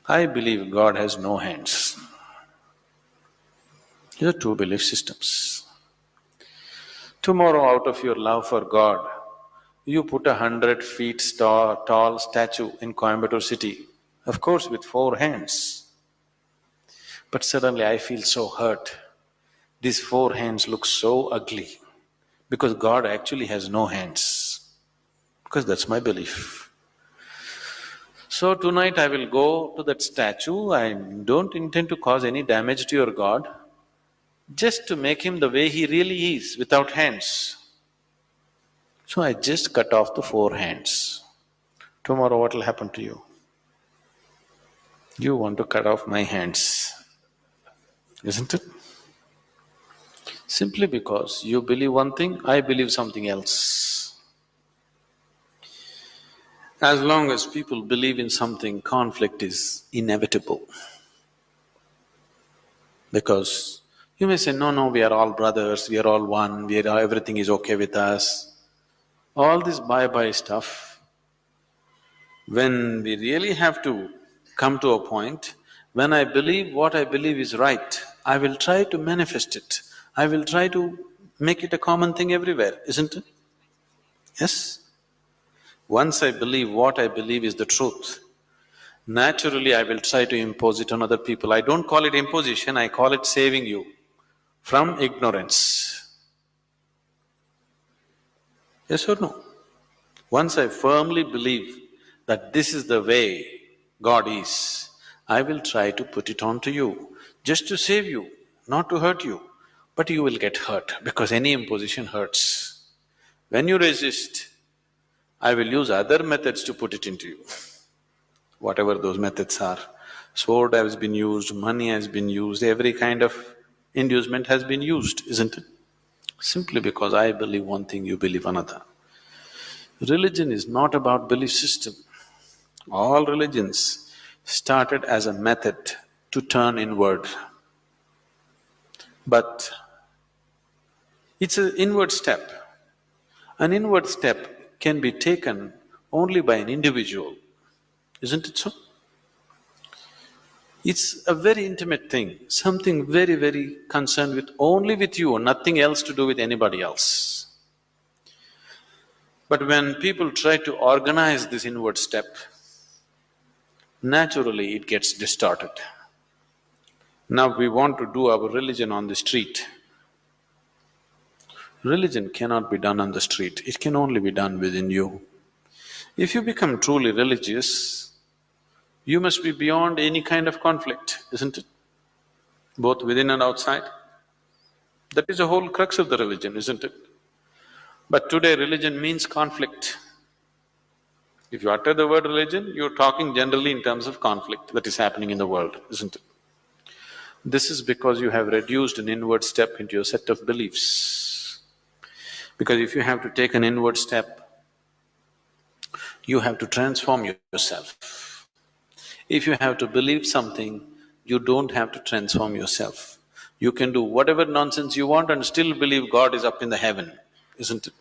I believe God has no hands. These are 2 belief systems. Tomorrow, out of your love for God, you put 100 feet tall statue in Coimbatore city, of course with 4 hands. But suddenly I feel so hurt. These 4 hands look so ugly because God actually has no hands, because that's my belief. So tonight I will go to that statue. I don't intend to cause any damage to your God, just to make him the way he really is, without hands. So I just cut off the 4 hands. Tomorrow what will happen to you? You want to cut off my hands, isn't it? Simply because you believe one thing, I believe something else. As long as people believe in something, conflict is inevitable. Because you may say, no, we are all brothers, we are all one, everything is okay with us. All this bye-bye stuff, when we really have to come to a point, when I believe what I believe is right, I will try to manifest it. I will try to make it a common thing everywhere, isn't it? Yes? Once I believe what I believe is the truth, naturally I will try to impose it on other people. I don't call it imposition, I call it saving you from ignorance. Yes or no? Once I firmly believe that this is the way God is, I will try to put it on to you, just to save you, not to hurt you. But you will get hurt, because any imposition hurts. When you resist, I will use other methods to put it into you, whatever those methods are. Sword has been used, money has been used, every kind of inducement has been used, isn't it? Simply because I believe one thing, you believe another. Religion is not about belief system. All religions started as a method to turn inward. But it's an inward step. An inward step can be taken only by an individual, isn't it so? It's a very intimate thing, something very, very concerned with only with you, nothing else to do with anybody else. But when people try to organize this inward step, naturally it gets distorted. Now we want to do our religion on the street. Religion cannot be done on the street, it can only be done within you. If you become truly religious, you must be beyond any kind of conflict, isn't it? Both within and outside. That is the whole crux of the religion, isn't it? But today religion means conflict. If you utter the word religion, you're talking generally in terms of conflict that is happening in the world, isn't it? This is because you have reduced an inward step into your set of beliefs. Because if you have to take an inward step, you have to transform yourself. If you have to believe something, you don't have to transform yourself. You can do whatever nonsense you want and still believe God is up in the heaven, isn't it?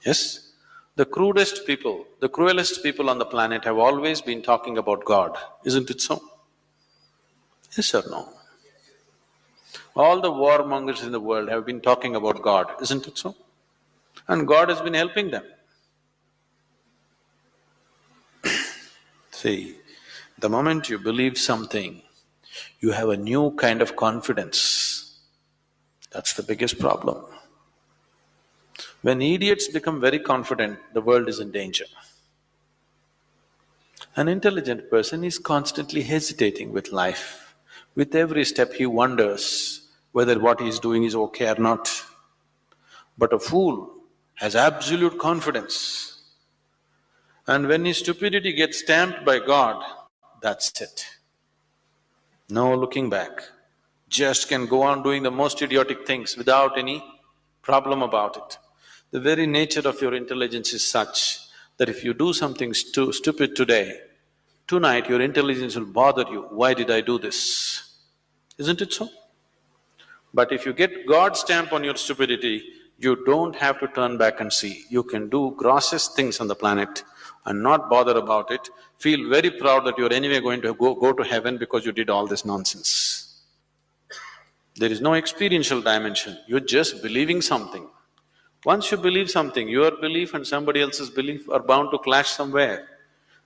Yes? The crudest people, the cruelest people on the planet have always been talking about God, isn't it so? Yes or no? All the warmongers in the world have been talking about God, isn't it so? And God has been helping them. See, the moment you believe something, you have a new kind of confidence. That's the biggest problem. When idiots become very confident, the world is in danger. An intelligent person is constantly hesitating with life. With every step he wonders whether what he is doing is okay or not. But a fool has absolute confidence. And when his stupidity gets stamped by God, that's it. No looking back. Just can go on doing the most idiotic things without any problem about it. The very nature of your intelligence is such that if you do something stupid today, tonight your intelligence will bother you, why did I do this? Isn't it so? But if you get God's stamp on your stupidity, you don't have to turn back and see. You can do grossest things on the planet and not bother about it, feel very proud that you're anyway going to go to heaven because you did all this nonsense. There is no experiential dimension, you're just believing something. Once you believe something, your belief and somebody else's belief are bound to clash somewhere.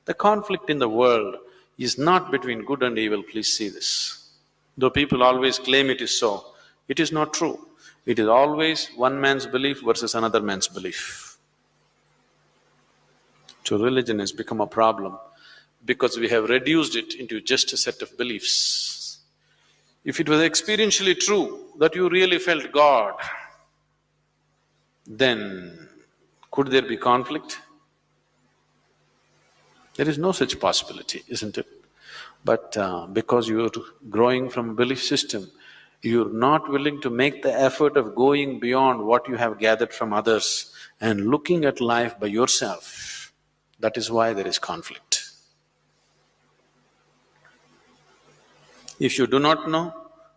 The conflict in the world is not between good and evil, please see this. Though people always claim it is so, it is not true. It is always one man's belief versus another man's belief. So religion has become a problem because we have reduced it into just a set of beliefs. If it was experientially true that you really felt God, then could there be conflict? There is no such possibility, isn't it? But because you're growing from a belief system, you're not willing to make the effort of going beyond what you have gathered from others and looking at life by yourself. That is why there is conflict. If you do not know,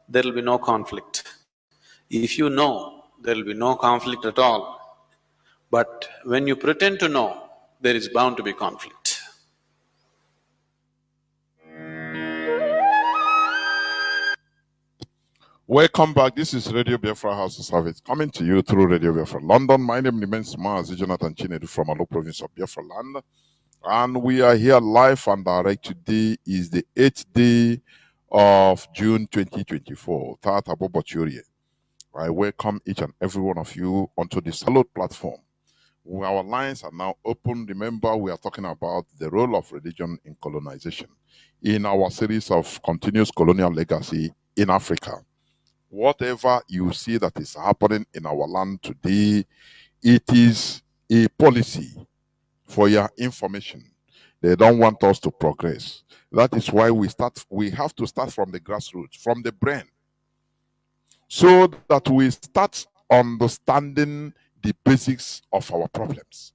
there will be no conflict. If you know, there will be no conflict at all. But when you pretend to know, there is bound to be conflict. Welcome back. This is Radio Biafra House of Service coming to you through Radio Biafra London. My name is Mazi Jonathan Chinedu from Alo province of Biafra land. And we are here live and direct. Today is the 8th day of June 2024. Tata Bobochurie. I welcome each and every one of you onto the Salute platform. Our lines are now open. Remember, we are talking about the role of religion in colonization in our series of continuous colonial legacy in Africa. Whatever you see that is happening in our land today, it is a policy for your information. They don't want us to progress. That is why we have to start from the grassroots, from the brain, so that we start understanding the basics of our problems.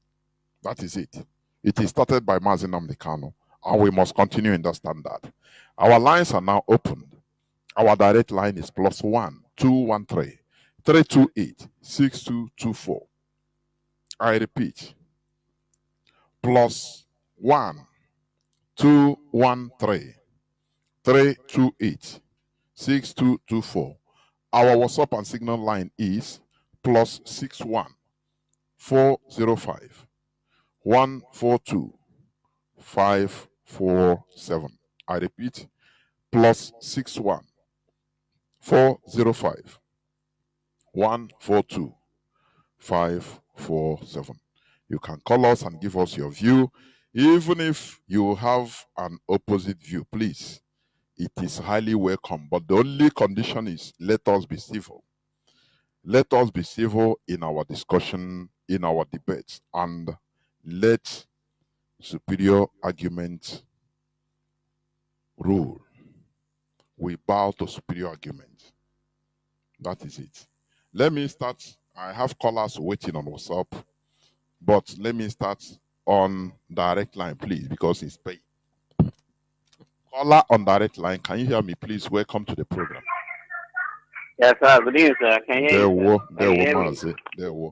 That is it. It is started by Mazi Kano, and we must continue in that standard. Our lines are now opened. Our direct line is +1 213 328 6224. I repeat, +1 213 328 6224. Our WhatsApp and Signal line is +61 405 142 547. I repeat, +61 405 142 547. You can call us and give us your view, even if you have an opposite view. Please, it is highly welcome, but the only condition is let us be civil. Let us be civil in our discussion, in our debates, and let superior argument rule. We bow to superior argument. That is it. Let me start. I have callers waiting on WhatsApp, but let me start on direct line, please, because it's paid. Caller on direct line, can you hear me, please? Welcome to the program. Yes, sir. Good evening, sir. Can you hear me? There were.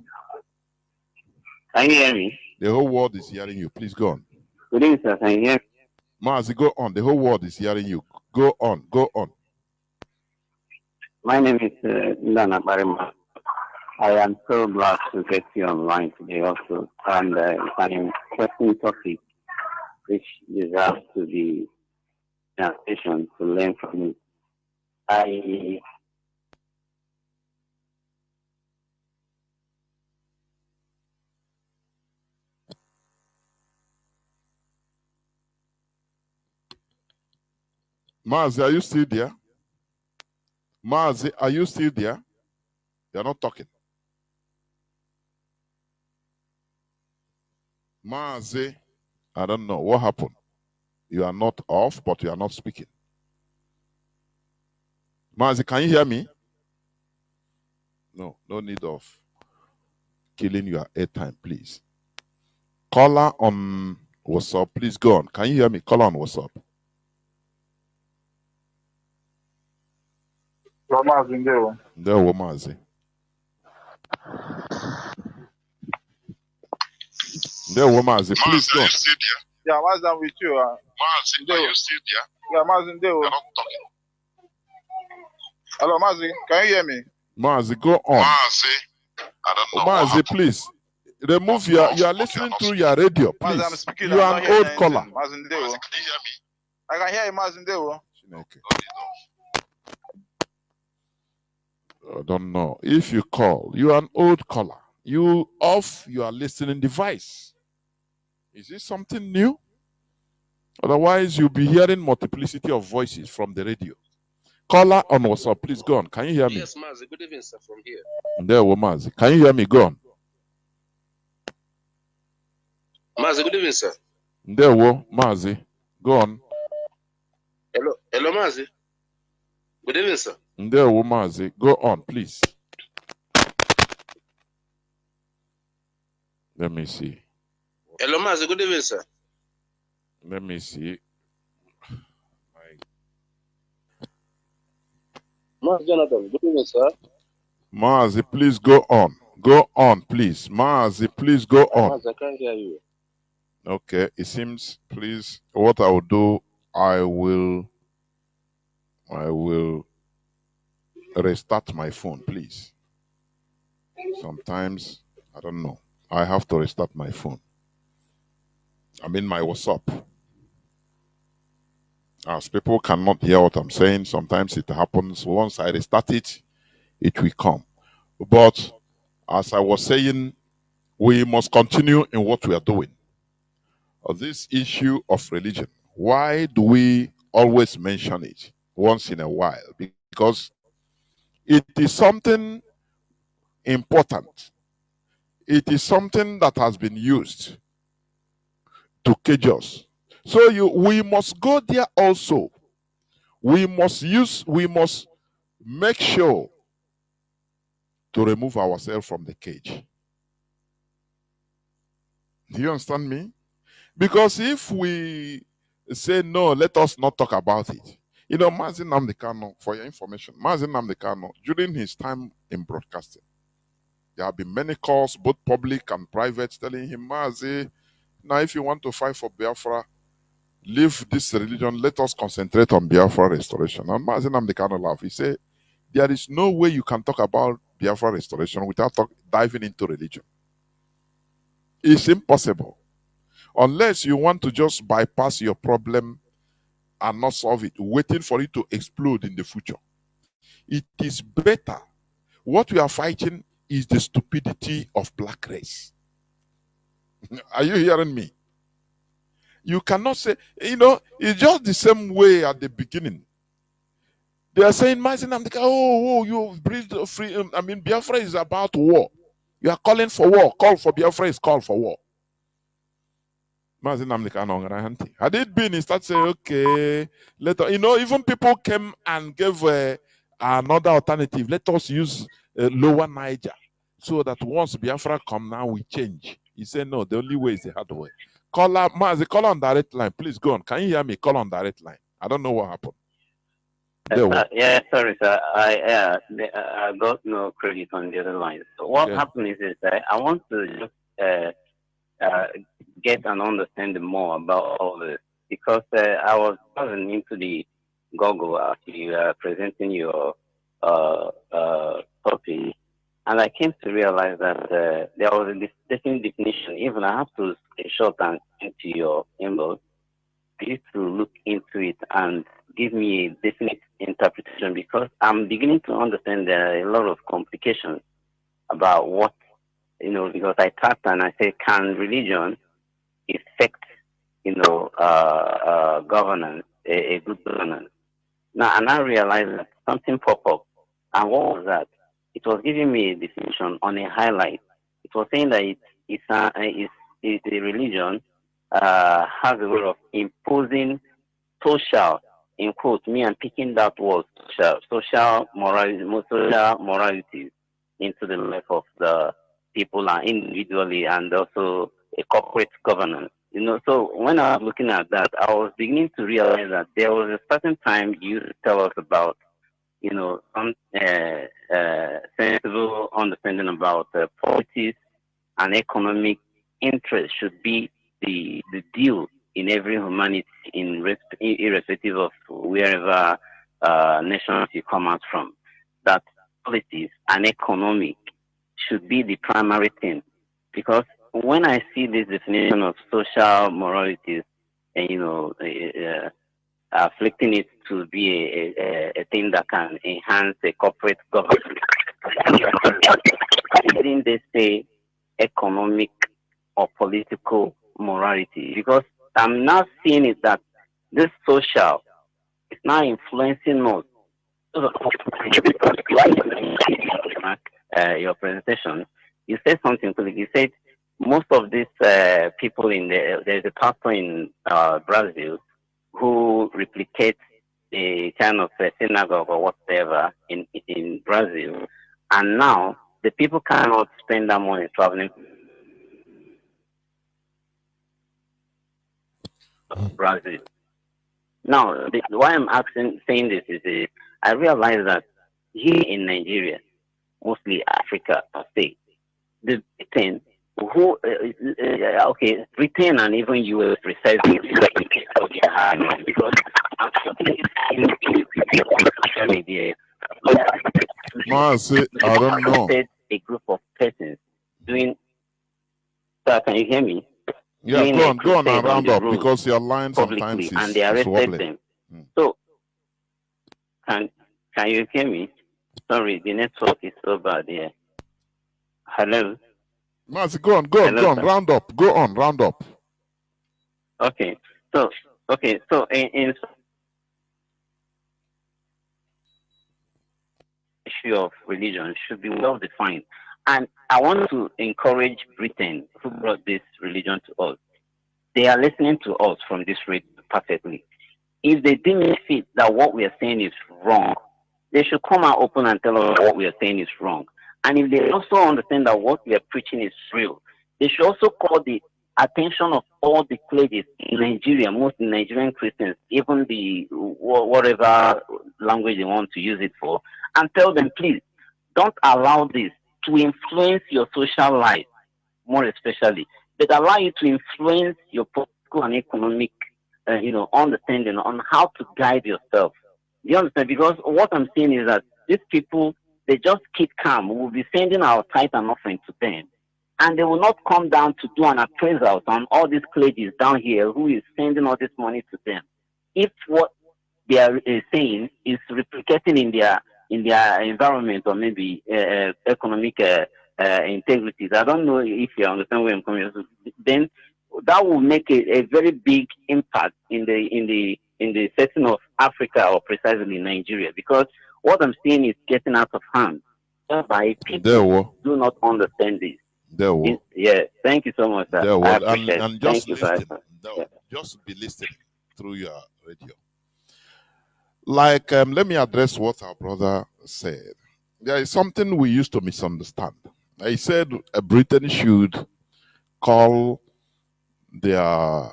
Can you hear me? The whole world is hearing you. Please go on. Good evening, sir. Can you hear me? Mazi, go on. The whole world is hearing you. Go on. My name is Ndana Barima. I am so glad to get you online today also. And it's an interesting topic which deserves to be attention to learn from it. Mazi, are you still there? Mazi, are you still there? You're not talking. Mazi, I don't know what happened. You are not off, but you are not speaking. Mazi, can you hear me? No need of killing your airtime, please. Caller on WhatsApp, please go on. Can you hear me? Caller on WhatsApp. There were Mazi. Please go on. Yeah, Mazi, I'm with you. Mazi, are you still there? Yeah, Mazi, You're not talking. Hello, Mazi, can you hear me? Mazi, go on. Mazi, I don't know. Mazi, please. Remove you are listening through your radio, please. Mazi, I'm speaking. You are an old caller. Mazi, can you hear me? I can hear you, Mazi. Okay. I don't know. If you call, you are an old caller. You off your listening device. Is this something new? Otherwise, you'll be hearing multiplicity of voices from the radio. Caller on WhatsApp, please go on. Can you hear me? Yes, Mazi. Good evening, sir, from here. There, Mazi. Can you hear me? Go on. Mazi, good evening, sir. There, Mazi. Go on. Hello, Mazi. Good evening, sir. There, Mazi. Go on, please. Let me see. Hello, Mazi. Good evening, sir. Let me see. Mazi Jonathan, good evening, sir. Mazi, please go on. Go on, please. Mazi, please go on. Mazi, I can't hear you. Okay, it seems, please, what I will do, I will restart my phone, please. Sometimes, I don't know. I have to restart my phone. I mean my WhatsApp. As people cannot hear what I'm saying, sometimes it happens. Once I restart it, it will come. But as I was saying, we must continue in what we are doing. This issue of religion, why do we always mention it once in a while? Because it is something important. It is something that has been used to cage us. So we must go there also. We must make sure to remove ourselves from the cage. Do you understand me? Because if we say no, let us not talk about it. You know, Mazi Nnamdi Kanu, for your information, Mazi Nnamdi Kanu, during his time in broadcasting, there have been many calls, both public and private, telling him, Mazi, now if you want to fight for Biafra, leave this religion, let us concentrate on Biafra restoration. And Mazi Nnamdi Kanu laughed. He said, there is no way you can talk about Biafra restoration without diving into religion. It's impossible. Unless you want to just bypass your problem and not solve it, waiting for it to explode in the future. It is better. What we are fighting is the stupidity of black race. Are you hearing me? You cannot say, it's just the same way at the beginning. They are saying, you breathed free. Biafra is about war. You are calling for war. Call for Biafra is call for war. Had it been, he started saying, okay, even people came and gave another alternative. Let us use Lower Niger, so that once Biafra come now, we change. He said, no, the only way is the hard way. Mazi, call on direct line. Please go on. Can you hear me? Call on direct line. I don't know what happened. Yeah, sorry, sir. I got no credit on the other line. So what happened is that I want to just get and understand more about all this, because I was going into the Google as you are presenting your topic, and I came to realize that there was a definite definition. Even I have to screenshot and send to your inbox for you to look into it and give me a definite interpretation, because I'm beginning to understand there are a lot of complications about what, because I tapped and I say, can religion affect, governance, a good governance? Now, and I realized that something popped up. And what was that? It was giving me a definition on a highlight. It was saying that the religion has a way of imposing social, in quote, me, I'm picking that word, social moralities into the life of the people and individually, and also a corporate governance. So when I was looking at that, I was beginning to realize that there was a certain time you tell us about, some sensible understanding about politics and economic interest should be the deal in every humanity, irrespective of wherever nations you come out from. That politics and economic should be the primary thing, because when I see this definition of social moralities, and afflicting it to be a thing that can enhance a corporate governance, didn't they say economic or political morality? Because I'm now seeing it that this social is now influencing us. Your presentation, you said something. You said most of these people there's a pastor in Brazil who replicates a kind of synagogue or whatever in Brazil, and now the people cannot spend that money traveling to Brazil. Now, why I'm saying this is I realize that here in Nigeria, mostly Africa per se, the Britain, Britain and even US precisely because I'm social media Mazi, I don't know. A group of persons doing. Sir, can you hear me? Yeah, go on and round up, road because your line sometimes and they arrested wobbling. them. So, can you hear me? Sorry, the network is so bad here. Hello? Mazi, go on, round up. Go on, round up. Okay, so in issue of religion should be well defined. And I want to encourage Britain, who brought this religion to us. They are listening to us from this radio perfectly. If they deem fit that what we are saying is wrong, they should come out open and tell us what we are saying is wrong. And if they also understand that what we are preaching is real, they should also call the attention of all the clergy in Nigeria, most Nigerian Christians, even the whatever language they want to use it for, and tell them, please, don't allow this to influence your social life, more especially, but allow you to influence your political and economic, understanding on how to guide yourself. You understand? Because what I'm saying is that these people, they just keep calm. We'll be sending our tithe and offering to them, and they will not come down to do an appraisal on all these clergies down here who is sending all this money to them. If what they are saying is replicating in their environment or maybe economic integrities, I don't know if you understand where I'm coming from. Then that will make a very big impact in the setting of Africa, or precisely Nigeria, because what I'm seeing is getting out of hand. By people do not understand this. Yeah, thank you so much, sir. I appreciate and Thank just you, listen. sir. Just be listening through your radio. Like, let me address what our brother said. There is something we used to misunderstand. He said Britain should call their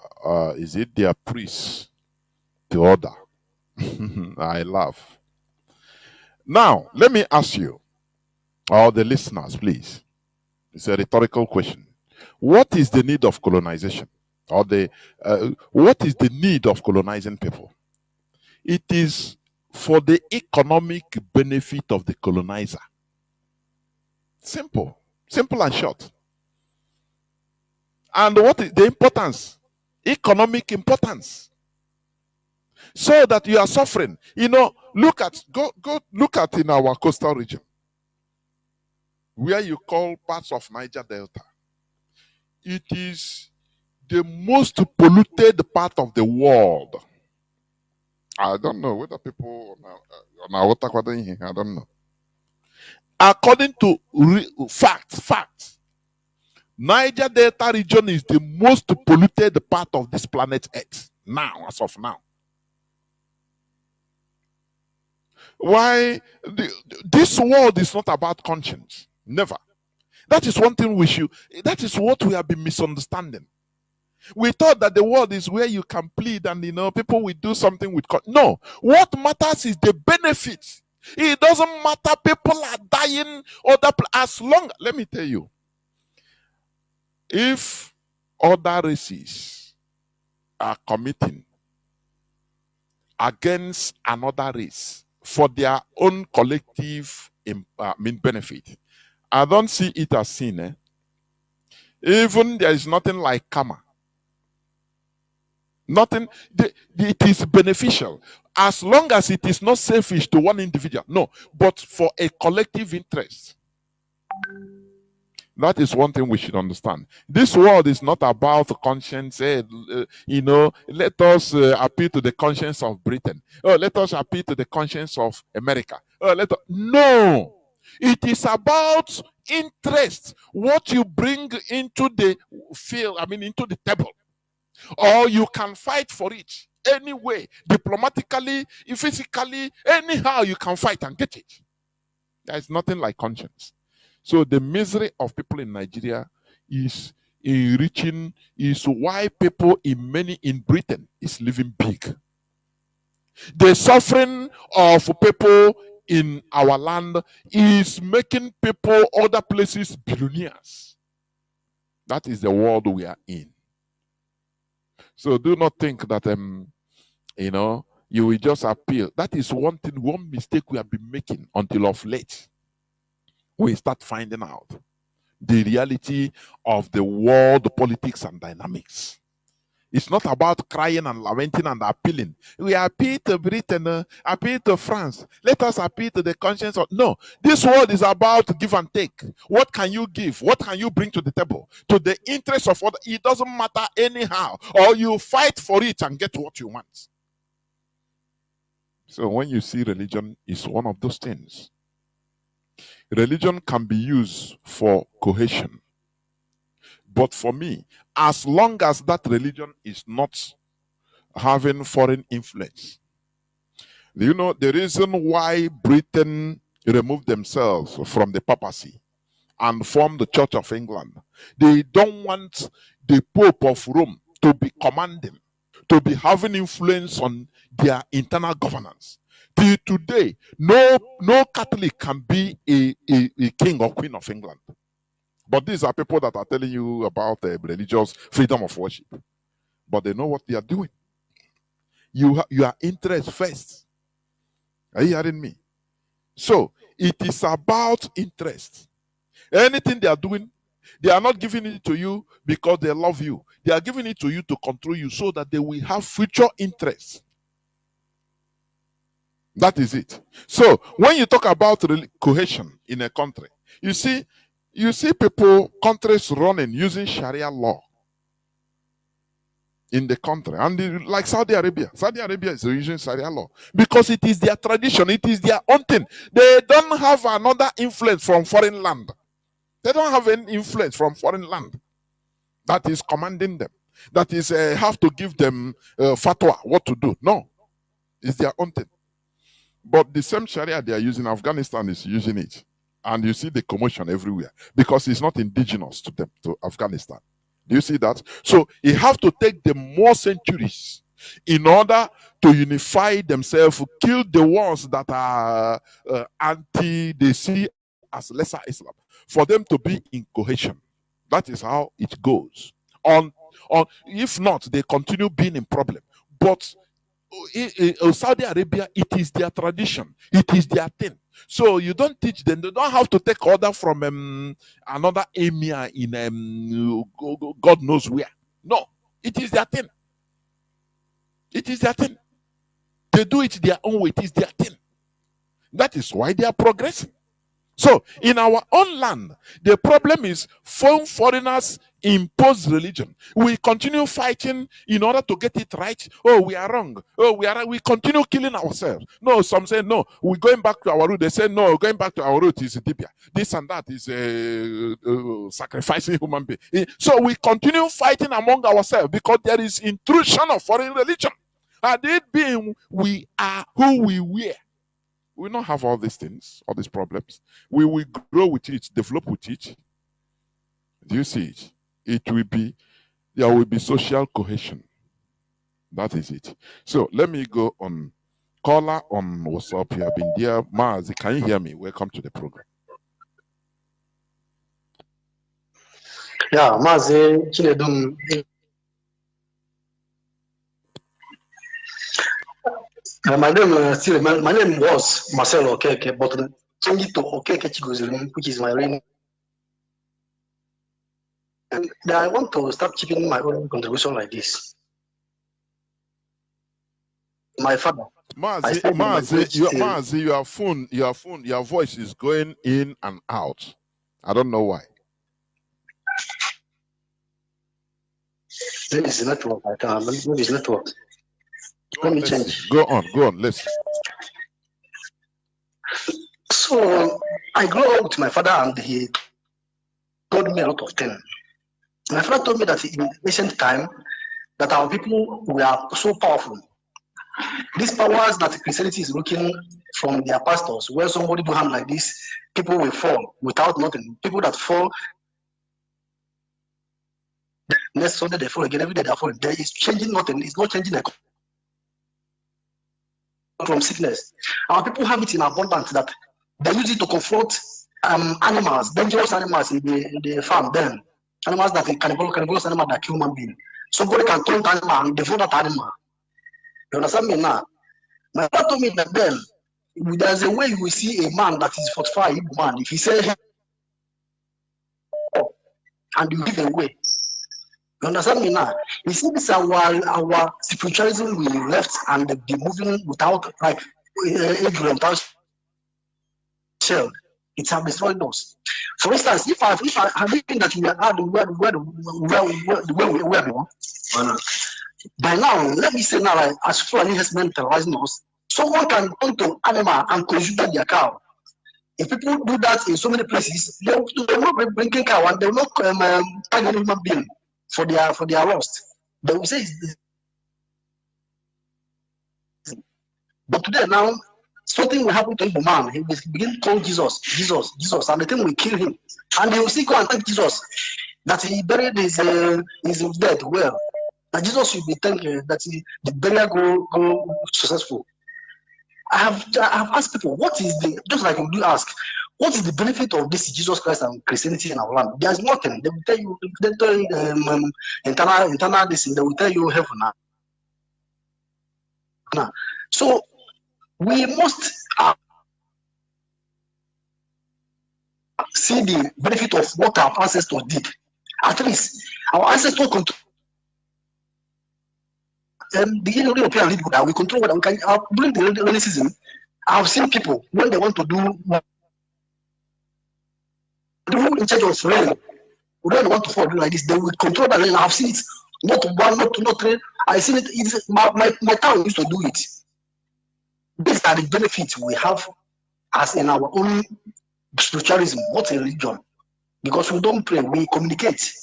their priests to order. I laugh. Now, let me ask you, or the listeners, please. It's a rhetorical question. What is the need of colonization? Or what is the need of colonizing people? It is for the economic benefit of the colonizer. Simple and short. And what is the importance? Economic importance. So that you are suffering. Go look at in our coastal region, where you call parts of Niger Delta. It is the most polluted part of the world. I don't know whether people I don't know. According to facts, Niger Delta region is the most polluted part of this planet Earth now, as of now. Why? This world is not about conscience. Never. That is one thing that is what we have been misunderstanding. We thought that the world is where you can plead and people will do something with no. What matters is the benefits. It doesn't matter, people are dying as long, let me tell you, if other races are committing against another race for their own collective benefit, I don't see it as sin. Even there is nothing like karma. Nothing. It is beneficial as long as it is not selfish to one individual. No, but for a collective interest. That is one thing we should understand. This world is not about conscience. Let us appeal to the conscience of Britain. Oh, let us appeal to the conscience of America. No, it is about interest. What you bring into the field, into the table. Or you can fight for it anyway, diplomatically, physically, anyhow you can fight and get it. There is nothing like conscience. So the misery of people in Nigeria is enriching, is why people in Britain is living big. The suffering of people in our land is making people other places billionaires. That is the world we are in. So do not think that you will just appeal. That is one mistake we have been making until of late. we start finding out the reality of the world politics and dynamics. It's not about crying and lamenting and appealing. We appeal to Britain, appeal to France. Let us appeal to the conscience of... No, this world is about give and take. What can you give? What can you bring to the table? To the interest of what? It doesn't matter anyhow. Or you fight for it and get what you want. So when you see religion, it's one of those things. Religion can be used for cohesion. But for me, as long as that religion is not having foreign influence, do you know the reason why Britain removed themselves from the papacy and formed the Church of England? They don't want the Pope of Rome to be commanding, to be having influence on their internal governance. Till today, no Catholic can be a king or queen of England. But these are people that are telling you about religious freedom of worship. But they know what they are doing. You are interest first. Are you hearing me? So it is about interest. Anything they are doing, they are not giving it to you because they love you. They are giving it to you to control you so that they will have future interests. That is it. So when you talk about cohesion in a country, you see people, countries running using Sharia law in the country. And like Saudi Arabia is using Sharia law because it is their tradition, it is their own thing. They don't have another influence from foreign land. They don't have any influence from foreign land that is commanding them, that is have to give them fatwa what to do. No, it's their own thing. But the same Sharia they are using, Afghanistan is using it. And you see the commotion everywhere because it's not indigenous to them, to Afghanistan. Do you see that? So it have to take them more centuries in order to unify themselves, kill the ones that are they see as lesser Islam, for them to be in cohesion. That is how it goes. If not, they continue being in problem. But Saudi Arabia, it is their tradition, it is their thing. So you don't teach them. They don't have to take order from another emir in God knows where. No, it is their thing. It is their thing. They do it their own way. It is their thing. That is why they are progressing. So in our own land, the problem is foreigners impose religion. We continue fighting in order to get it right. Oh, we are wrong. Oh, we are right. We continue killing ourselves. No, some say no, we're going back to our root. They say no, going back to our root is Ethiopia. This and that is sacrificing human beings. So we continue fighting among ourselves because there is intrusion of foreign religion. And it being we are who we were. We will not have all these things, all these problems. We will grow with it, develop with it. Do you see it? There will be social cohesion. That is it. So let me go on. Caller on WhatsApp. You have been there. Mazi, can you hear me? Welcome to the program. Yeah, Mazi, Chinedu. My name was Marcelo Okeke, but changed it to Okeke Chigozilum, which is my real. And I want to start keeping my own contribution like this. My father. Mazi, your voice is going in and out. I don't know why. Maybe it's network. Maybe it's network. Let me change. Go on, listen. So I grew up with my father and he told me a lot of things. My father told me that in ancient time that our people were so powerful. These powers that Christianity is looking from their pastors, where somebody do harm like this, people will fall without nothing. People that fall, next Sunday they fall again, every day they fall. There is changing nothing. It's not changing from sickness. Our people have it in abundance that they use it to confront animals, dangerous animals in the farm. Then animals that carnivorous animals that kill human being. Somebody can turn animal and devour that animal. You understand me now? My father told me that then there's a way you will see a man that is 45 man. If he says and you give away. You understand me now? You see, this our spiritualism we left and the moving without like without shell. It has destroyed us. For instance, if I think that we are where by now, let me say now, like, as Fulani has mentalizing us, someone can go to animal and consume their cow. If people do that in so many places, they will not be bringing cow and they will not tag any human being for their lost. They will say, but today now, something will happen to a man. He will begin to call Jesus, and the thing will kill him. And they will still go and thank Jesus that he buried his dead well. And Jesus should be thanking that the burial go successful. I have asked people, what is the, just like you do ask, what is the benefit of this Jesus Christ and Christianity in our land? There's nothing. They will tell you, internal this, they will tell you heaven now. So we must see the benefit of what our ancestors did. At least our ancestors control the European leader that we control what we can. During the Renaissance, I've seen people when they want to do in charge of rain, we don't want to follow like this. They will control the rain. I've seen it. Not one, not three. I've seen it. My town used to do it. These are the benefits we have as in our own spiritualism, not a religion. Because we don't pray, we communicate.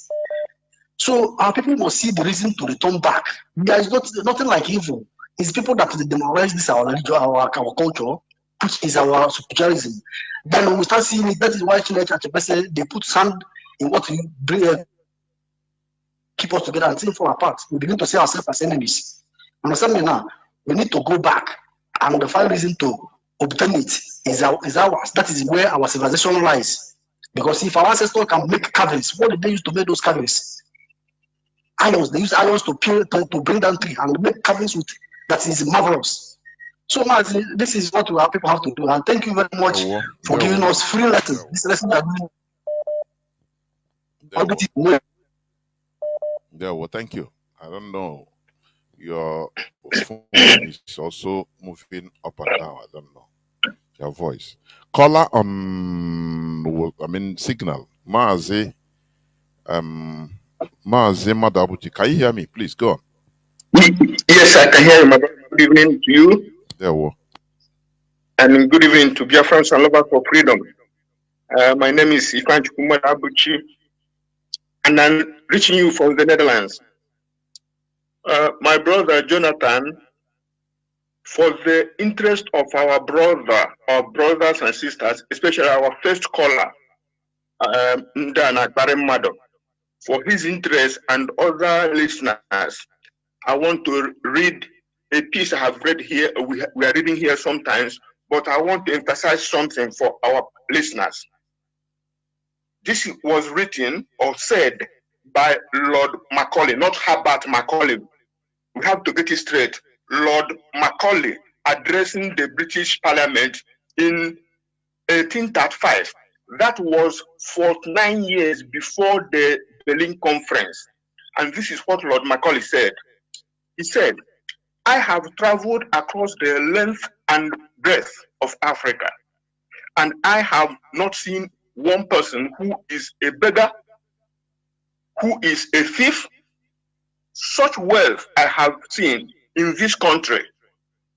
So our people must see the reason to return back. There is nothing like evil. It's people that demoralize this our religion, our culture, which is our spiritualism. Then when we start seeing it, that is why Chinedu they put sand in what we bring, keep us together and things fall apart. We begin to see ourselves as enemies. Understand me now? We need to go back and the final reason to obtain it is ours. That is where our civilization lies. Because if our ancestors can make carvings, what did they use to make those carvings? Irons. They use irons to bring down tree and make carvings with that is marvelous. So Mazi, this is what our people have to do. And thank you very much for giving us free lessons. This lesson that we well, thank you. I don't know. Your phone is also moving up and down. I don't know. Your voice. Caller on signal. Mazi. Mazi Madabuti. Can you hear me? Please go on. Yes, I can hear you, madam. Good evening to you. There we go. And good evening to Biafrans and lovers for freedom. My name is Ifan Madabuchi, and I'm reaching you from the Netherlands. My brother Jonathan, for the interest of our brothers and sisters, especially our first caller, Ndana Baremado, for his interest and other listeners, I want to read a piece I have read here. We are reading here sometimes, but I want to emphasize something for our listeners. This was written or said by Lord Macaulay, not Herbert Macaulay. We have to get it straight. Lord Macaulay addressing the British Parliament in 1835. That was 49 years before the Berlin Conference. And this is what Lord Macaulay said. He said, I have traveled across the length and breadth of Africa, and I have not seen one person who is a beggar, who is a thief. Such wealth I have seen in this country,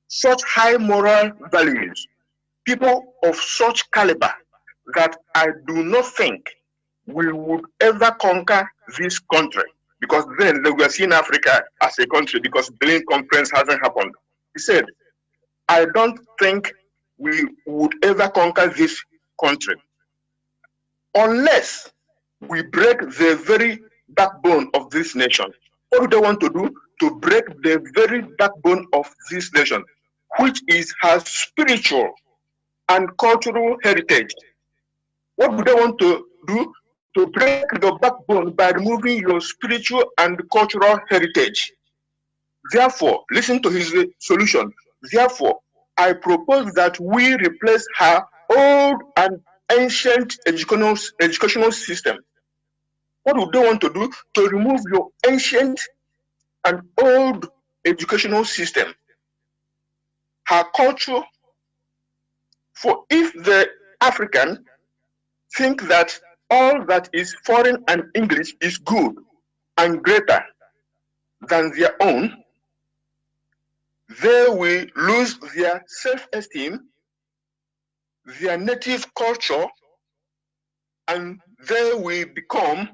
such high moral values, people of such caliber that I do not think we would ever conquer this country. Because then we were seeing Africa as a country because Berlin Conference hasn't happened. He said, I don't think we would ever conquer this country unless we break the very backbone of this nation. What do they want to do? To break the very backbone of this nation, which has spiritual and cultural heritage. What do they want to do? To break the backbone by removing your spiritual and cultural heritage. Therefore, listen to his solution. Therefore, I propose that we replace her old and ancient educational system. What would they want to do? To remove your ancient and old educational system. Her culture, for if the African think that all that is foreign and English is good and greater than their own, they will lose their self-esteem, their native culture, and they will become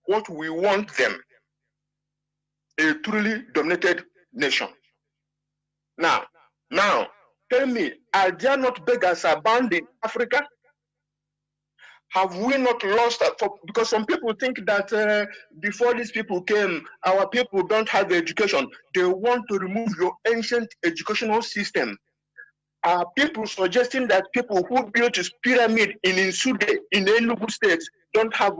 what we want them, a truly dominated nation. Now, tell me, are there not beggars abound in Africa? Have we not lost? Because some people think that before these people came, our people don't have education. They want to remove your ancient educational system. Are people suggesting that people who built this pyramid in Insude, in Enugu State, don't have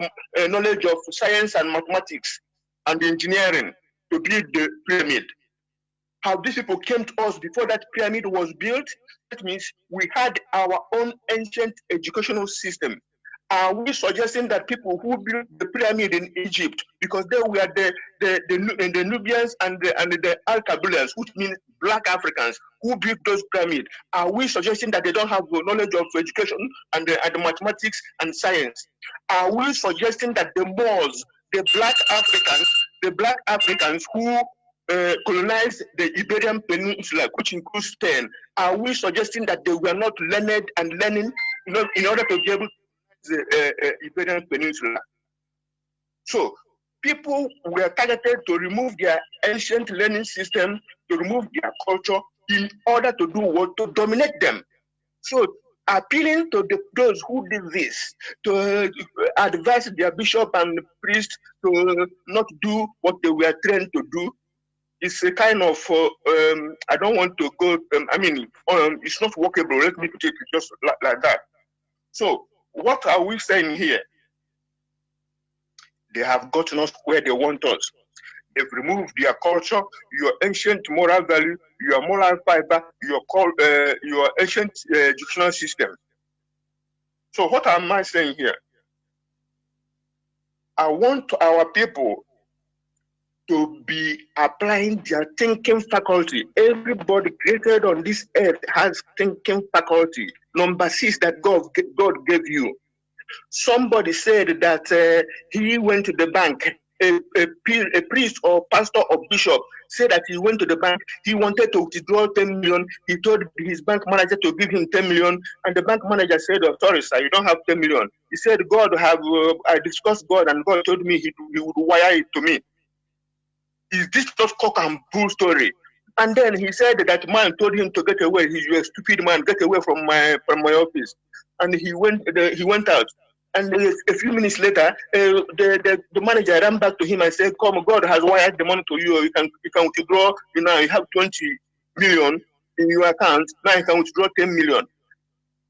knowledge of science and mathematics and engineering to build the pyramid? How these people came to us before that pyramid was built? That means we had our own ancient educational system. Are we suggesting that people who built the pyramid in Egypt, because they were the Nubians and the Al-Kabylians, which means black Africans who built those pyramids, are we suggesting that they don't have the knowledge of education and the mathematics and science? Are we suggesting that the Moors, the black Africans who colonized the Iberian Peninsula, which includes Spain, are we suggesting that they were not learned and learning in order to be able to the Iberian Peninsula? So people were targeted to remove their ancient learning system, to remove their culture in order to do what? To dominate them. So appealing to those who did this, to advise their bishop and priest to not do what they were trained to do, is a kind of, I don't want to go, it's not workable. Let me put it just like that. So what are we saying here? They have gotten us where they want us. They've removed their culture, your ancient moral value, your moral fiber, your ancient educational system. So what am I saying here? I want our people to be applying their thinking faculty. Everybody created on this earth has thinking faculty. Number 6 that God gave you. Somebody said that he went to the bank. A priest or pastor or bishop said that he went to the bank. He wanted to withdraw 10 million. He told his bank manager to give him 10 million. And the bank manager said, "Oh, sorry, sir, you don't have 10 million. He said, I discussed God and God told me he would wire it to me. Is this just cock and bull story?" And then he said that man told him to get away. You're a stupid man, get away from my office. And he went out. And a few minutes later, the manager ran back to him and said, "Come, God has wired the money to you. You can withdraw. You have 20 million in your account. Now you can withdraw 10 million."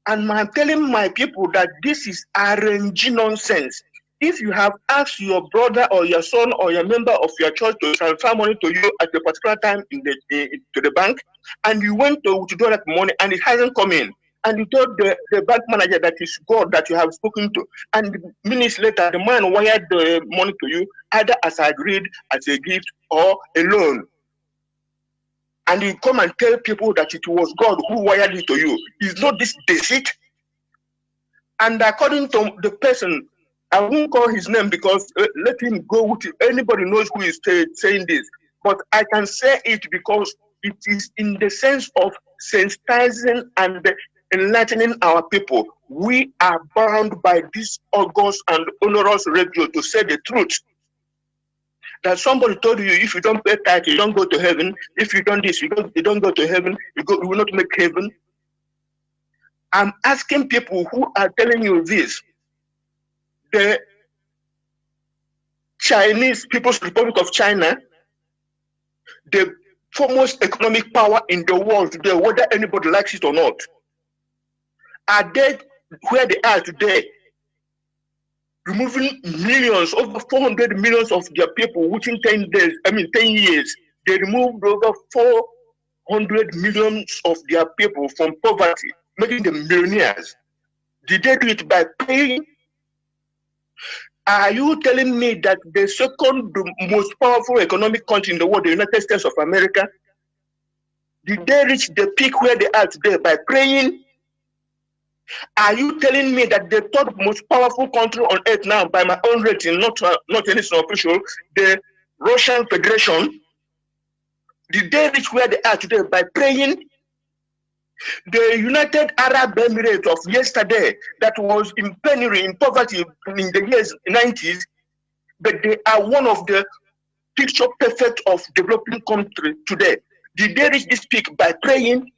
And I'm telling my people that this is RNG nonsense. If you have asked your brother or your son or your member of your church to transfer money to you at a particular time to the bank, and you went to withdraw that money and it hasn't come in, and you told the bank manager that it's God that you have spoken to, and minutes later the man wired the money to you, either as agreed, as a gift, or a loan, and you come and tell people that it was God who wired it to you, is not this deceit? And according to the person, I won't call his name because let him go with it. Anybody knows who is saying this, but I can say it because it is in the sense of sensitizing and enlightening our people. We are bound by this august and onerous radio to say the truth. That somebody told you, if you don't pay tax, you don't go to heaven. If you don't this, you don't go to heaven. You will not make heaven. I'm asking people who are telling you this. The Chinese People's Republic of China, the foremost economic power in the world today, whether anybody likes it or not, are they where they are today, removing millions, over 400 millions of their people within 10 years. They removed over hundred millions of their people from poverty, making them millionaires? Did they do it by paying? Are you telling me that the second most powerful economic country in the world, the United States of America, did they reach the peak where they are today by praying? Are you telling me that the third most powerful country on earth now, by my own rating, not anything official, the Russian Federation, did they reach where they are today by praying? The United Arab Emirates of yesterday, that was in penury, in poverty in the years 90s, but they are one of the picture perfect of developing country today. Did they reach this peak by praying?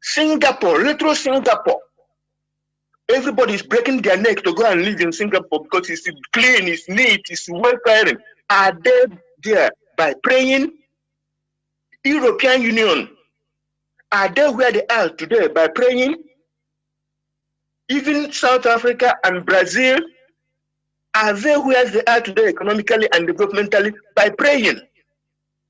Singapore, little Singapore, everybody is breaking their neck to go and live in Singapore because it's clean, it's neat, it's welfaring. Are they there by praying? European Union, are they where they are today by praying? Even South Africa and Brazil, are they where they are today economically and developmentally by praying?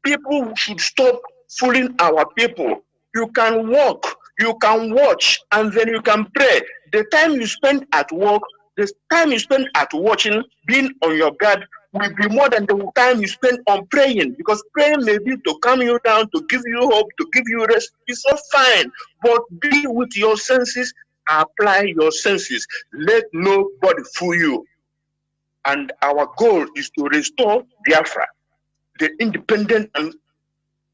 People should stop fooling our people. You can walk, you can watch, and then you can pray. The time you spend at work, the time you spend at watching, being on your guard, will be more than the time you spend on praying, because praying may be to calm you down, to give you hope, to give you rest. It's all fine, but be with your senses, apply your senses. Let nobody fool you. And our goal is to restore Biafra, the independent and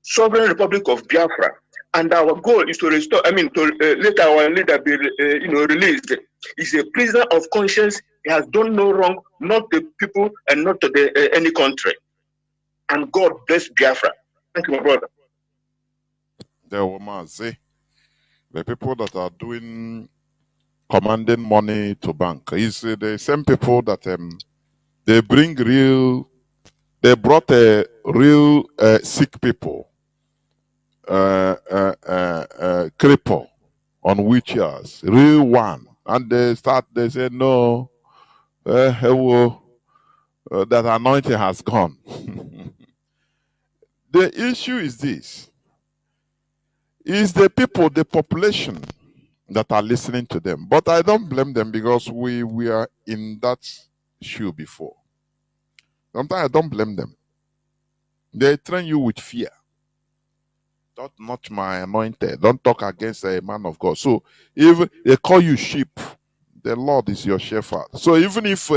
sovereign Republic of Biafra. And our goal is to restore, to let our leader be, released. He's a prisoner of conscience. He has done no wrong, not the people and not to any country. And God bless Biafra. Thank you, my brother. There were Mazi. The people that are doing commanding money to bank is the same people that they brought a real sick people, cripple on wheelchairs, real one, and they say no, that anointing has gone. The issue is this: is the people, the population that are listening to them. But I don't blame them because we are in that shoe before. Sometimes I don't blame them. They train you with fear. Don't touch my anointed. Don't talk against a man of God. So if they call you sheep, the Lord is your shepherd. So even if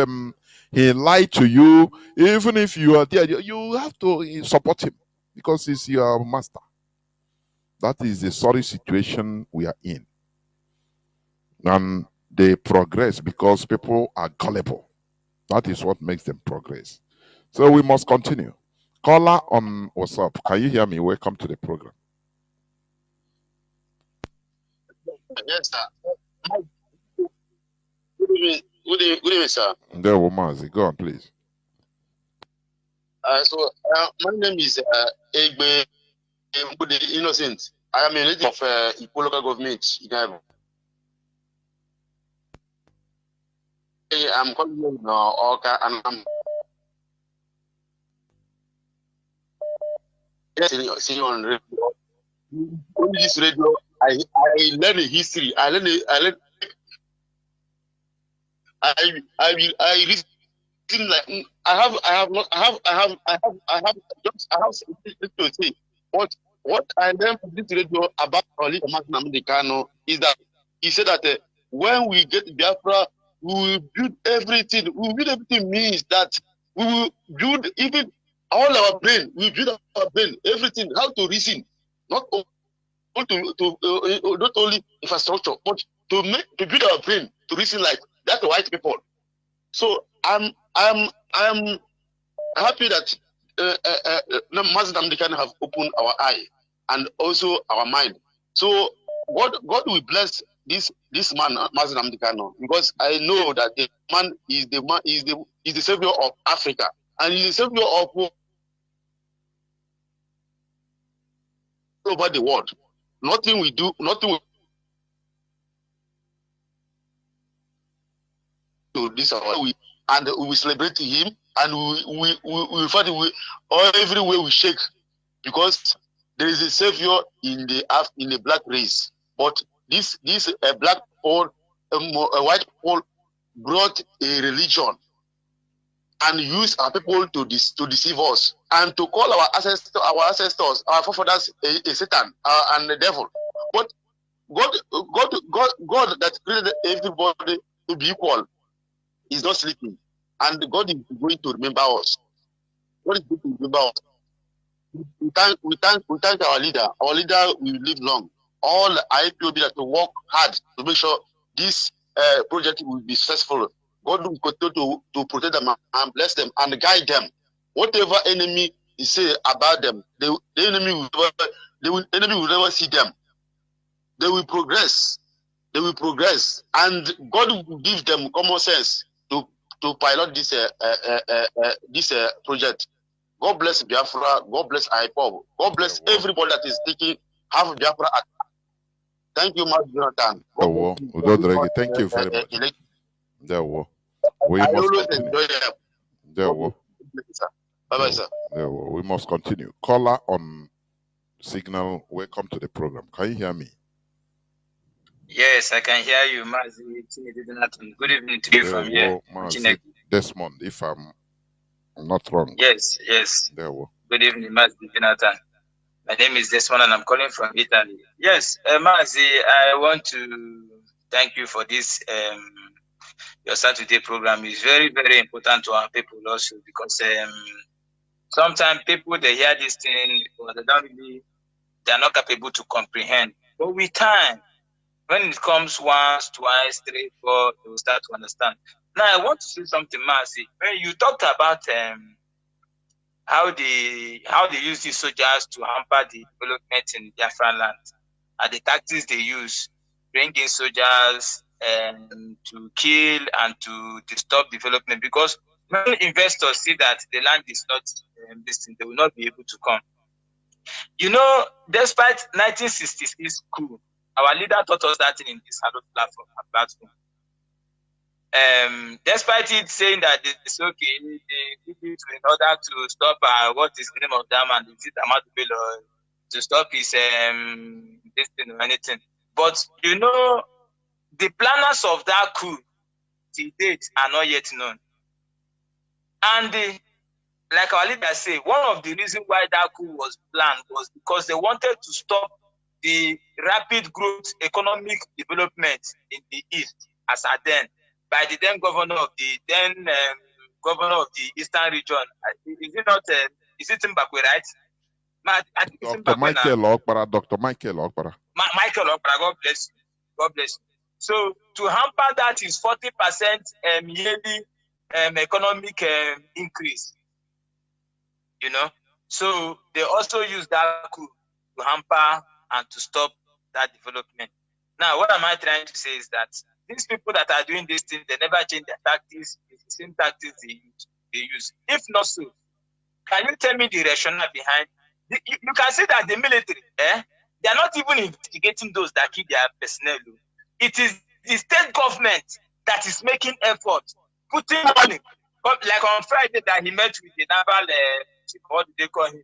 he lied to you, even if you are there, you have to support him because he's your master. That is the sorry situation we are in. And they progress because people are gullible. That is what makes them progress. So we must continue. Caller on WhatsApp, can you hear me? Welcome to the program. Yes, sir. Good evening, sir. There, Mazi. Go on, please. My name is Egbe Innocent. I am a native of Ipo local government. I'm calling you Oka, and I'm seeing you on radio. On this radio, I learn a history. I reason like I have something to say. What I learned from this radio about Colonialism is that he said that when we get Biafra, we will build everything. We will build everything means that we will build even all our brain. We build our brain, everything, how to reason, not only infrastructure, but to build our brain to reason like that white people. So I'm happy that Mazi have opened our eye and also our mind. So God will bless this man, Mazi because I know that the man is the savior of Africa, and he's the savior of all over the world. Nothing we do, nothing we do this and we will celebrate him, and we everywhere we shake, because there is a savior in the black race, but this black Paul, a white Paul brought a religion and used our people to deceive us and to call our ancestors, our forefathers, a Satan and the devil. But God that created everybody to be equal is not sleeping, and God is going to remember us. God is going to remember us. We thank our leader. Our leader will live long. All IPOB that to work hard to make sure this project will be successful. God will continue to protect them and bless them and guide them. Whatever enemy is say about them, the enemy will never see them. They will progress. They will progress, and God will give them common sense to pilot this project. God bless Biafra. God bless IPOB. God bless everybody that is taking half of Biafra. Thank you, Mazi Jonathan. Thank you very much. We I must always continue. enjoy them. Bye-bye, sir. We must continue. Caller on signal. Welcome to the program. Can you hear me? Yes, I can hear you, Mazi. Chinedu. Good evening to you from here. Mazi Desmond, if I'm not wrong. Yes. Good evening, Mazi Jonathan. My name is Desmond and I'm calling from Italy. Yes, Mazi, I want to thank you for this. Your Saturday program is very, very important to our people also because sometimes people, they hear this thing, but they're not capable to comprehend. But with time, when it comes once, twice, 3, 4, they will start to understand. Now, I want to say something, Mazi. When you talked about how they use these soldiers to hamper the development in Biafra land, and the tactics they use, bring in soldiers to kill and to disturb development. Because when investors see that the land is not listed, they will not be able to come. You know, despite 1966 coup, our leader taught us that in this platform. Despite it saying that it's okay, they did it in order to stop what is the name of that man, is it Ahmadu Bello, to stop his this thing or anything. But you know, the planners of that coup to date are not yet known. And like our leader say, one of the reasons why that coup was planned was because they wanted to stop the rapid growth economic development in the East as at then by the then governor of the Eastern region. Is it not? Is it Zimbabwe, right? Dr. Michael Okpara. Dr. Michael Okpara. Michael Okpara. God bless you. God bless you. So to hamper that is 40% yearly economic increase. You know, so they also use that coup to hamper and to stop that development. Now, what am I trying to say is that these people that are doing this thing, they never change their tactics. It's the same tactics they use. If not so, can you tell me the rationale behind? You can see that the military, they are not even investigating those that kill their personnel. It is the state government that is making effort, putting money. Like on Friday that he met with the naval, what do they call him?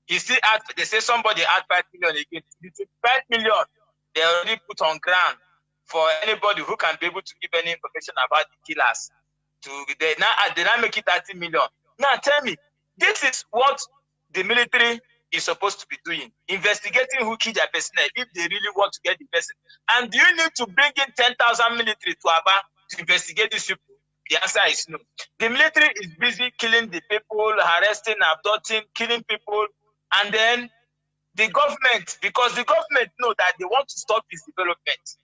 He still had, they say somebody had 5 million again. The 5 million they already put on ground for anybody who can be able to give any information about the killers. They now make it 30 million. Now tell me, this is what the military is supposed to be doing, investigating who killed their personnel if they really want to get the person. And do you need to bring in 10,000 military to Aba to investigate these people? The answer is no. The military is busy killing the people, arresting, abducting, killing people, and then the government, because the government knows that they want to stop this development.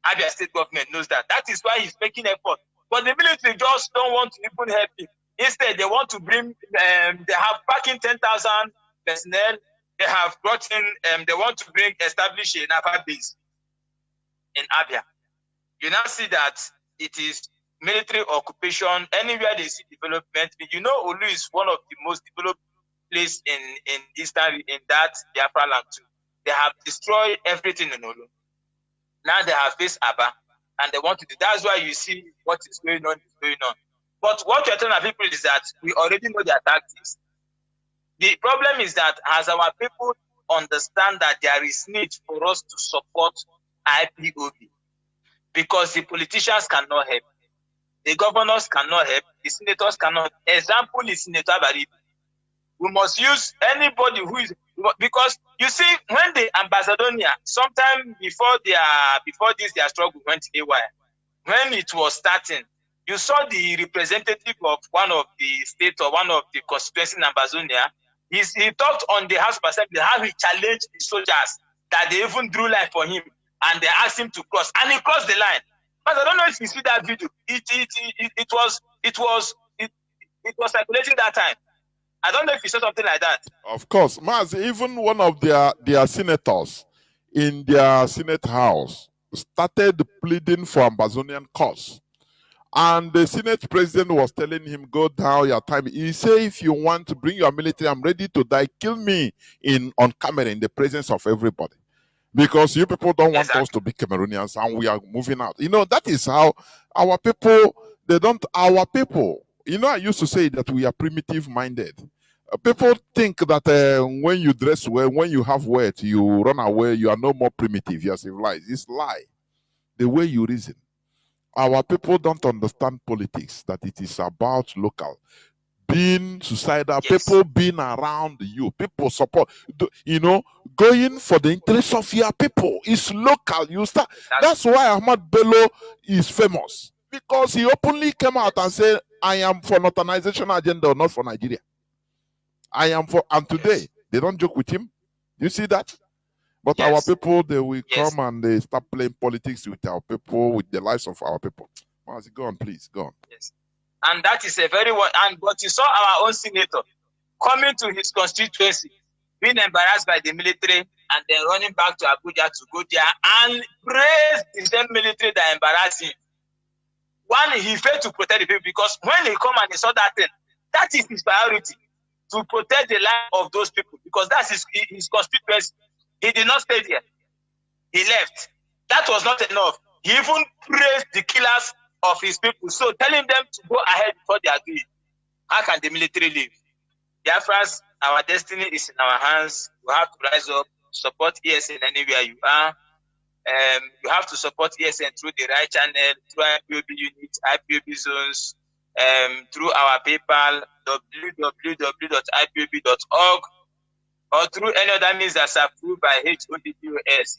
Abia state government knows that. That is why he's making effort. But the military just don't want to even help him. Instead, they want to bring, they have packing 10,000 personnel. They have brought in, they want to establish a naval base in Abia. You now see that it is military occupation. Anywhere they see development, you know, Olu is one of the most developed places in Eastern, in that Biafra land too. They have destroyed everything in Olu. Now they have faced Aba, and they want to do. That's why you see what is going on. But what you're telling our people is that we already know their tactics. The problem is that as our people understand that there is need for us to support IPOB because the politicians cannot help, the governors cannot help, the senators cannot. Example is Senator Baribi. We must use anybody who is, because you see, when the Ambassadonia, sometime before their struggle went away, when it was starting, you saw the representative of one of the state or one of the constituency in Amazonia. He talked on the House of Assembly how he challenged the soldiers that they even drew line for him and they asked him to cross, and he crossed the line. But I don't know if you see that video. It was circulating that time. I don't know if you saw something like that. Of course, Mazi, even one of their senators in their Senate House started pleading for Amazonian cause. And the Senate president was telling him, go down your time. He said, if you want to bring your military, I'm ready to die. Kill me on camera in the presence of everybody. Because you people don't want us to be Cameroonians and we are moving out. You know, that is how our people, our people, you know, I used to say that we are primitive minded. People think that when you dress well, when you have wealth, you run away, you are no more primitive, you are civilized. It's lie. The way you reason. Our people don't understand politics, that it is about local. Being suicidal, people being around you, people support, you know, going for the interest of your people. It's local. You start. That's why Ahmad Bello is famous. Because he openly came out and said, I am for northernization agenda, not for Nigeria. I am for, and today, they don't joke with him. You see that? But our people, they will come and they start playing politics with our people, with the lives of our people. Mazi, go on, please, go on. Yes. And that is a very one. But you saw our own senator coming to his constituency, being embarrassed by the military, and then running back to Abuja to go there and praise the same military that embarrassed him. One, he failed to protect the people because when he come and he saw that thing, that is his priority, to protect the life of those people because that's his constituency. He did not stay there. He left. That was not enough. He even praised the killers of his people. So telling them to go ahead before they agree. How can the military leave? Biafra's, our destiny is in our hands. We have to rise up, support ESN anywhere you are. You have to support ESN through the right channel, through IPOB units, IPOB zones, through our PayPal, www.ipob.org, or through any other means that's approved by HODPOS,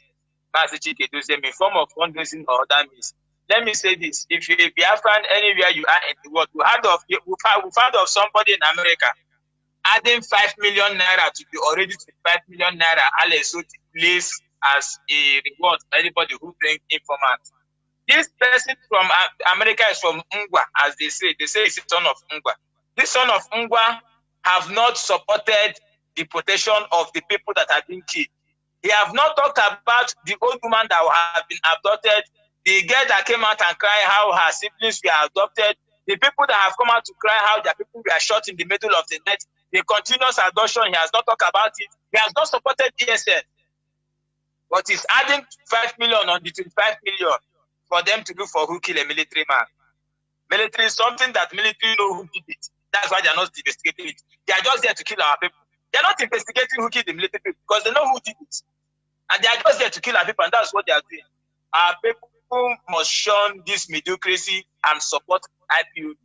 Mazi Chinedu, in form of fundraising or other means. Let me say this: if you're a Biafran anywhere you are in the world, we heard of somebody in America adding 5 million naira to the already 25 million naira LSO place as a reward for anybody who brings informant. This person from America is from Ngwa, as they say. They say he's a son of Ngwa. This son of Ngwa have not supported the protection of the people that have been killed. He have not talked about the old woman that have been abducted, the girl that came out and cried how her siblings were adopted, the people that have come out to cry how their people were shot in the middle of the night, the continuous abduction. He has not talked about it. He has not supported ESN. But he's adding 5 million on the 25 million for them to do for who kill a military man. Military is something that military know who did it. That's why they're not investigating it. They are just there to kill our people. They're not investigating who killed the military people because they know who did it. And they are just there to kill our people, and that's what they are doing. Our people must shun this mediocrity and support IPOB.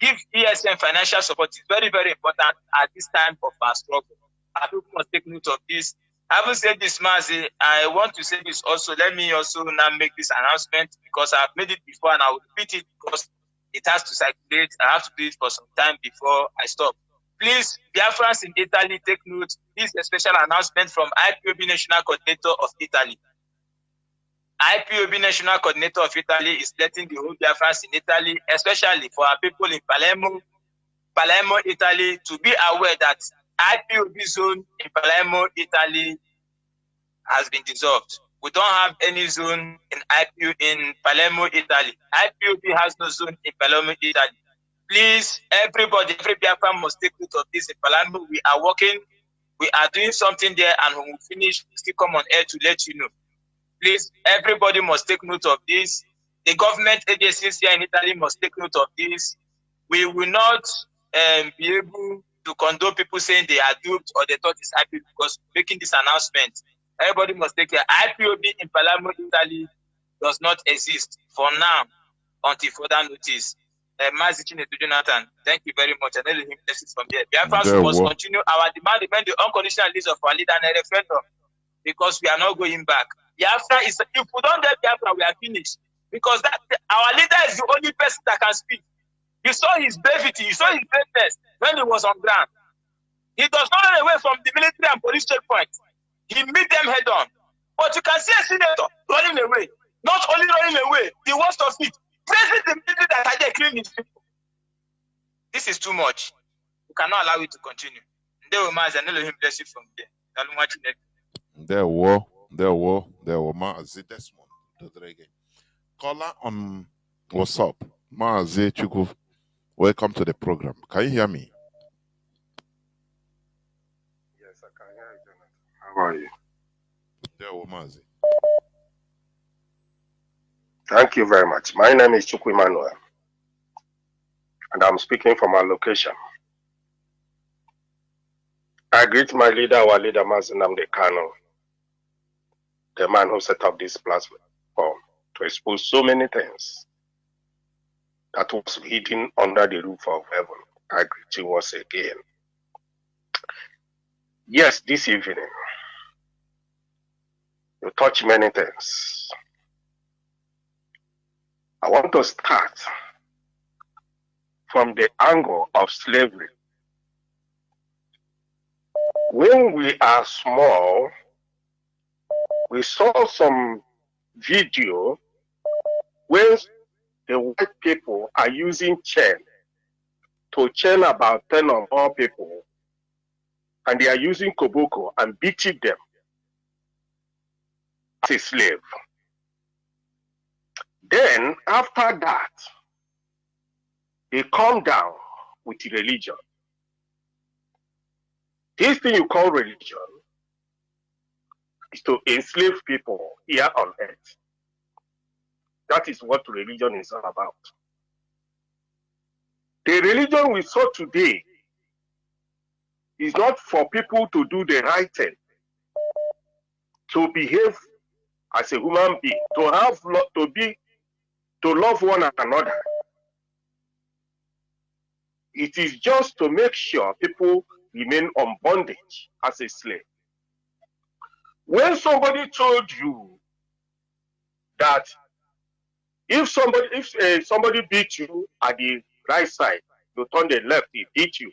Give ESN financial support. It's very, very important at this time of our struggle. Our people must take note of this. Having said this, Mazi, I want to say this also. Let me also now make this announcement because I've made it before and I will repeat it because it has to circulate. I have to do it for some time before I stop. Please, Biafrans in Italy, take note. This is a special announcement from IPOB National Coordinator of Italy. IPOB National Coordinator of Italy is letting the whole Biafrans in Italy, especially for our people in Palermo, Italy, to be aware that IPOB zone in Palermo, Italy has been dissolved. We don't have any zone in Palermo, Italy. IPOB has no zone in Palermo, Italy. Please, everybody, every Biafran must take note of this in Palermo. We are working, we are doing something there, and when we finish, we still come on air to let you know. Please, everybody must take note of this. The government agencies here in Italy must take note of this. We will not be able to condone people saying they are duped or they thought it's IPOB, because making this announcement, everybody must take care. IPOB in Palermo, Italy does not exist for now until further notice. Mazi, Chinedu, Jonathan, thank you very much. And let him blessings from there. Biafra must continue. Our demand remain the unconditional release of our leader and a referendum, because we are not going back. Biafra is, if we don't get Biafra, we are finished. Because that our leader is the only person that can speak. You saw his brevity, you saw his greatness when he was on ground. He does not run away from the military and police checkpoints. He meet them head on. But you can see a senator running away. Not only running away, the worst of it, praising the military that are there killing his people. This is too much. We cannot allow it to continue. There will bless you from there. There were Mazi Desmond. Caller on WhatsApp. Mazi Chuku. Welcome to the program. Can you hear me? Yes, I can hear you, Jonathan. How are you? There were Mazi. Thank you very much. My name is Chukwu Emmanuel, and I'm speaking from our location. I greet my leader, our leader, Mazi Nnamdi Kanu, the man who set up this platform to expose so many things that was hidden under the roof of heaven. I greet you once again. Yes, this evening, you touch many things. I want to start from the angle of slavery. When we are small, we saw some video where the white people are using chain to chain about 10 or more people, and they are using koboko and beating them as a slave. Then, after that, they come down with religion. This thing you call religion is to enslave people here on earth. That is what religion is all about. The religion we saw today is not for people to do the right thing, to behave as a human being, to love one another. It is just to make sure people remain on bondage as a slave. When somebody told you that if somebody beat you at the right side, you turn the left, he beat you,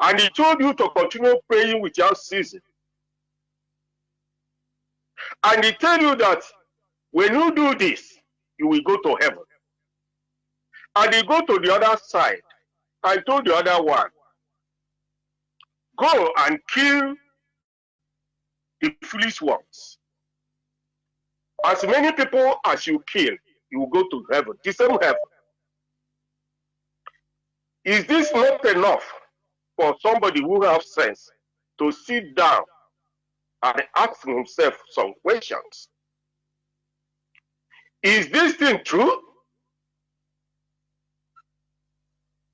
and he told you to continue praying without ceasing, and he tell you that when you do this, you will go to heaven, and he go to the other side and told the other one, go and kill the foolish ones. As many people as you kill, you will go to heaven, the same heaven. Is this not enough for somebody who has sense to sit down and ask himself some questions? Is this thing true?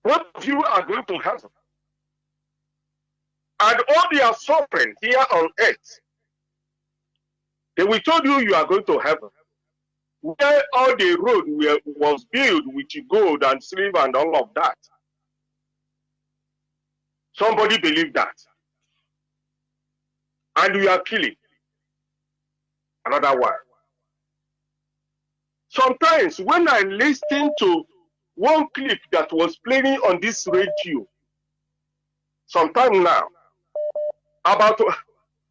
What of you are going to heaven? And all their suffering here on earth, they will tell you you are going to heaven, where all the road was built with gold and silver and all of that. Somebody believed that. And we are killing another one. Sometimes when I listen to one clip that was playing on this radio, sometime now, about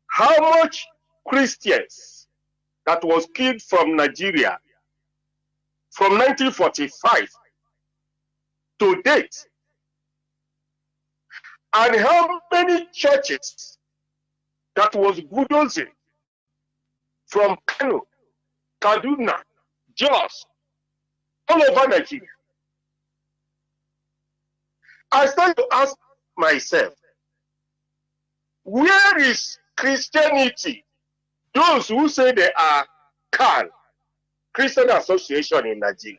how much Christians that was killed from Nigeria from 1945 to date, and how many churches that was bulldozing from Kano, Kaduna, Jos, all over Nigeria. I started to ask myself, where is Christianity? Those who say they are CAN, Christian Association in Nigeria.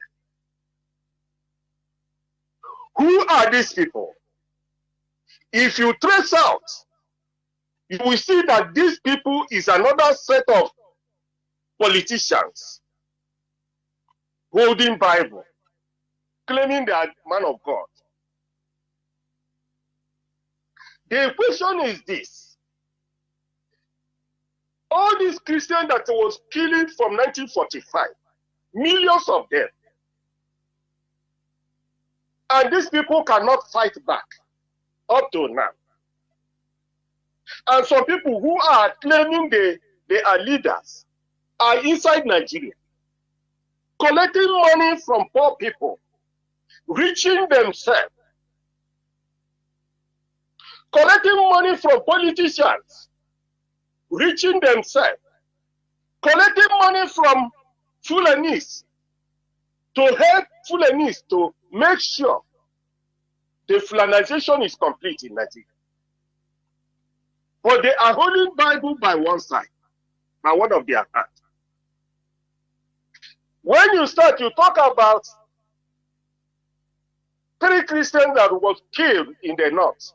Who are these people? If you trace out, you will see that these people is another set of politicians holding Bible, claiming they are man of God. The question is this: all these Christians that was killing from 1945, millions of them, and these people cannot fight back up to now. And some people who are claiming they are leaders are inside Nigeria, collecting money from poor people, reaching themselves, collecting money from politicians, reaching themselves, collecting money from Fulanis to help Fulanis to make sure the Fulanization is complete in Nigeria. But they are holding Bible by one side, by one of their hands. When you start to talk about 3 Christians that was killed in the north,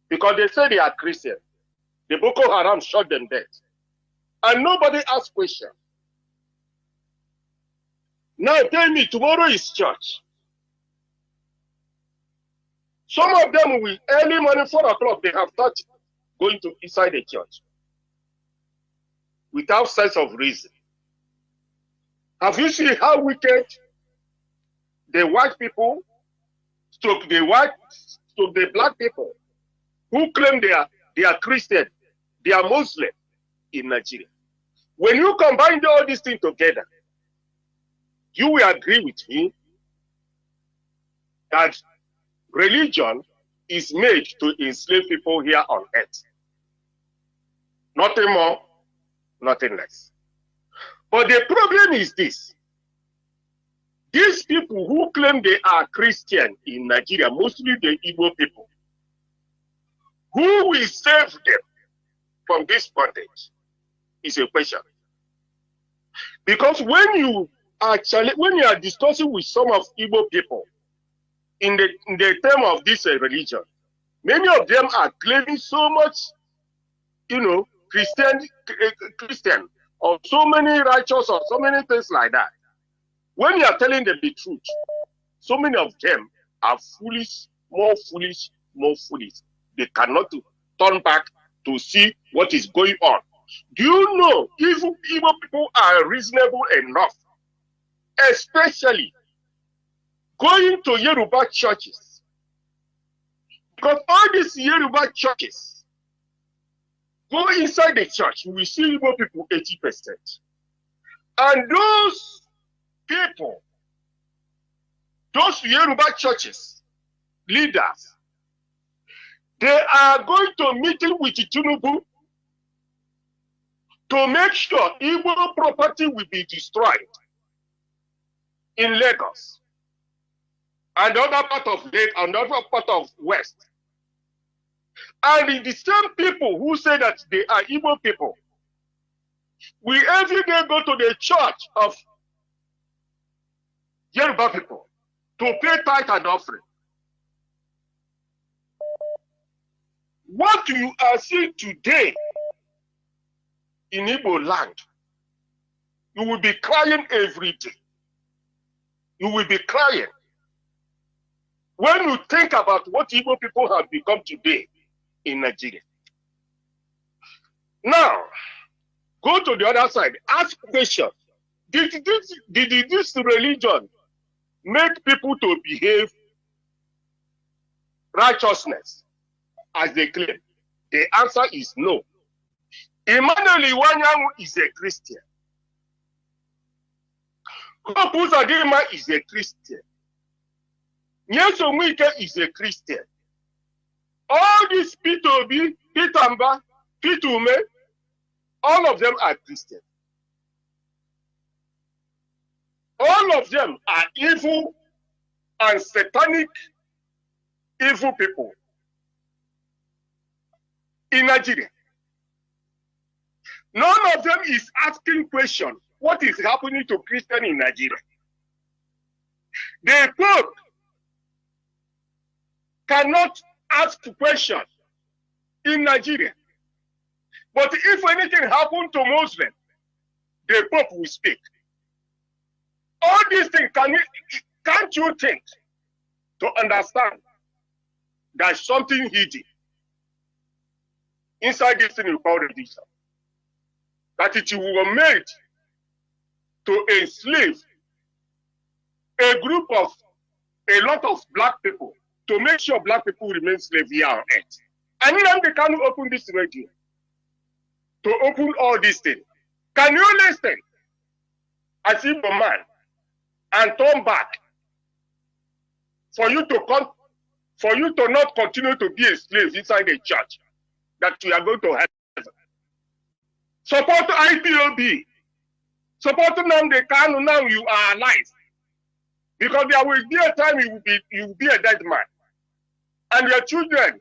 because they say they are Christians, the Boko Haram shot them dead. And nobody asked questions. Now tell me, tomorrow is church. Some of them will, early morning, 4 o'clock, they have started going to inside the church without sense of reason. Have you seen how wicked the white people, the black people, who claim they are Christian, they are Muslim in Nigeria? When you combine all these things together, you will agree with me that religion is made to enslave people here on earth. Nothing more, nothing less. But the problem is this: these people who claim they are Christian in Nigeria, mostly the Igbo people, who will save them from this bondage is a question. Because when you are discussing with some of Igbo people in the term of this religion, many of them are claiming so much, Christian, or so many righteous, or so many things like that. When you are telling them the truth, so many of them are foolish, more foolish, more foolish. They cannot turn back to see what is going on. Do you know if Igbo people are reasonable enough, especially going to Yoruba churches? Because all these Yoruba churches, go inside the church, we see Igbo people 80%. And those people, those Yoruba churches, leaders, they are going to meeting with Chinedu to make sure Igbo property will be destroyed in Lagos and other part of West. And the same people who say that they are Igbo people, we every day go to the church of Yoruba people to pay tithe and offering. What you are seeing today in Igbo land, you will be crying every day. You will be crying when you think about what Igbo people have become today in Nigeria. Now, go to the other side. Ask questions. Did this religion make people to behave righteousness as they claim? The answer is no. Emmanuel Iwanyanwu is a Christian. Hope Uzodimma is a Christian. Nyesom Wike is a Christian. All these Peter Obi, Peter Mba, Peter Ume, all of them are Christian. All of them are evil and satanic evil people in Nigeria. None of them is asking questions. What is happening to Christians in Nigeria? The Pope cannot ask questions in Nigeria. But if anything happened to Muslim, the Pope will speak. All these things, can't you think to understand there's something hidden inside this thing you call religion? That it was made to enslave a lot of black people, to make sure black people remain slaves here on earth. And then they can open this radio to open all these things. Can you listen as if a man and turn back for you to not continue to be a slave inside the church, that you are going to heaven? Support IPOB. Support Nnamdi Kanu. Now you are alive. Because there will be a time you will be a dead man. And your children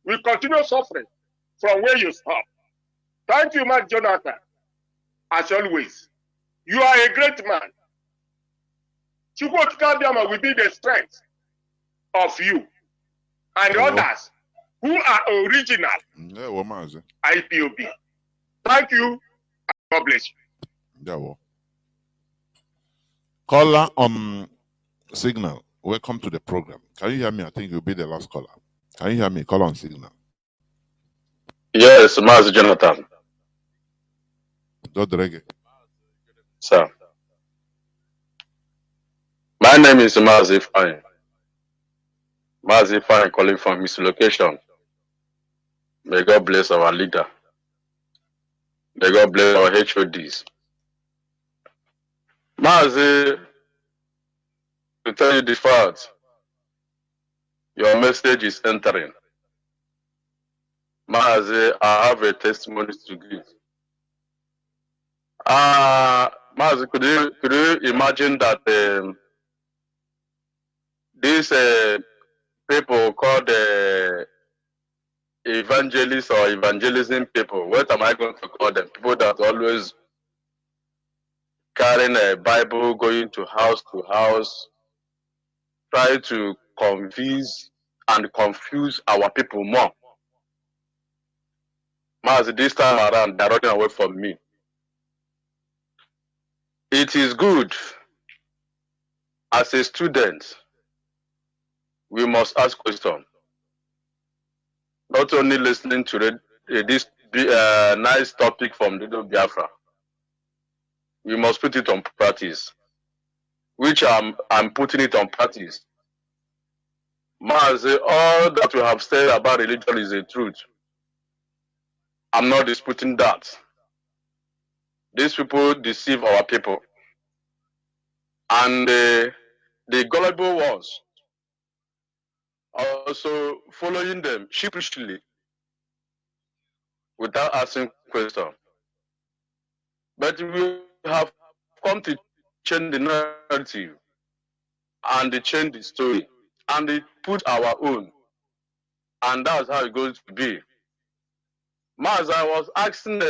will continue suffering from where you stop. Thank you, Mark Jonathan. As always, you are a great man. Chukwuokikabiyama will be the strength of you and others who are original IPOB. Thank you. God bless you. Yeah, well. Caller on Signal, welcome to the program. Can you hear me? I think you'll be the last caller. Can you hear me? Call on Signal. Yes, Mazi Jonathan. Sir. My name is Mazi Fine. Mazi Fine calling from his location. May God bless our leader. May God bless our HODs. Mazi, to tell you the fact, your message is entering. Mazi, I have a testimony to give. Mazi, could you imagine that these people called evangelists or evangelism people, what am I going to call them? People that always carrying a Bible, going to house, try to convince and confuse our people more. Mazi, this time around, they're running away from me. It is good as a student, we must ask questions. Not only listening to this nice topic from the Biafra, we must put it on practice, which I'm putting it on practice. Mazi, all that we have said about religion is the truth. I'm not disputing that. These people deceive our people. And the gullible ones also following them sheepishly without asking questions. But we have come to change the narrative and to change the story and they put our own. And that's how it's going to be. Mazi, I was asking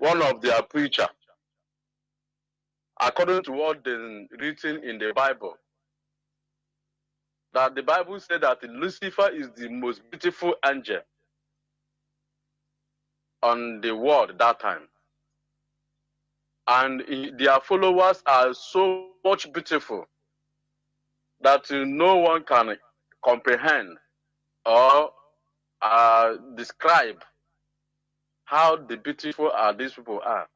one of their preachers, according to what is written in the Bible, that the Bible said that Lucifer is the most beautiful angel on the world that time. And their followers are so much beautiful that no one can comprehend or describe how the beautiful these people are.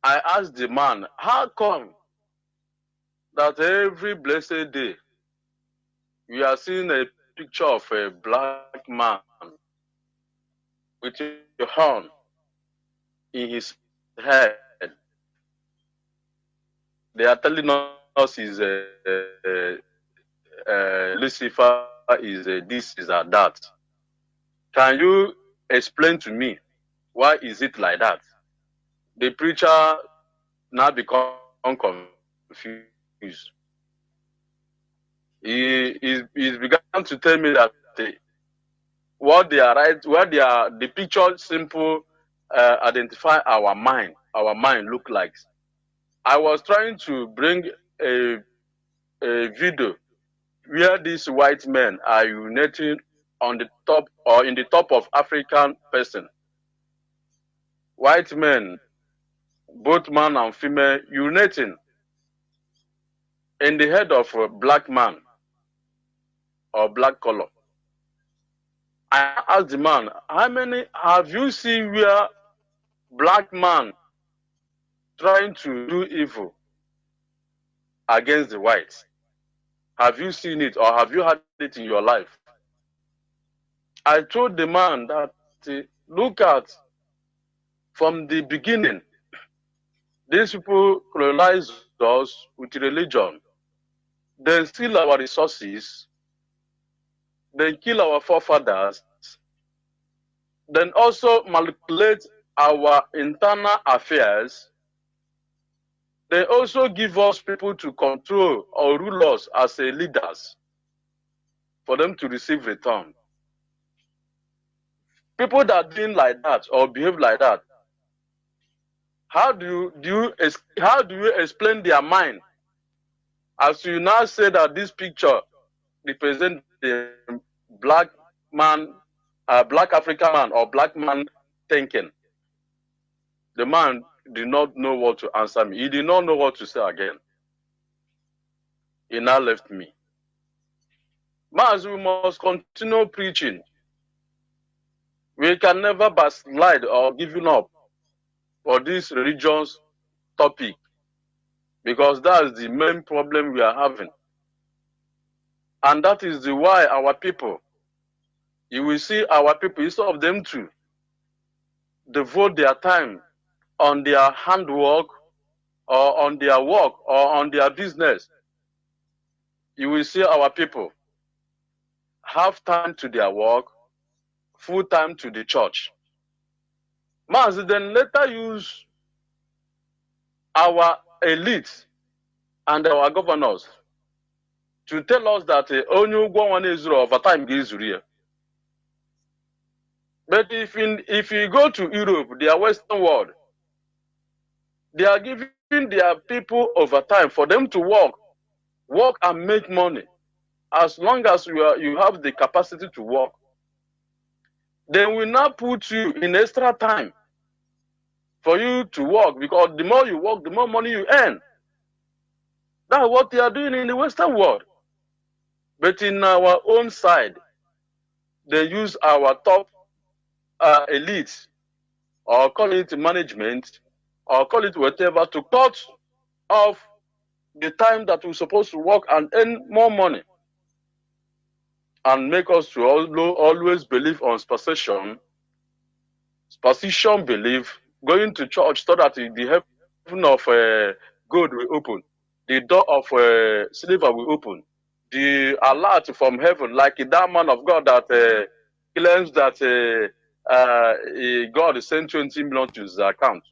I asked the man, how come that every blessed day we are seeing a picture of a black man with a horn in his head? They are telling us is Lucifer is this, is that. Can you explain to me why is it like that? The preacher now become confused. He's began to tell me that what they are the picture simple identify our mind look like. I was trying to bring a video where these white men are uniting on the top or in the top of African person. White men, both man and female, uniting in the head of a black man or black color. I asked the man, how many have you seen where black man trying to do evil against the whites? Have you seen it or have you had it in your life? I told the man that, look at, from the beginning, these people colonize us with religion. They steal our resources. They kill our forefathers. Then also manipulate our internal affairs. They also give us people to control or rule us as leaders for them to receive return. People that are doing like that or behave like that, how do you explain their mind? As you now say that this picture represents the black man, black African man or black man thinking. The man did not know what to answer me. He did not know what to say again. He now left me. Mazi, we must continue preaching. We can never backslide or giving up for this religion's topic, because that is the main problem we are having. And that is the why our people, you will see our people, instead of them to devote their time on their handwork or on their work or on their business, you will see our people have time to their work, full time to the church. Mazi then later use our elites and our governors to tell us that only one is over time is real. But if you go to Europe, their Western world, they are giving their people overtime for them to work and make money. As long as you have the capacity to work, they will not put you in extra time for you to work, because the more you work, the more money you earn. That's what they are doing in the Western world. But in our own side, they use our top elites, or call it management, or call it whatever, to cut off the time that we're supposed to work and earn more money, and make us to always believe on superstition belief, going to church so that the heaven of gold will open, the door of silver will open, the alert from heaven, like that man of God that claims that God sent 20 million to his account.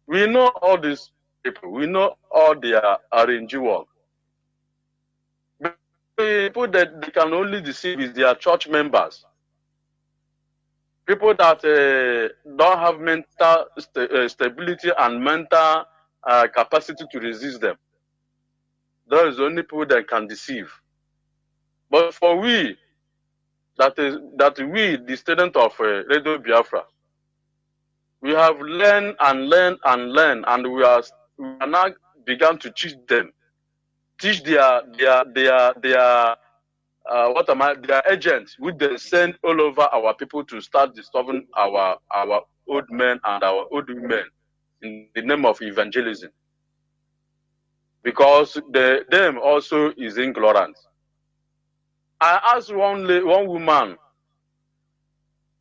We know all these people. We know all their arranged work. But people that they can only deceive is their church members. People that don't have mental stability and mental capacity to resist them. Those are the only people that can deceive. But for we, the student of Radio Biafra, we have learned and learned and learned, and we are now began to teach them, teach their agents, which they send all over our people to start disturbing our old men and our old women in the name of evangelism, because them also is ignorant. I asked one woman,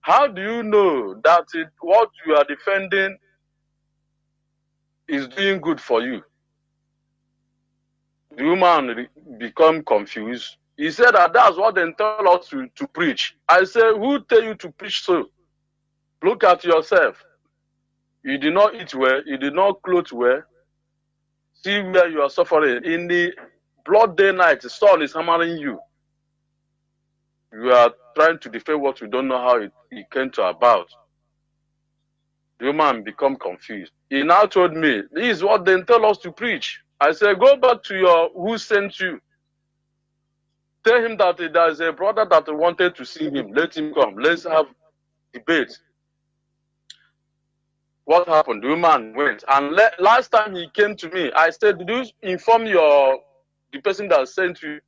how do you know that what you are defending is doing good for you? The woman become confused. He said that's what they tell us to preach. I said, who tell you to preach so? Look at yourself. You did not eat well. You did not clothe well. See where you are suffering. In the blood day night, the sun is hammering you. You are trying to defend what you don't know how it came to about. The woman become confused. He now told me, this is what they tell us to preach. I said, go back to who sent you. Tell him that there's a brother that wanted to see him. Let him come. Let's have debate. What happened? The woman went. And last time he came to me, I said, did you inform the person that sent you?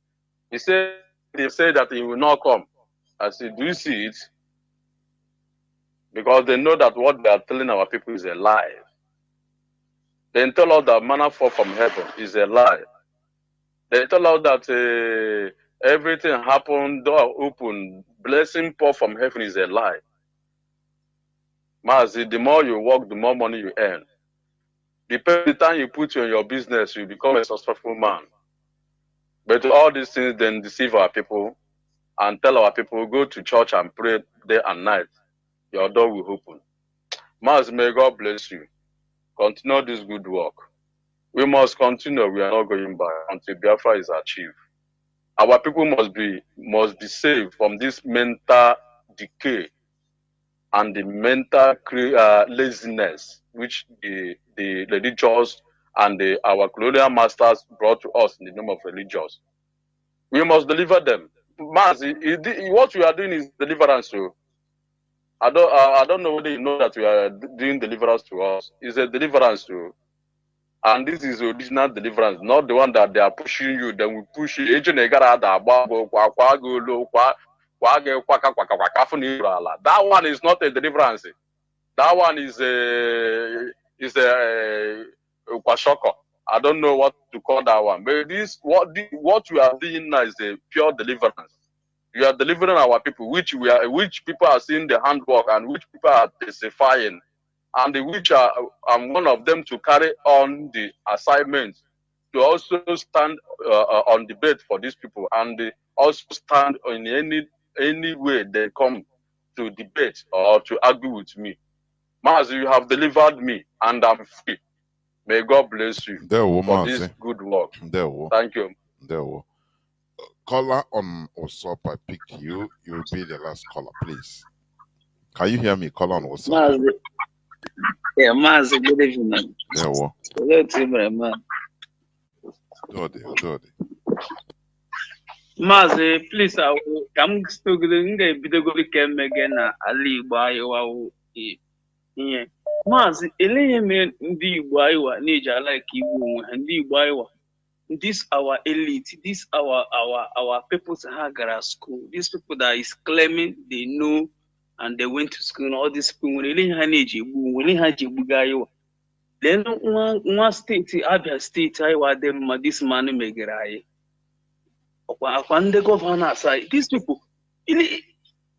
He said, they said that he will not come. I said, do you see it? Because they know that what they are telling our people is a lie. They tell us that manna fall from heaven is a lie. They tell us that everything happened, door open, blessing pour from heaven is a lie. Mazi, the more you work, the more money you earn. Depending the time you put in your business, you become a successful man. But all these things then deceive our people and tell our people, go to church and pray day and night. Your door will open. Mazi, may God bless you. Continue this good work. We must continue. We are not going back until Biafra is achieved. Our people must be saved from this mental decay and the mental laziness which the religious and our colonial masters brought to us in the name of religious. We must deliver them. Mazi, what we are doing is deliverance. So I don't know whether you know that we are doing deliverance to us. It's a deliverance too. And this is original deliverance, not the one that they are pushing you. Then we push you. That one is not a deliverance. That one is a kwashoko. I don't know what to call that one. But what we are doing now is a pure deliverance. We are delivering our people, which people are seeing the handwork and which people are testifying. And which I'm one of them to carry on the assignment to also stand on debate for these people and also stand in any way they come to debate or to argue with me. Mazi, you have delivered me and I'm free. May God bless you for this good work. Thank you. Caller on WhatsApp, I pick you. You'll be the last caller, please. Can you hear me? Caller on WhatsApp. Yeah, Mazi, good evening. Yeah, Hello, man. Mazi, please, I will come to the video game again. Ali Bayo. Yeah, Mazi, Elaine, the Bayo, Nature like you, and the Bayo. This our elite, this our people's Hagara school. These people that is claiming they know and they went to school. All these people really then one state, Abia State, I was them this man Megerai. When the governor side, these people,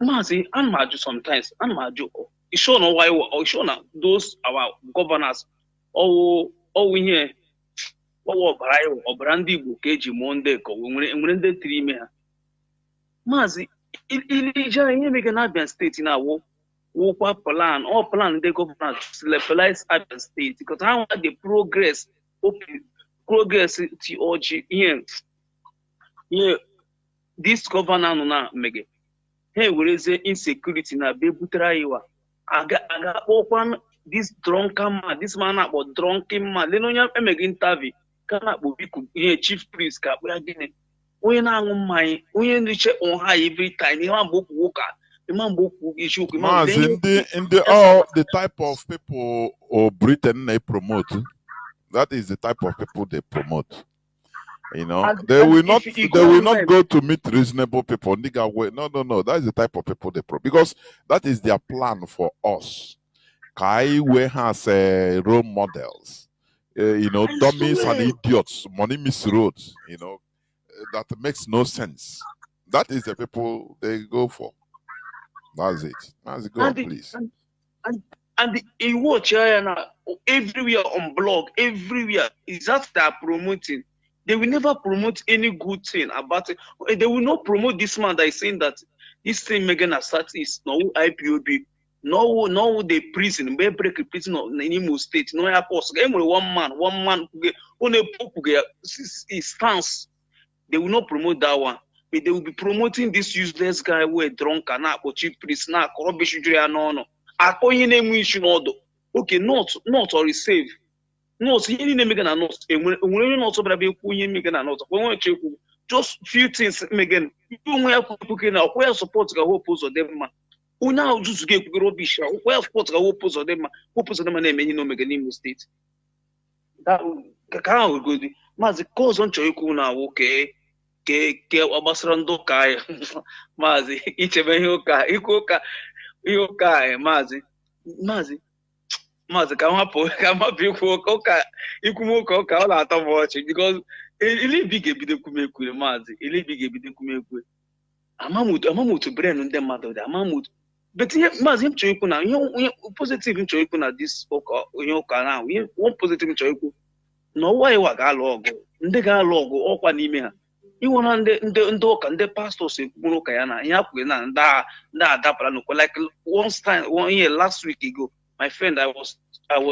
Mazi, and Maju sometimes, and Maju. It's sure no why or sure now those our governors. Oh, we here. What Braille or Brandy Bukeji Monde, when they 3 men. Mazi, Elijah, you make an Abia State in our war plan, all plan they go to legalize Abia State because I want the progress, here. Yeah, this governor now, Mege. Hey, where is the insecurity now? Be Butraiwa. I got open this drunken man, this man about drunken man. They don't have a interview. Kana Bubiku, chief priest, Kapagine. We now my we reach on high every time. The man book worker, the man book issue. In the type of people or Britain they promote, that is the type of people they promote. You know, they will not go to meet reasonable people. No. That is the type of people they promote because that is their plan for us. Kai we has role models. Dummies and idiots, money misroads, that makes no sense. That is the people they go for. That's it. That's go on, please. And in watch everywhere on blog, everywhere is that they are promoting. They will never promote any good thing about it. They will not promote this man that is saying that this thing Megan Assad is no IPOB. No, the prison, break the prison in Imo State. No airports. One man, only his stance. They will not promote that one, but they will be promoting this useless guy who is drunk and or cheap priest now. No. Okay, not or receive. No, so you need to make an announcement. When you're not so bad, you're making an announcement. When we check, just few things again. Where support the hope of them. Una just get rubbish. Where support the hope of them. Hope of them name no Meganim state. That can go. Mazi cause on choiku na okay. Ke abasrando kai. Mazi ichebe yoka ikoka yoka Mazi kama ikumoka ọ na-atọ m ọchị because elibi ga-ebido kumekwe Mazi elibi ga-ebido kumekwe amamutu brain ndị mmadụ dị amamutu but ihe Mazi m chọrọ ikwu na ihe positive m chọrọ ikwu na this onye ụka na one positive m chọrọ ikwu na ọwa ịwa ga-alụ ọgụ ndị ga-alụ ọgụ ọkwa n'ime ha iwu na ndị ụka ndị pastors ekwuru ụka ya na ihe akwụghị na ndị adapụra n'ụkwa like one year last week ago my friend I was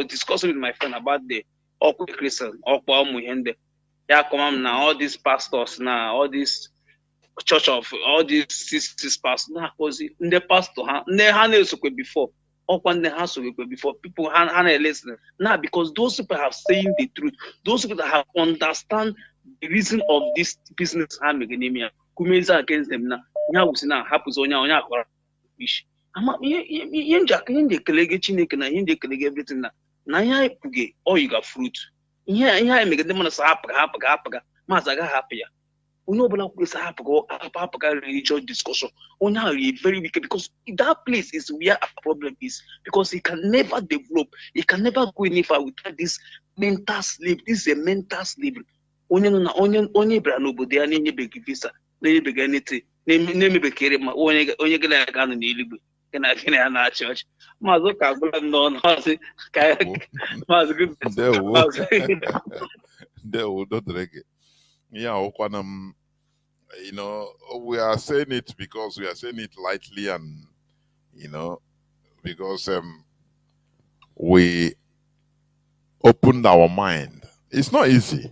discussing with my friend about the Okwe Christian Okwa Umuhende. Yeah, come now all these pastors now, all these church of all these sisters pastors now because the pastor they handle before. Okwa they handle before people handle listen now because those people have saying the truth. Those people that have understand the reason of this business handling kumeza against them now. Nya usina happens onya akora fish. Ama ihe ndị ekelege Chineke na ihe ndị ekelege everything na ihe ekpuge oyiga fruit ihe emegide mana sa hapụga Mazi aga hapụ ya onye ọbụla kwesị hapụga religious discussion onye ahụ is very wicked because that place is where our problem is because he can never develop, he can never go any far without this mental slave. This is a mental slavery. Onye bịara n'obodo ya na-enyebeghị visa na-enyebeghị anything na-emebekere ma onye gị na ga-anọ n'eluigwe gịna na church Mazi ka agwụla nnọọ Mazi ka Mazi you know, we are saying it because we are saying it lightly and because we opened our mind. It's not easy.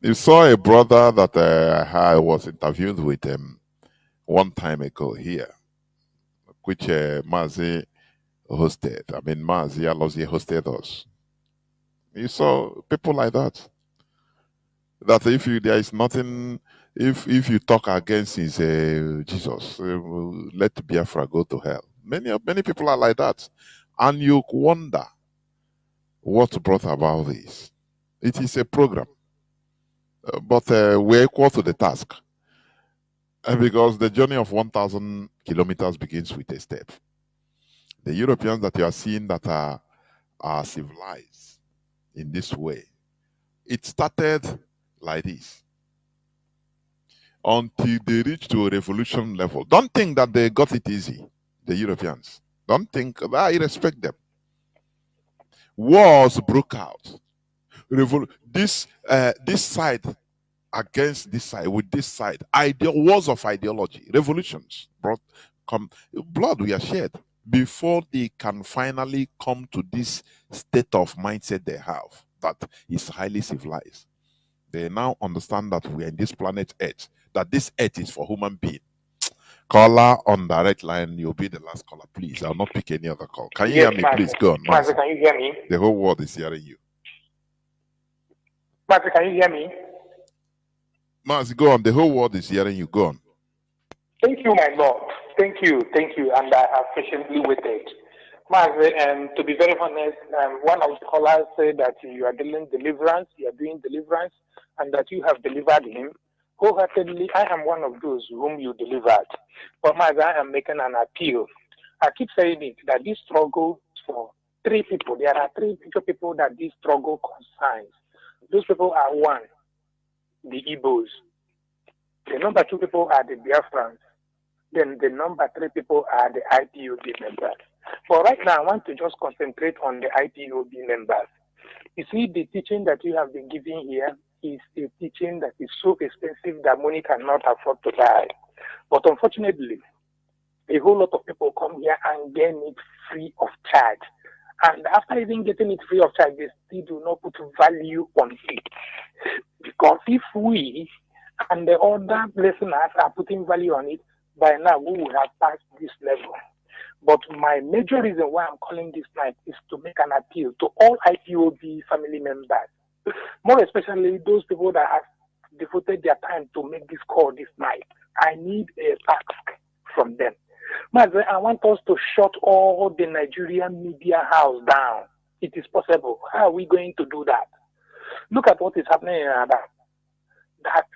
You saw a brother that I was interviewed with one time ago here, which Mazi hosted. I mean, Mazi Alozie hosted us. You saw people like that. That if there is nothing, if you talk against his Jesus, let Biafra go to hell. Many people are like that, and you wonder what brought about this. It is a program, but we're equal to the task. Because the journey of 1,000 kilometers begins with a step. The Europeans that you are seeing that are civilized in this way, it started like this until they reached to a revolution level. Don't think that they got it easy, the Europeans. Don't think that. I respect them. Wars broke out. This side against this side, with this side, wars of ideology, revolutions blood we are shed before they can finally come to this state of mindset they have that is highly civilized. They now understand that we are in this planet Earth, that this Earth is for human being. Caller on direct line, you'll be the last caller, please. I'll not pick any other call. Can you hear me, please? Go on, Mazi. Can you hear me? The whole world is hearing you. Mazi, can you hear me? Mazi, go on. The whole world is hearing you. Go on. Thank you, my Lord. Thank you. And I have patiently waited. Mazi, to be very honest, one of the callers said that you are doing deliverance, and that you have delivered him. Wholeheartedly, I am one of those whom you delivered. But Mazi, I am making an appeal. I keep saying it, that this struggle for three people. There are three major people that this struggle concerns. Those people are one, the Igbos. The number two people are the Biafrans. Then the number three people are the IPOB members. But right now, I want to just concentrate on the IPOB members. You see, the teaching that you have been giving here is a teaching that is so expensive that money cannot afford to buy. But unfortunately, a whole lot of people come here and get it free of charge. And after even getting it free of charge, they still do not put value on it. Because if we and the other listeners are putting value on it, by now we would have passed this level. But my major reason why I'm calling this night is to make an appeal to all IPOB family members More especially those people that have devoted their time to make this call this night. I need a task from them. Mazi, I want us to shut all the Nigerian media house down. It is possible. How are we going to do that? Look at what is happening in Ada. That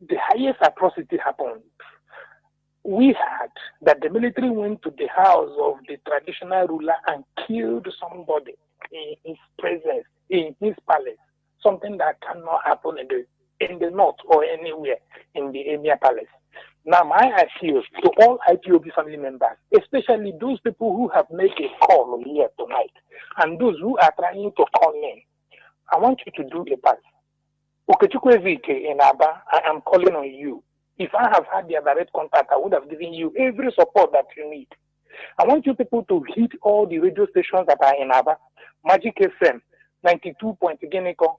the highest atrocity happened. We had that the military went to the house of the traditional ruler and killed somebody in his presence, in his palace. Something that cannot happen in the north or anywhere in the Emir Palace. Now, my appeal to all IPOB family members, especially those people who have made a call here tonight, and those who are trying to call in, I want you to do a part. Okechukwu Ezike in Aba, I am calling on you. If I have had their direct contact, I would have given you every support that you need. I want you people to hit all the radio stations that are in Aba, Magic FM, 92 point Geneko,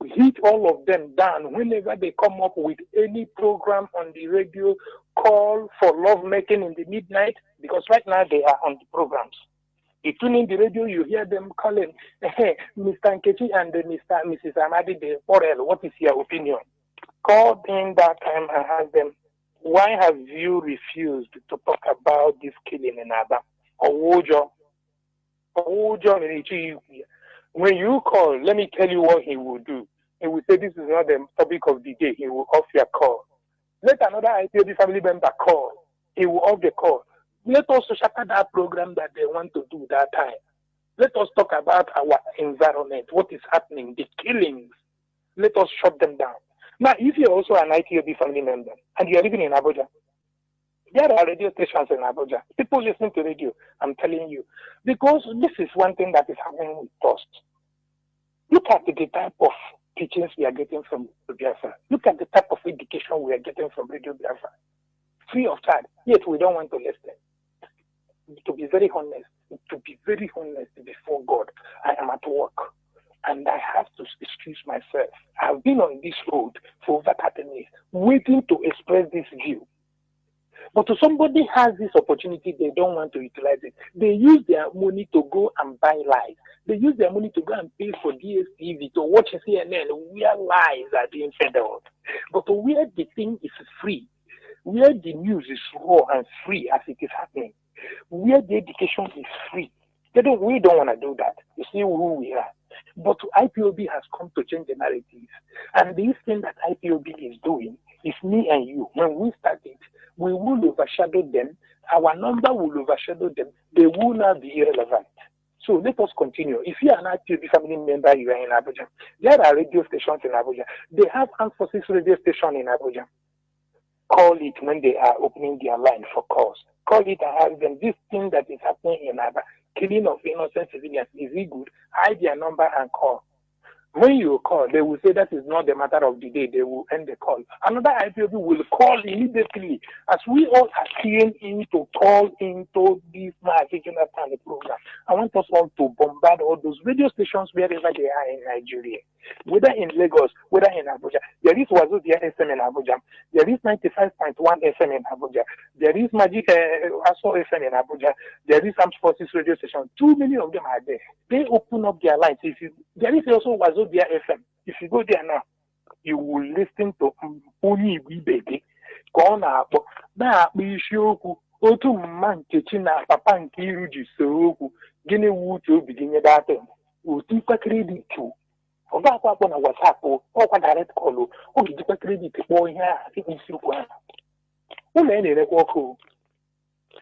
hit all of them down whenever they come up with any program on the radio, call for love making in the midnight, because right now they are on the programs. You tune in the radio, you hear them calling, hey, Mr. Nkechi and Mrs. Amadi de Borel, what is your opinion? Call in that time and ask them, why have you refused to talk about this killing in Aba? When you call, let me tell you what he will do. He will say, this is not the topic of the day. He will off your call. Let another IPOB family member call. He will off the call. Let us shatter that program that they want to do that time. Let us talk about our environment, what is happening, the killings. Let us shut them down. Now, if you're also an IPOB family member and you're living in Abuja, there are radio stations in Abuja. People listen to radio, I'm telling you. Because this is one thing that is happening with us. Look at the type of teachings we are getting from Biafra. Look at the type of education we are getting from Radio Biafra. Free of charge, yet we don't want to listen. To be very honest before God, I am at work and I have to excuse myself. I've been on this road for over 30 minutes waiting to express this view. But if somebody has this opportunity, they don't want to utilize it. They use their money to go and buy lies. They use their money to go and pay for DSTV, to watch CNN, where lies are being fed out. But where the thing is free, where the news is raw and free as it is happening, where the education is free, we don't want to do that. You see who we are. But IPOB has come to change the narrative. And this thing that IPOB is doing is me and you. When we start it, we will overshadow them. Our number will overshadow them. They will not be irrelevant. So let us continue. If you are an IPOB family member, you are in Abuja. There are radio stations in Abuja. They have armed forces radio station in Abuja. Call it when they are opening their line for calls. Call it and ask them, this thing that is happening in Aba, killing of innocent civilians, is it good? Hide their number and call. When you call, they will say that is not the matter of the day. They will end the call. Another IPOB will call immediately. As we all are keying in to call into this regional family program, I want us all to bombard all those radio stations wherever they are in Nigeria. Whether in Lagos, whether in Abuja. There is Wazobia FM in Abuja. There is 95.1 FM in Abuja. There is Magic Aso FM in Abuja. There is Armed Forces radio station. Too many of them are there. They open up their lines. There is also Wazobia FM. If you go there now, you will listen to Oni Wibege. Kona na Bishoku, Otu Mankichi na Papa Nkiru Jisooku, Gini Wutu beginning that Utipa credit to. Oga kwa na WhatsApp or direct call o gidipa credit boy here I think it's you kwa. Any record.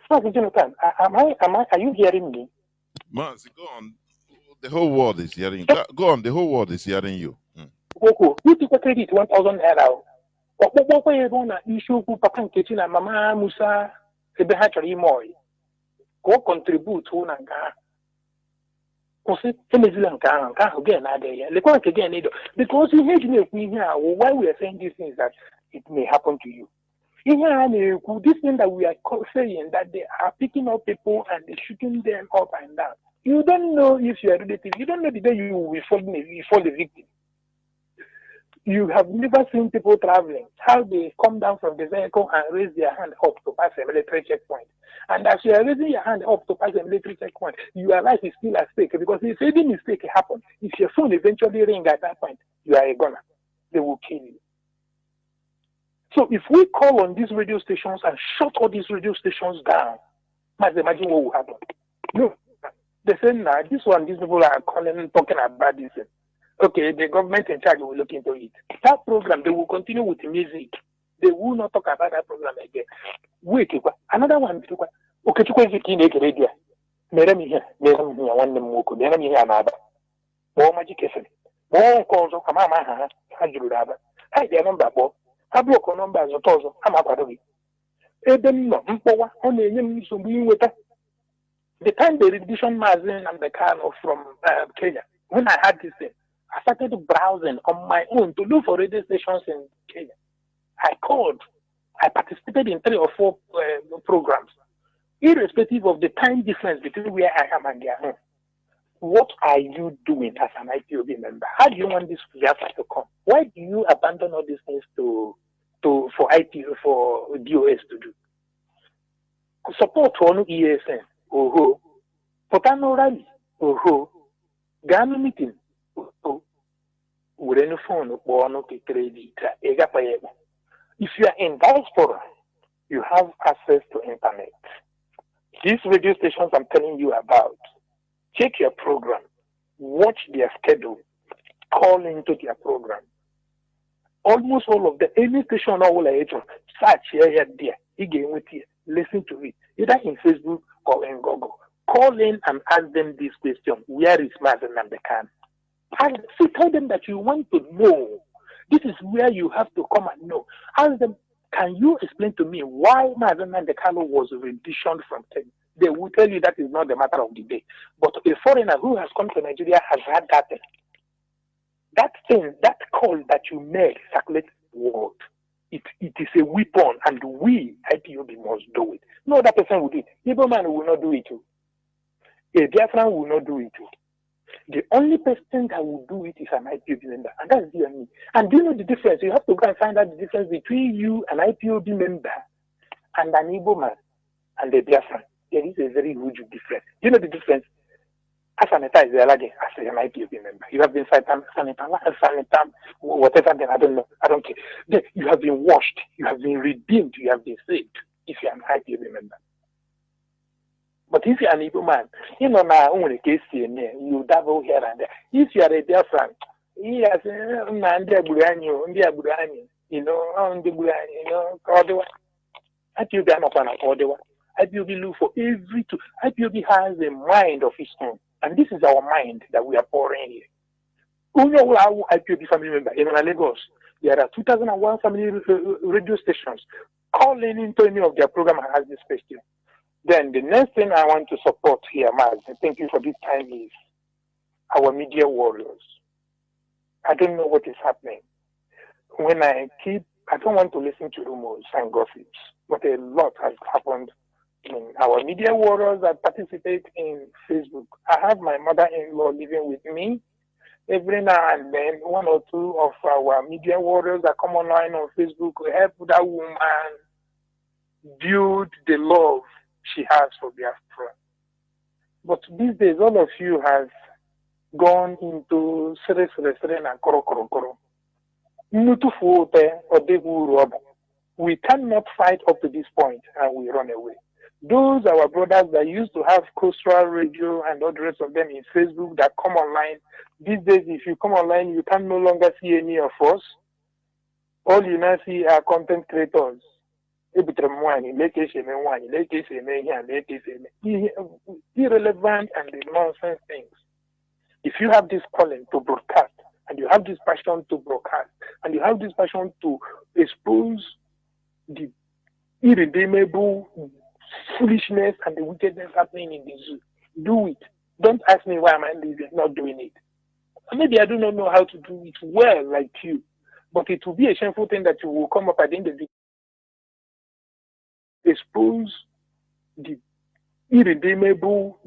So Jonathan, are you hearing me? Mazi, go on. The whole world is hearing. Go on. The whole world is hearing you. Oko, you take a credit 1,000 naira. What you gonna issue Papa Nkechi na Mama Musa Ebehachari Moy? Go contribute to Nanga. Because you hate me here. Why we are saying these things that it may happen to you. This thing that we are saying that they are picking up people and they're shooting them up and down. You don't know if you are relative. You don't know the day you will fall the victim. You have never seen people traveling, how they come down from the vehicle and raise their hand up to pass a military checkpoint. And as you are raising your hand up to pass a military checkpoint, your life is still at stake, because if any mistake happens, if your phone eventually rings at that point, you are a gunner. They will kill you. So if we call on these radio stations and shut all these radio stations down, imagine what will happen. No, they say, nah, these people are calling, talking about this. Okay, the government in charge will look into it. That program, they will continue with the music. They will not talk about that program again. Wait, another one. Okay, you can see the radio. Meremy here, one them woko, then me here, nada. More magic essay. More calls of Kamama, Hajuraba. Hi, their number, Bob. Have your numbers of Tozo, Hamapadovi. Eden, no, only you so being with that. The time they rendition Mazi and the Kano from Kenya, when I had this thing, I started browsing on my own to look for radio stations in Kenya. I called. I participated in 3 or 4 programs, irrespective of the time difference between where I am and their home. What are you doing as an IPOB member? How do you want this Biafra to come? Why do you abandon all these things for DOS to do? Support on ESN. Oh, Potano rally. Oh, Gano meeting. Oh, phone or credit. If you are in diaspora, you have access to internet. These radio stations I'm telling you about, check your program, watch their schedule, call into their program. Almost all of the any station all search here, there, again with you, listen to it, either in Facebook or in Google. Call in and ask them this question: where is Mazi Namdekan? And tell them that you want to know. This is where you have to come and know. Ask them, can you explain to me why Mazi Namdekan was renditioned from Kenya? They will tell you that is not the matter of the day. But a foreigner who has come to Nigeria has had that thing. That thing, that call that you made circulate the world. It is a weapon, and we, IPOB, must do it. No other person will do it. Igbo man will not do it too. A Biafran will not do it too. The only person that will do it is an IPOB member, and that's you and me. And do you know the difference? You have to go and find out the difference between you, an IPOB member, and an Igbo man, and a Biafran. There is a very huge difference. Do you know the difference? As an as an IPOB member, you have been sanitam, whatever. Then I don't know. I don't care. Then you have been washed. You have been redeemed. You have been saved. If you are an IPOB member. But if you are an Igbo man, you know now only case you dabble here and there. If you are a Biafran, yes, you know, IPOB are not an IPOB look for every tool. IPOB has a mind of its own, and this is our mind that we are pouring here. IPOB family member in Lagos, there are 2001 family radio stations. Call in into any of their program and ask this question. Then the next thing I want to support here, Mazi, thank you for this time, is our media warriors. I don't know what is happening. I don't want to listen to rumors and gossips, but a lot has happened in our media warriors that participate in Facebook. I have my mother-in-law living with me. Every now and then, 1 or 2 of our media warriors that come online on Facebook help that woman build the love she has for Biafra. But these days, all of you have gone into sere and koro. We cannot fight up to this point and we run away. Those our brothers that used to have coastal radio and all the rest of them in Facebook that come online, these days if you come online you can no longer see any of us. All you now see are content creators. Irrelevant and the nonsense things. If you have this calling to broadcast, and you have this passion to broadcast, and you have this passion to expose the irredeemable foolishness and the wickedness happening in the zoo, do it. Don't ask me why I'm not doing it. Maybe I do not know how to do it well like you, but it will be a shameful thing that you will come up at the end of the day, expose the irredeemable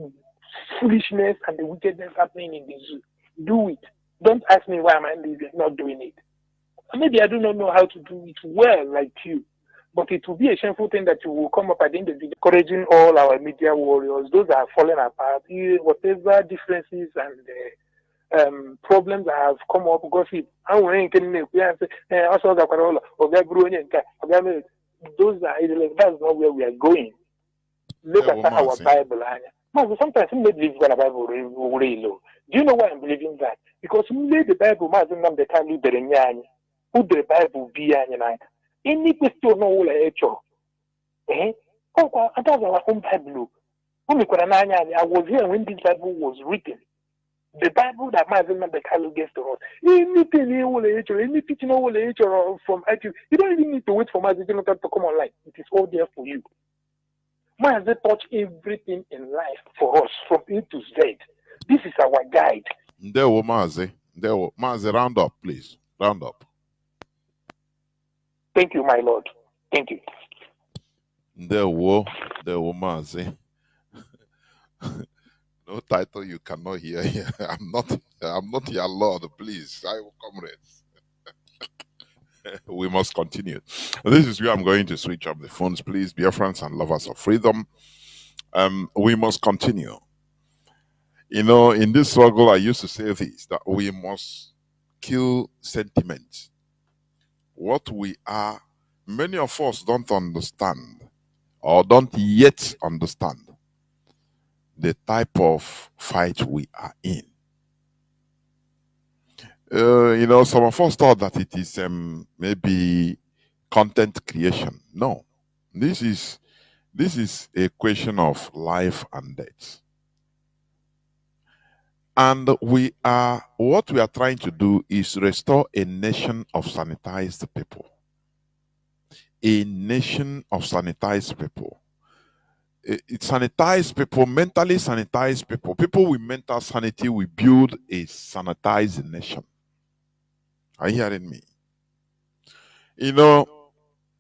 foolishness and the wickedness happening in the zoo. Do it. Don't ask me why I'm not doing it. Maybe I do not know how to do it well like you. But it will be a shameful thing that you will come up at the end of the day, encouraging all our media warriors, those that are falling apart, whatever differences and problems that have come up, because those are that's not where we are going. Look at our Bible. Sometimes we believe in the Bible really low. Do you know why I'm believing that? Because the Bible, who the Bible be any question no will oh, that's our own Bible. I was here when this Bible was written. The Bible that Mazi the Kalu gets to us. Anything any teaching from IQ, you don't even need to wait for Mazi to come online. It is all there for you. Mazi touch everything in life for us from A to Z. This is our guide. There were Mazi. Mazi, round up, please. Round up. Thank you, my Lord. Thank you. There were Mazi. No title you cannot hear here. I'm not your Lord, please. I will comrades. We must continue. This is where I'm going to switch up the phones, please. Biafrans and lovers of freedom. We must continue. You know, in this struggle, I used to say this, that we must kill sentiment. What we are, many of us don't understand or don't yet understand the type of fight we are in. You know, some of us thought that it is maybe content creation. No, this is a question of life and death. And what we are trying to do is restore a nation of sanitized people. A nation of sanitized people. It sanitized people, mentally sanitized people. People with mental sanity will build a sanitized nation. Are you hearing me? You know,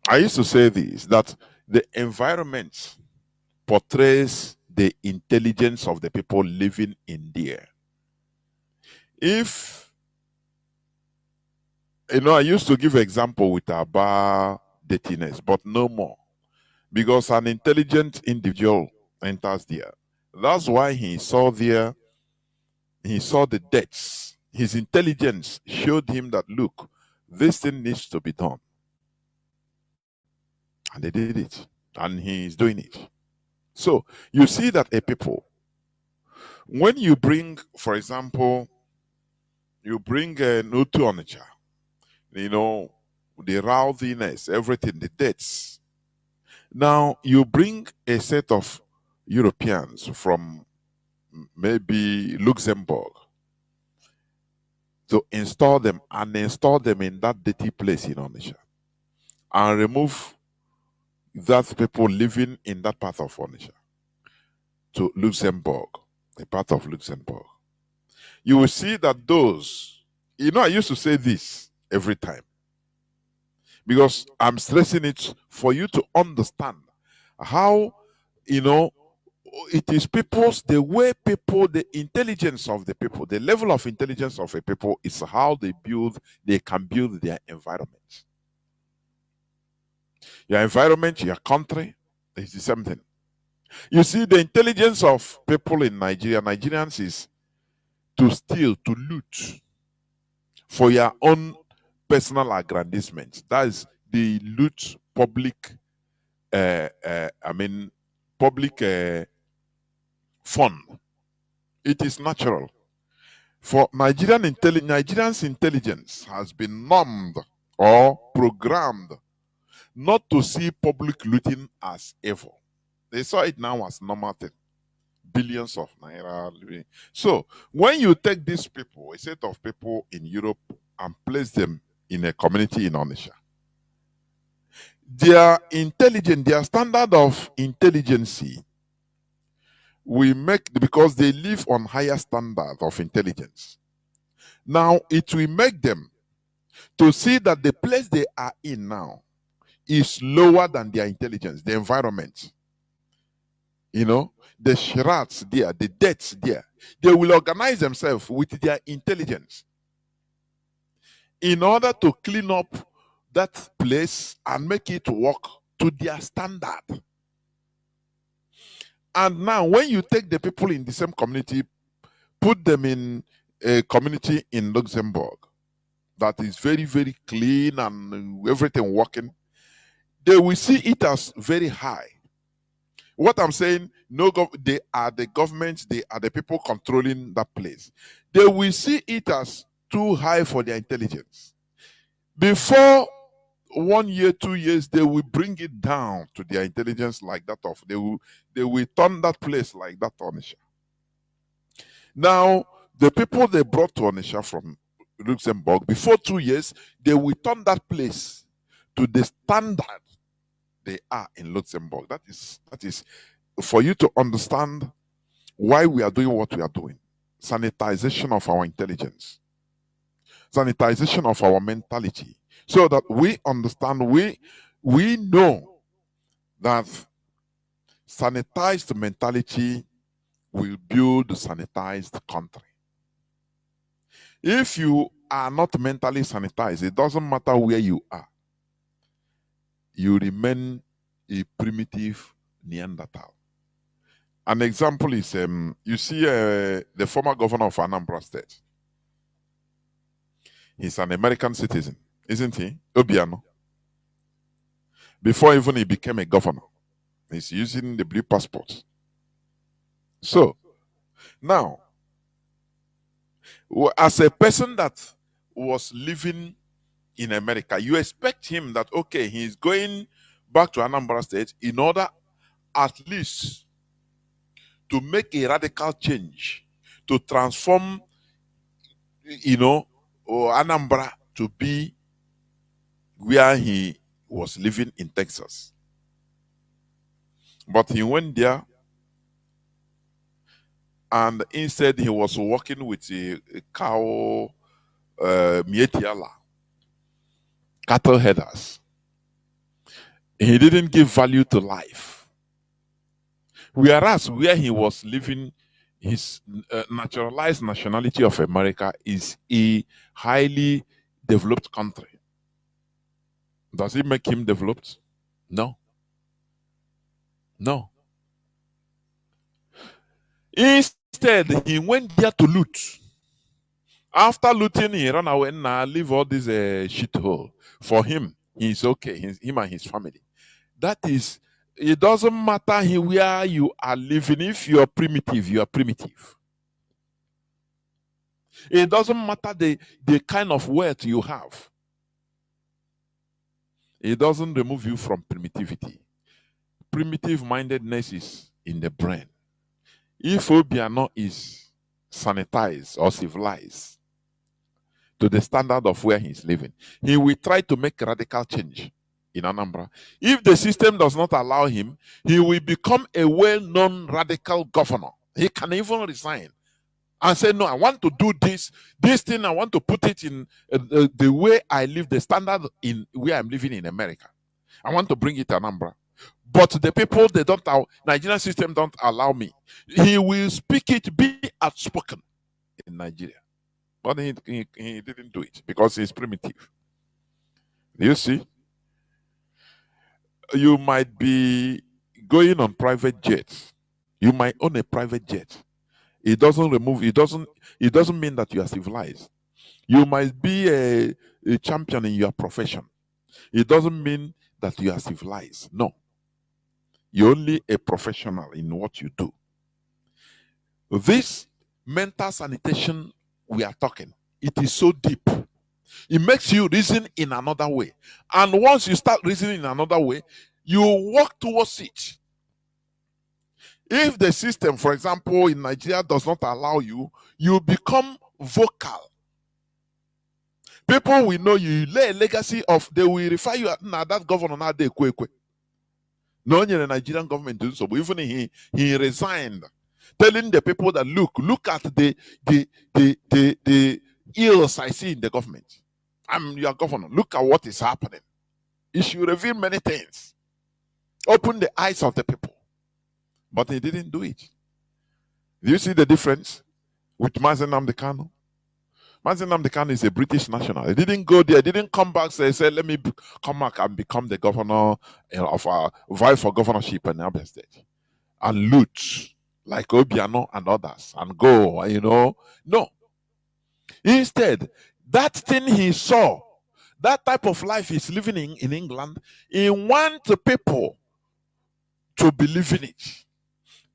I used to say this, that the environment portrays the intelligence of the people living in there. If, you know, I used to give example with about dirtiness, but no more. Because an intelligent individual enters there. That's why he saw there, he saw the debts. His intelligence showed him that, look, this thing needs to be done. And they did it. And he is doing it. So you see that a people, when you bring, for example, you bring a Nutu Onitsha, you know, the rowdiness, everything, the debts. Now you bring a set of Europeans from maybe Luxembourg to install them in that dirty place in Onitsha and remove that people living in that part of Onitsha to Luxembourg, a part of Luxembourg. You will see that those, you know, I used to say this every time because I'm stressing it for you to understand how, you know, it is the way people, the intelligence of the people, the level of intelligence of a people is how they can build their environment. Your environment, your country, is the same thing. You see, the intelligence of people in Nigeria, Nigerians, is to steal, to loot for your own personal aggrandizement. That is, the loot public, public fund. It is natural. For Nigerians' intelligence has been numbed or programmed not to see public looting as evil. They saw it now as normal thing. Billions of naira living. So when you take these people, a set of people in Europe, and place them in a community in Onitsha, their intelligence, their standard of intelligence we make, because they live on higher standard of intelligence. Now it will make them to see that the place they are in now is lower than their intelligence, the environment. You know, the shrats there, the debts there. They will organize themselves with their intelligence. in order to clean up that place and make it work to their standard. And now, when you take the people in the same community, put them in a community in Luxembourg that is very, very clean and everything working, they will see it as very high. What I'm saying, they are the governments, they are the people controlling that place. They will see it as too high for their intelligence. Before 1 year, 2 years, they will bring it down to their intelligence like that of they will turn that place like that Onisha. Now, the people they brought to Onisha from Luxembourg, before 2 years, they will turn that place to the standard they are in Luxembourg. That is for you to understand why we are doing what we are doing. Sanitization of our intelligence, sanitization of our mentality, so that we understand, we know that sanitized mentality will build a sanitized country. If you are not mentally sanitized, it doesn't matter where you are, you remain a primitive Neanderthal. An example is, you see the former governor of Anambra State. He's an American citizen, isn't he? Obiano. Before even he became a governor, he's using the blue passport. So, now, as a person that was living in America, you expect him that, okay, he's going back to Anambra State in order at least to make a radical change, to transform, Anambra to be where he was living in Texas. But he went there, and instead he was working with a cow, Mietiala, cattle headers. He didn't give value to life. Whereas where he was living, his naturalized nationality of America is a highly developed country. Does it make him developed? No. No. Instead, he went there to loot. After looting, he ran away and leave all this shithole. For him, he's okay. Him and his family. That is, it doesn't matter where you are living. If you are primitive, you are primitive. It doesn't matter the kind of wealth you have. It doesn't remove you from primitivity. Primitive mindedness is in the brain. If Obiano is sanitized or civilized to the standard of where he's living, he will try to make radical change in Anambra. If the system does not allow him, he will become a well-known radical governor. He can even resign and say, no, I want to do this thing, I want to put it in the way I live, the standard in where I'm living in America. I want to bring it to Anambra. But the people, Nigerian system don't allow me. He will speak it, be outspoken in Nigeria. But he didn't do it because he's primitive. You see? You might be going on private jets. You might own a private jet. It doesn't mean that you are civilized. You might be a champion in your profession. It doesn't mean that you are civilized. No. You're only a professional in what you do. This mental sanitation we are talking, it is so deep. It makes you reason in another way. And once you start reasoning in another way, you walk towards it. If the system, for example, in Nigeria does not allow you, you become vocal. People will know you lay a legacy of, they will refer you now that governor now they kwe. No, the Nigerian government doing so. Even he resigned, telling the people that look at the ills I see in the government. I'm your governor. Look at what is happening. It should reveal many things. Open the eyes of the people. But he didn't do it. Do you see the difference with Mazi Nnamdi Kanu? Mazi Nnamdi Kanu is a British national. He didn't go there. He didn't come back. Say, let me come back and become the governor of vie for governorship in Abia State and loot like Obiano and others and go. No. Instead, that thing he saw, that type of life he's living in England, he wants people to believe in it,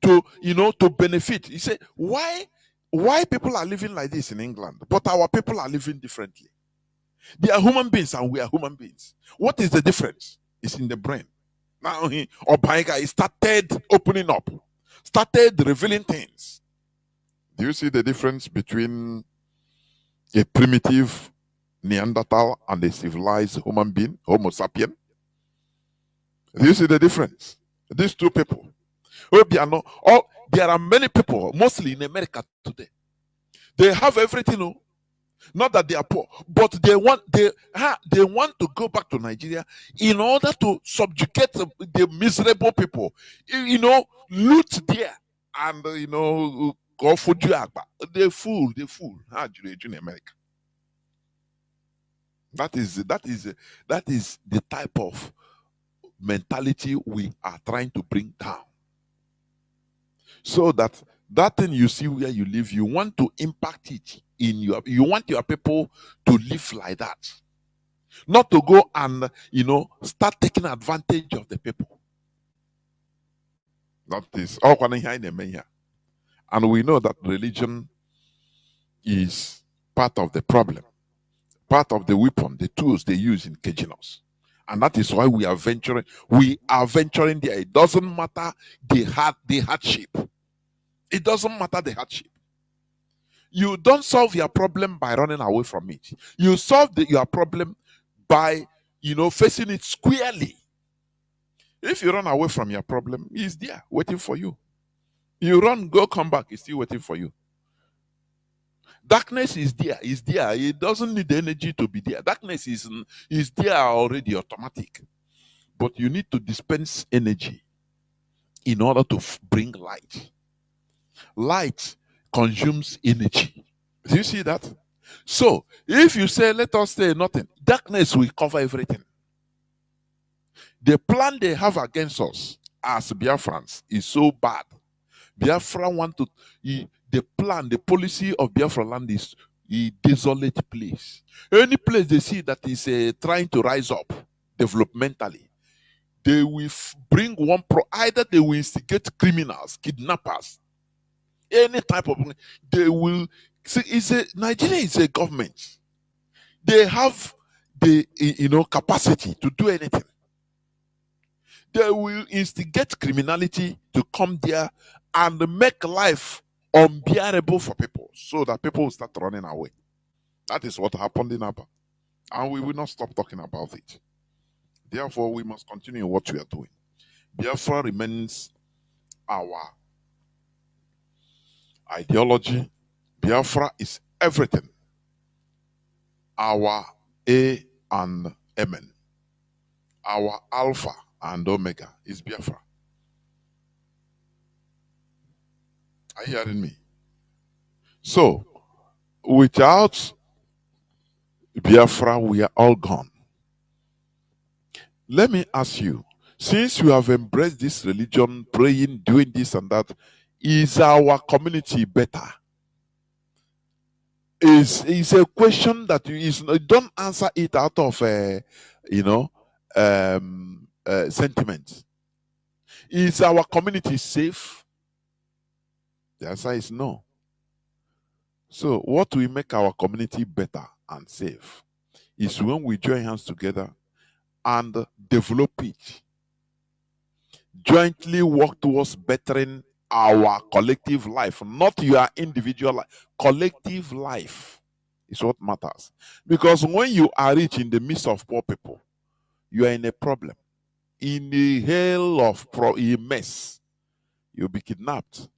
to benefit. He said, why people are living like this in England, but our people are living differently? They are human beings and we are human beings. What is the difference? It's in the brain. Now Obaiga, he started opening up, started revealing things. Do you see the difference between a primitive Neanderthal and a civilized human being, Homo sapien? Do you see the difference? These two people. There are many people, mostly in America today. They have everything. Not that they are poor, but they want to go back to Nigeria in order to subjugate the miserable people. Loot there and go for Diagba. They fool. In America. That is the type of mentality we are trying to bring down. So that thing you see where you live, you want to impact it you want your people to live like that. Not to go and start taking advantage of the people. That is all. And we know that religion is part of the problem, part of the weapon, the tools they use in caging us. And that is why we are venturing there. It doesn't matter the hardship. It doesn't matter the hardship. You don't solve your problem by running away from it. You solve your problem by, facing it squarely. If you run away from your problem, it's there waiting for you. You run, go, come back, it's still waiting for you. Darkness is there. It doesn't need the energy to be there. Darkness is there already, automatic. But you need to dispense energy in order to bring light. Light consumes energy. Do you see that? So, if you say, let us say nothing, darkness will cover everything. The plan they have against us as Biafrans is so bad. Biafra the policy of Biafra land is a desolate place. Any place they see that is trying to rise up developmentally, they will bring either they will instigate criminals, kidnappers, any type of, they will see. Nigeria is a government. They have the capacity to do anything. They will instigate criminality to come there and make life unbearable for people, so that people will start running away. That is what happened in Aba, and we will not stop talking about it. Therefore, we must continue what we are doing. Biafra remains our ideology. Biafra is everything. Our A and Amen. Our Alpha and Omega is Biafra. Are you hearing me? So, without Biafra, we are all gone. Let me ask you, since you have embraced this religion, praying, doing this and that, is our community better? Is a question that you don't answer it out of sentiment. Is our community safe? The answer is no. So what will make our community better and safe is when we join hands together and develop it. Jointly work towards bettering our collective life, not your individual life. Collective life is what matters. Because when you are rich in the midst of poor people, you are in a problem. In the hell of a mess, you'll be kidnapped.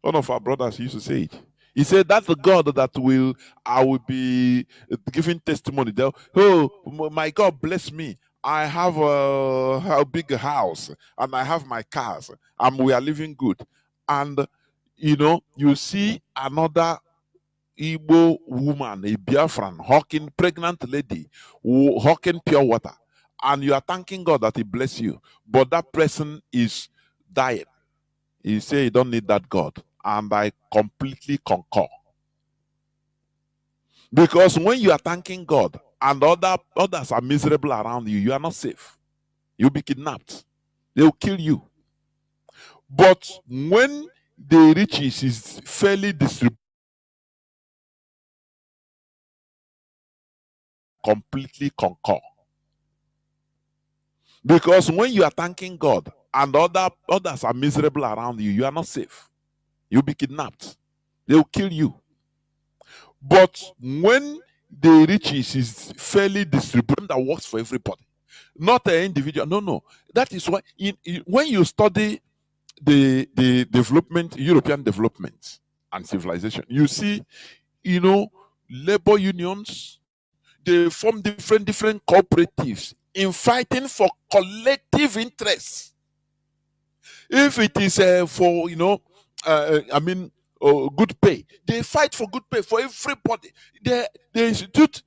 One of our brothers used to say it. He said, that's the God that I will be giving testimony. Oh, my God bless me. I have a big house and I have my cars and we are living good. And, you see another Igbo woman, a Biafran, hawking pregnant lady, hawking pure water, and you are thanking God that He bless you, but that person is dying. You say you don't need that God, and I completely concur. Because when you are thanking God and others are miserable around you, you are not safe. You'll be kidnapped. They'll kill you. But when the riches is fairly distributed, completely concur. Because when you are thanking God and others are miserable around you, you are not safe. You'll be kidnapped. They'll kill you. But when the riches is fairly distributed, that works for everybody, not an individual. No. That is why when you study the development, European development and civilization, you see, labor unions, they form different cooperatives in fighting for collective interests. If it is for good pay, they fight for good pay for everybody. They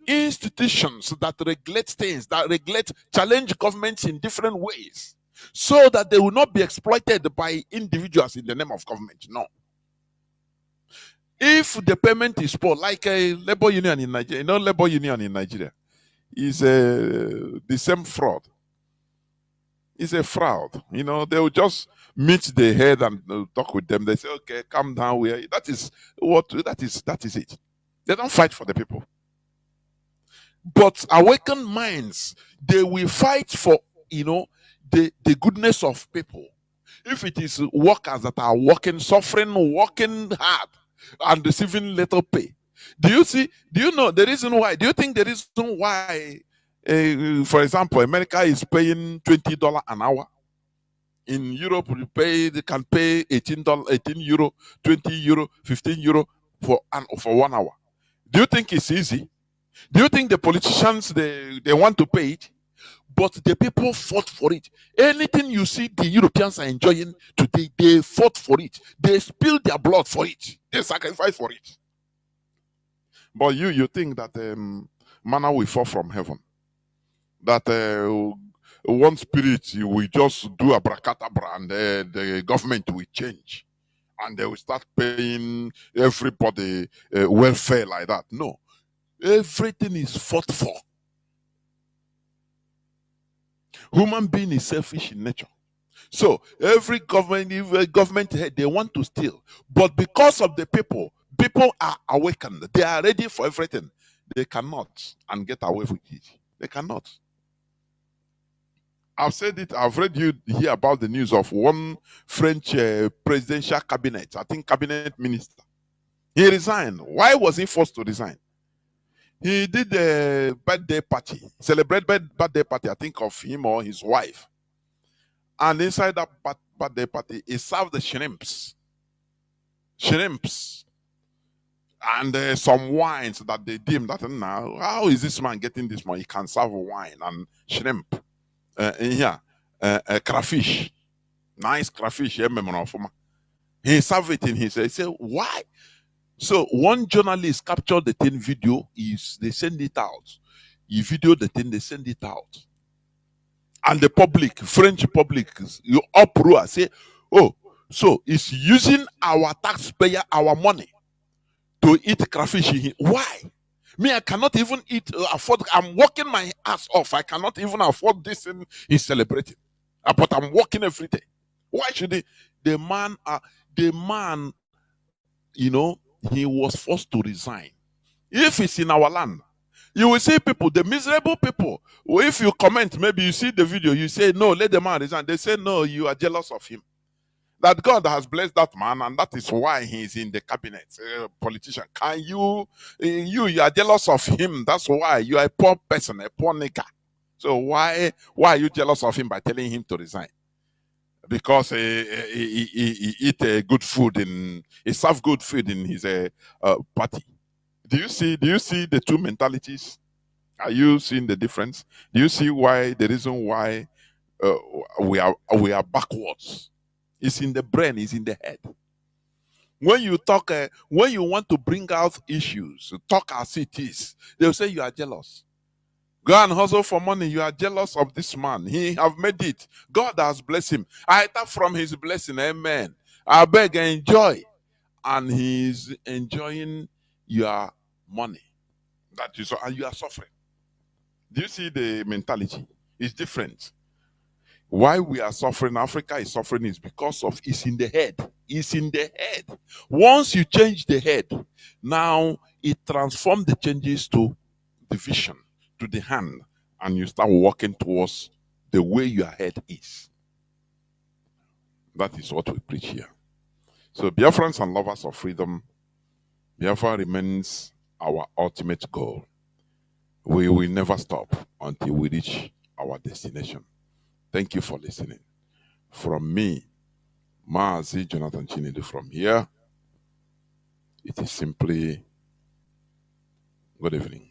institutions that regulate things, that regulate, challenge governments in different ways, so that they will not be exploited by individuals in the name of government. No. If the payment is poor, like a labor union in Nigeria, labor union in Nigeria is the same fraud. It's a fraud. They will just meet the head and talk with them. They say, okay, calm down. That is it. They don't fight for the people. But awakened minds, they will fight for, the goodness of people. If it is workers that are working, suffering, working hard, and receiving little pay. Do you know the reason why? Do you think the reason why, for example, America is paying $20 an hour? In Europe, they can pay €18, €20, €15 for 1 hour. Do you think it's easy? Do you think the politicians they want to pay it? But the people fought for it. Anything you see the Europeans are enjoying today, they fought for it. They spilled their blood for it. They sacrificed for it. But you think that manna will fall from heaven? That one spirit will just do abracadabra and the government will change and they will start paying everybody welfare like that? No. Everything is fought for. Human being is selfish in nature. So every government, if a government head, they want to steal. But because of the people are awakened. They are ready for everything. They cannot and get away with it. They cannot. I've said it. I've read you hear about the news of one French presidential cabinet, I think cabinet minister. He resigned. Why was he forced to resign? He did a birthday party, celebrate birthday party, I think of him or his wife. And inside that birthday party, he served the shrimps, and some wines that they deemed that now, how is this man getting this money? He can serve wine and shrimp. Crayfish, nice crayfish. He served it in his. He said, why? So one journalist captured the thing video. They send it out. He videoed the thing. They send it out, and the public, French public, you uproar. Say, oh, so it's using our taxpayer, our money, to eat crayfish. Why? Me, I cannot even afford. I'm working my ass off. I cannot even afford this thing he's celebrating. But I'm working every day. Why should he? The man, he was forced to resign. If it's in our land, you will see people, the miserable people. If you comment, maybe you see the video, you say, no, let the man resign. They say, no, you are jealous of him. That God has blessed that man, and that is why he's in the cabinet. Politician, can you are jealous of him? That's why you are a poor person, a poor nigger. So why are you jealous of him by telling him to resign? Because he eat good food he serve good food in his party. Do you see the two mentalities? Are you seeing the difference? Do you see why the reason why we are backwards? It's in the brain, it's in the head. When you talk, when you want to bring out issues, talk as it is, they'll say you are jealous. Go and hustle for money. You are jealous of this man. He have made it. God has blessed him. I tap from his blessing. Amen. I beg, enjoy. And he's enjoying your money. That is, and you are suffering. Do you see the mentality? It's different. Why we are suffering, Africa is suffering, is because of it's in the head. It's in the head. Once you change the head, now it transforms the changes to the vision, to the hand, and you start walking towards the way your head is. That is what we preach here. So, Biafrans and lovers of freedom, Biafra remains our ultimate goal. We will never stop until we reach our destination. Thank you for listening. From me, Mazi Jonathan Chinedu, from here, it is simply good evening.